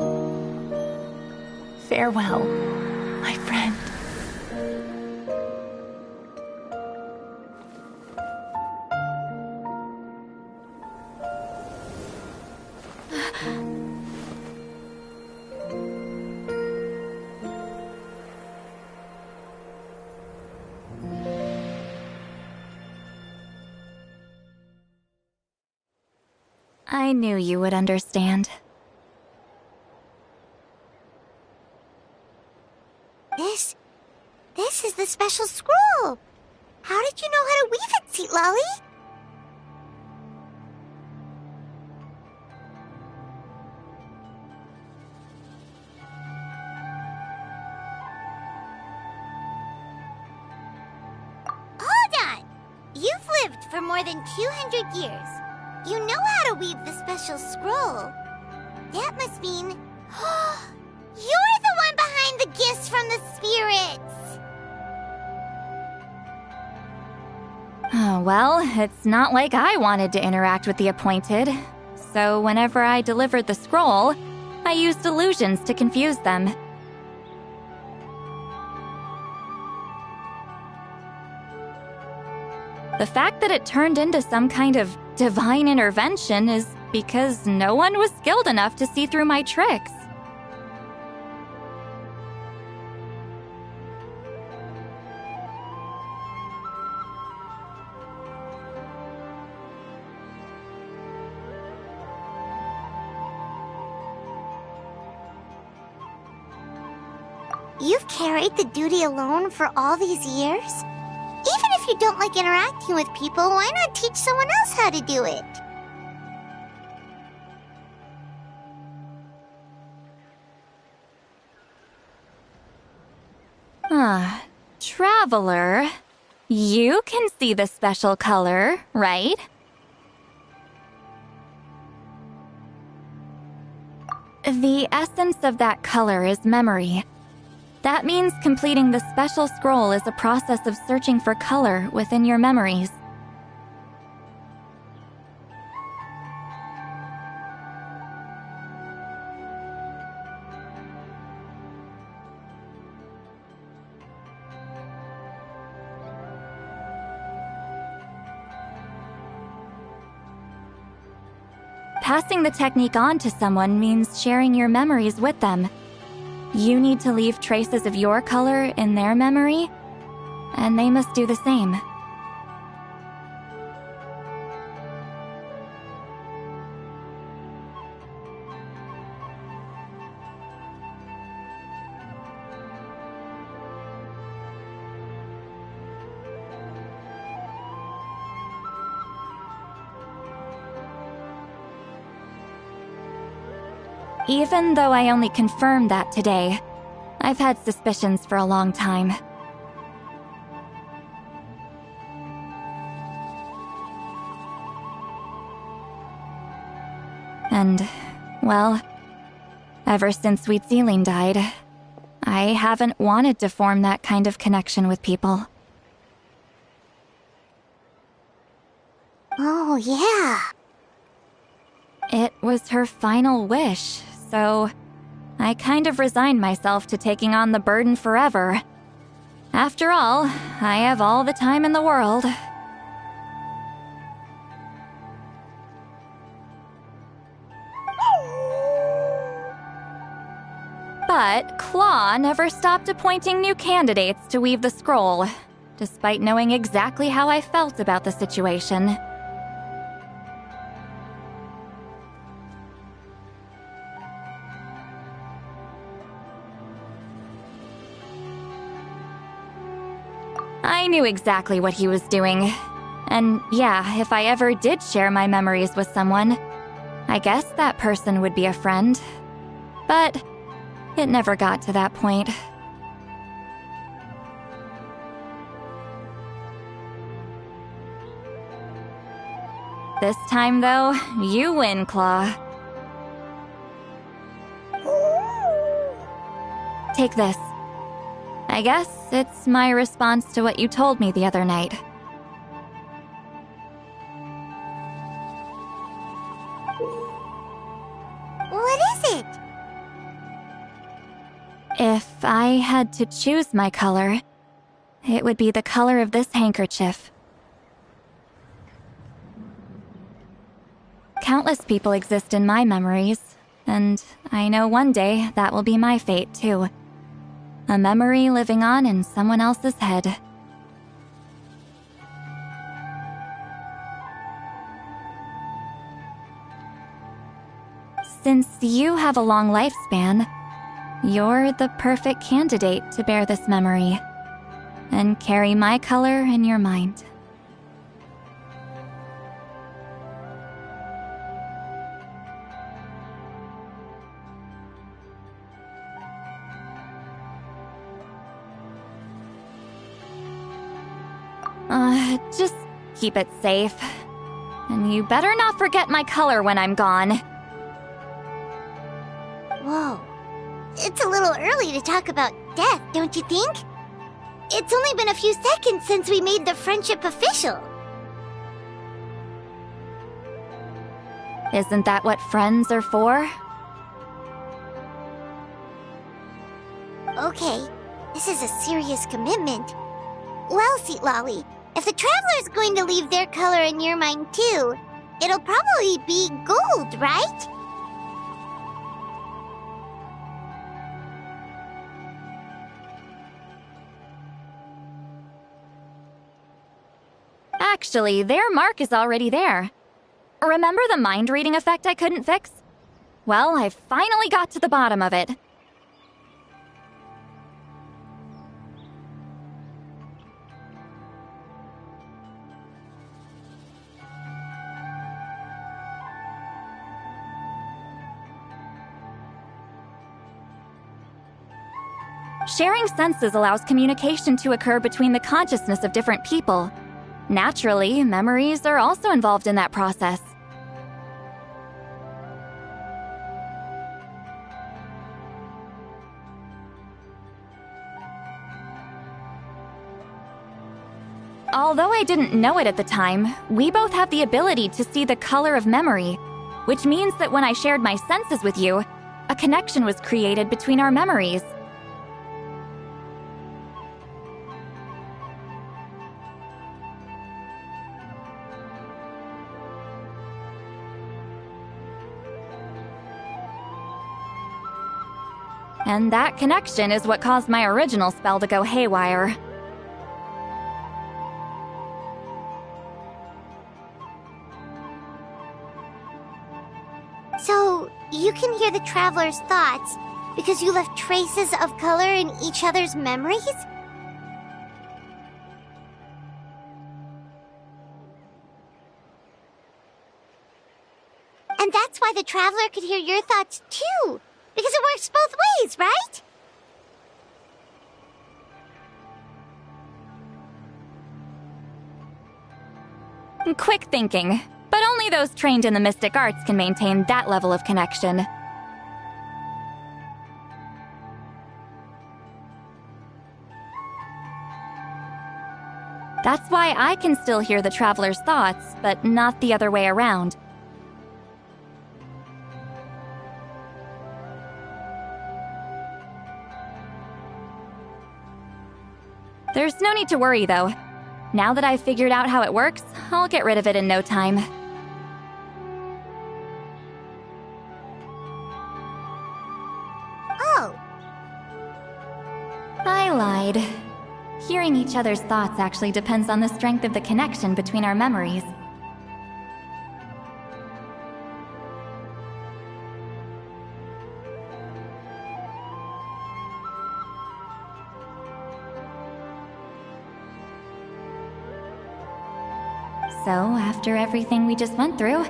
P: Farewell, my friend.
E: I knew you would understand.
A: This is the special scroll. How did you know how to weave it, Seat Lolly? Hold on! You've lived for more than 200 years. You know how to weave the special scroll. That must mean... you're the one behind the gifts from the spirits!
E: Oh, well, it's not like I wanted to interact with the appointed. So whenever I delivered the scroll, I used illusions to confuse them. The fact that it turned into some kind of divine intervention is because no one was skilled enough to see through my tricks.
A: You've carried the duty alone for all these years? Even if you don't like interacting with people, why not teach someone else how to do it?
E: Traveler, you can see the special color, right? The essence of that color is memory. That means completing the special scroll is a process of searching for color within your memories. Passing the technique on to someone means sharing your memories with them. You need to leave traces of your color in their memory, and they must do the same. Even though I only confirmed that today, I've had suspicions for a long time. And, well, ever since Sweet Celine died, I haven't wanted to form that kind of connection with people.
A: Oh, yeah.
E: It was her final wish, so I kind of resigned myself to taking on the burden forever. After all, I have all the time in the world. But Claw never stopped appointing new candidates to weave the scroll, despite knowing exactly how I felt about the situation. I knew exactly what he was doing. And yeah, if I ever did share my memories with someone, I guess that person would be a friend. But it never got to that point. This time, though, you win, Claw. Take this. I guess it's my response to what you told me the other night.
A: What is it?
E: If I had to choose my color, it would be the color of this handkerchief. Countless people exist in my memories, and I know one day that will be my fate too. A memory living on in someone else's head. Since you have a long lifespan, you're the perfect candidate to bear this memory and carry my color in your mind. Just keep it safe. And you better not forget my color when I'm gone.
A: Whoa. It's a little early to talk about death, don't you think? It's only been a few seconds since we made the friendship official.
E: Isn't that what friends are for?
A: Okay, this is a serious commitment. Well, Sweet Lolly, if the Traveler's going to leave their color in your mind too, it'll probably be gold, right?
E: Actually, their mark is already there. Remember the mind reading effect I couldn't fix? Well, I finally got to the bottom of it. Sharing senses allows communication to occur between the consciousness of different people. Naturally, memories are also involved in that process. Although I didn't know it at the time, we both have the ability to see the color of memory, which means that when I shared my senses with you, a connection was created between our memories. And that connection is what caused my original spell to go haywire.
A: So, you can hear the Traveler's thoughts because you left traces of color in each other's memories? And that's why the Traveler could hear your thoughts too, because it works both ways, right?
E: Quick thinking, but only those trained in the mystic arts can maintain that level of connection. That's why I can still hear the Traveler's thoughts, but not the other way around. There's no need to worry, though. Now that I've figured out how it works, I'll get rid of it in no time.
A: Oh.
E: I lied. Hearing each other's thoughts actually depends on the strength of the connection between our memories. So, after everything we just went through,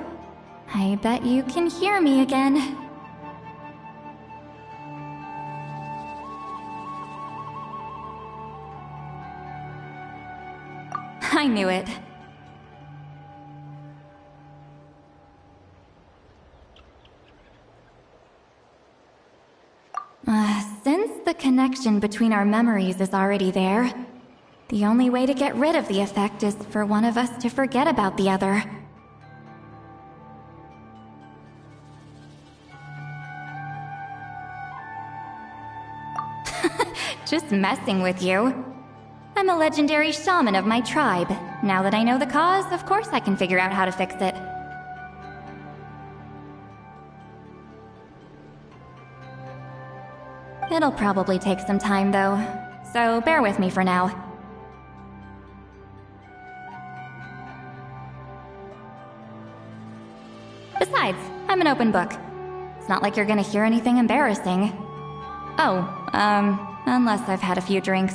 E: I bet you can hear me again. I knew it. Since the connection connection between our memories is already there. The only way to get rid of the effect is for one of us to forget about the other. Just messing with you. I'm a legendary shaman of my tribe. Now that I know the cause, of course I can figure out how to fix it. It'll probably take some time, though, so bear with me for now. Besides, I'm an open book. It's not like you're gonna hear anything embarrassing. Oh, unless I've had a few drinks.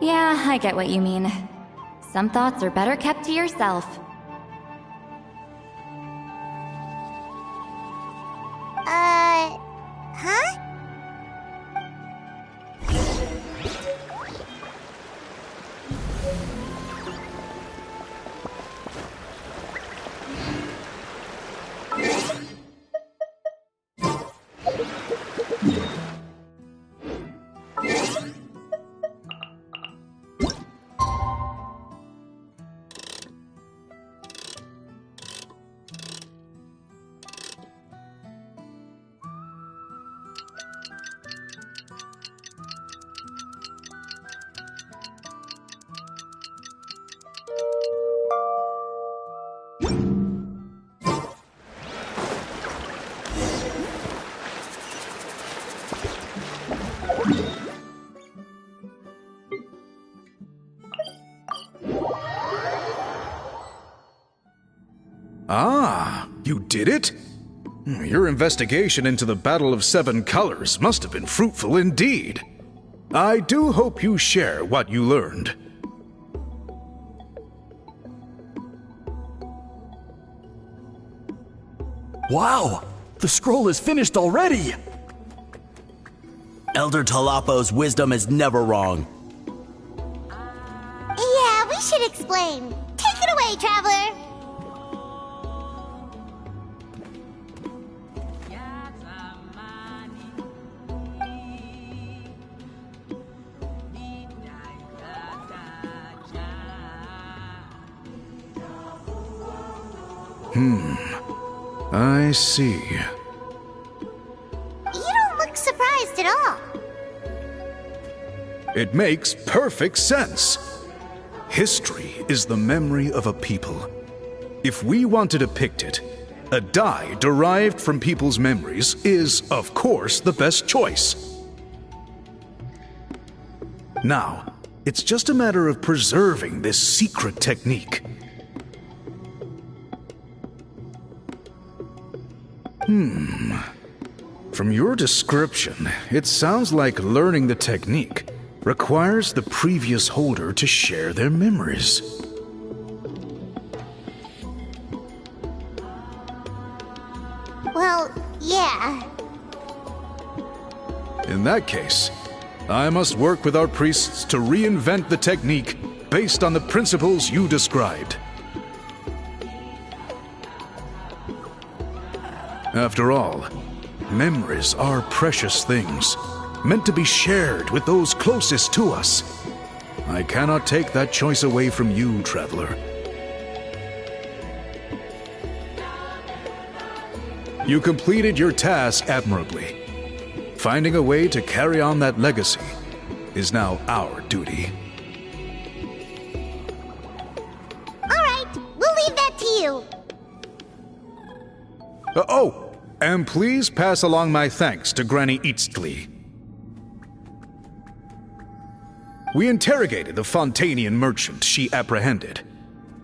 E: Yeah, I get what you mean. Some thoughts are better kept to yourself.
A: Huh?
M: Ah, you did it? Your investigation into the Battle of Seven Colors must have been fruitful indeed. I do hope you share what you learned.
I: Wow! The scroll is finished already!
J: Elder Talapo's wisdom is never wrong.
A: Yeah, we should explain. Take it away, Traveler!
M: I see.
A: You don't look surprised at all.
M: It makes perfect sense. History is the memory of a people. If we want to depict it, a dye derived from people's memories is, of course, the best choice. Now, it's just a matter of preserving this secret technique. From your description, it sounds like learning the technique requires the previous holder to share their memories.
A: Well, yeah.
M: In that case, I must work with our priests to reinvent the technique based on the principles you described. After all, memories are precious things, meant to be shared with those closest to us. I cannot take that choice away from you, Traveler. You completed your task admirably. Finding a way to carry on that legacy is now our duty.
A: All right, we'll leave that to you.
M: And please pass along my thanks to Granny Eastly. We interrogated the Fontanian merchant she apprehended,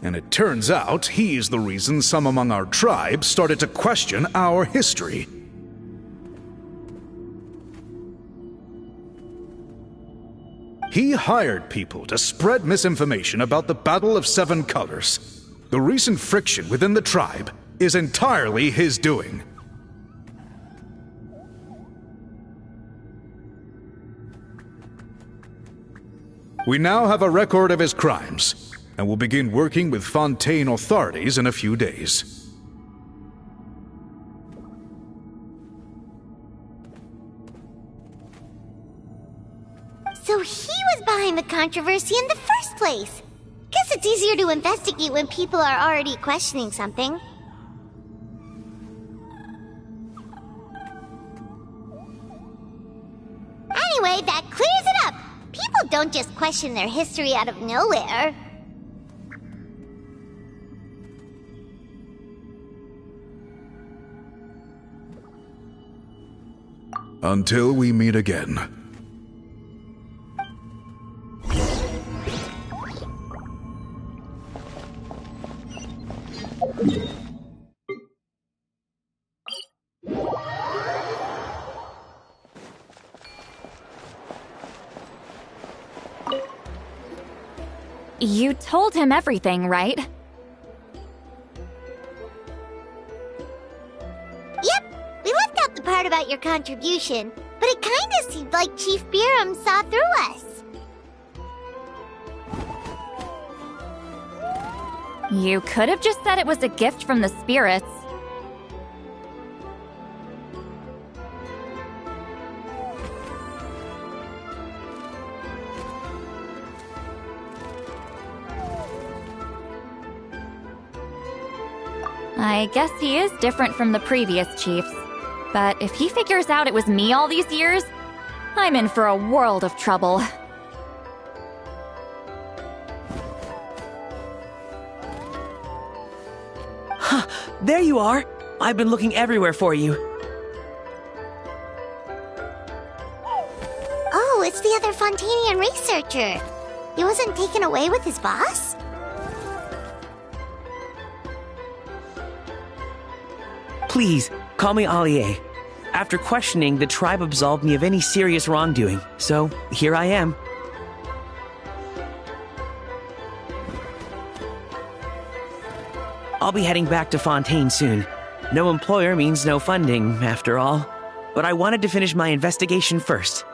M: and it turns out he's the reason some among our tribe started to question our history. He hired people to spread misinformation about the Battle of Seven Colors. The recent friction within the tribe is entirely his doing. We now have a record of his crimes, and will begin working with Fontaine authorities in a few days.
A: So he was behind the controversy in the first place. Guess it's easier to investigate when people are already questioning something. Anyway, that clears it up. People don't just question their history out of nowhere.
M: Until we meet again.
E: You told him everything, right?
A: Yep, we left out the part about your contribution, but it kinda seemed like Chief Biram saw through us.
E: You could have just said it was a gift from the spirits. I guess he is different from the previous chiefs. But if he figures out it was me all these years, I'm in for a world of trouble.
D: Huh, there you are! I've been looking everywhere for you.
A: Oh, it's the other Fontanian researcher. He wasn't taken away with his boss?
D: Please, call me Allier. After questioning, the tribe absolved me of any serious wrongdoing, so here I am. I'll be heading back to Fontaine soon. No employer means no funding, after all. But I wanted to finish my investigation first.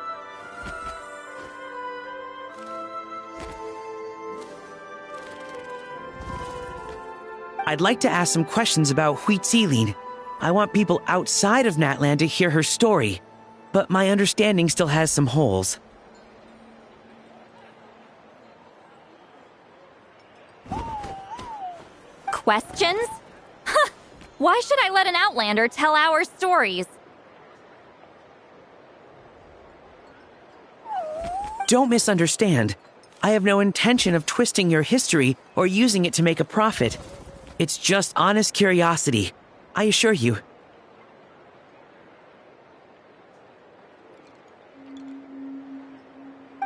D: I'd like to ask some questions about Huitziline. I want people outside of Natlan to hear her story, but my understanding still has some holes.
E: Questions? Huh! Why should I let an outlander tell our stories?
D: Don't misunderstand. I have no intention of twisting your history or using it to make a profit. It's just honest curiosity. I assure you.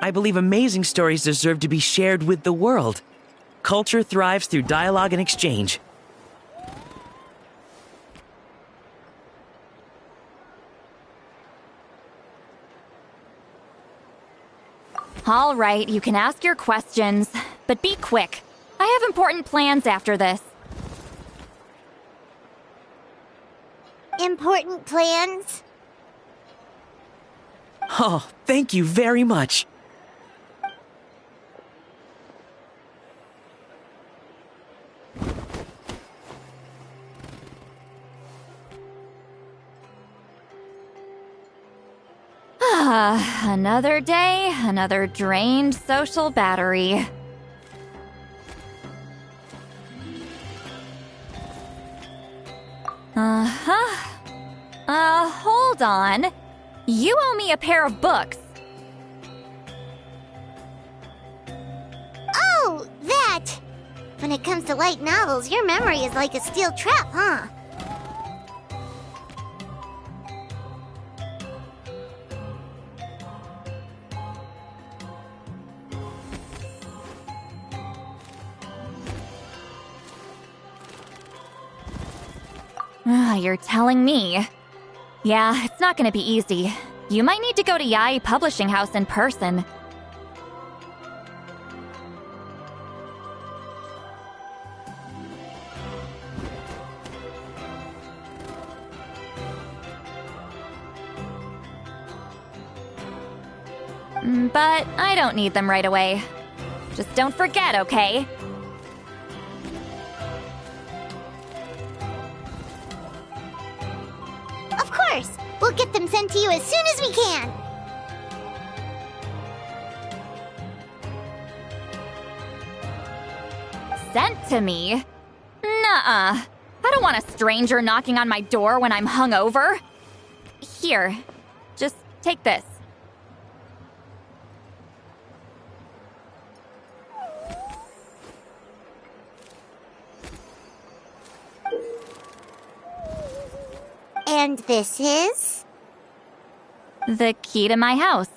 D: I believe amazing stories deserve to be shared with the world. Culture thrives through dialogue and exchange.
E: All right, you can ask your questions, but be quick. I have important plans after this.
A: Important plans?
D: Oh, thank you very much.
E: Another day, another drained social battery. Hold on. You owe me a pair of books.
A: Oh, that! When it comes to light novels, your memory is like a steel trap, huh?
E: You're telling me. Yeah, it's not gonna be easy. You might need to go to Yai Publishing House in person. But I don't need them right away. Just don't forget, okay?
A: Of course! We'll get them sent to you as soon as we can!
E: Sent to me? Nuh-uh. I don't want a stranger knocking on my door when I'm hungover. Here, just take this.
A: And this is?
E: The key to my house.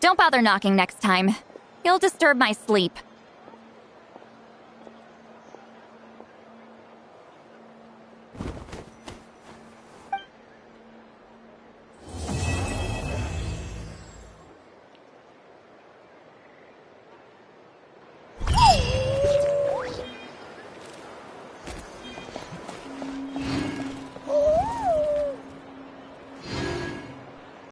E: Don't bother knocking next time. You'll disturb my sleep.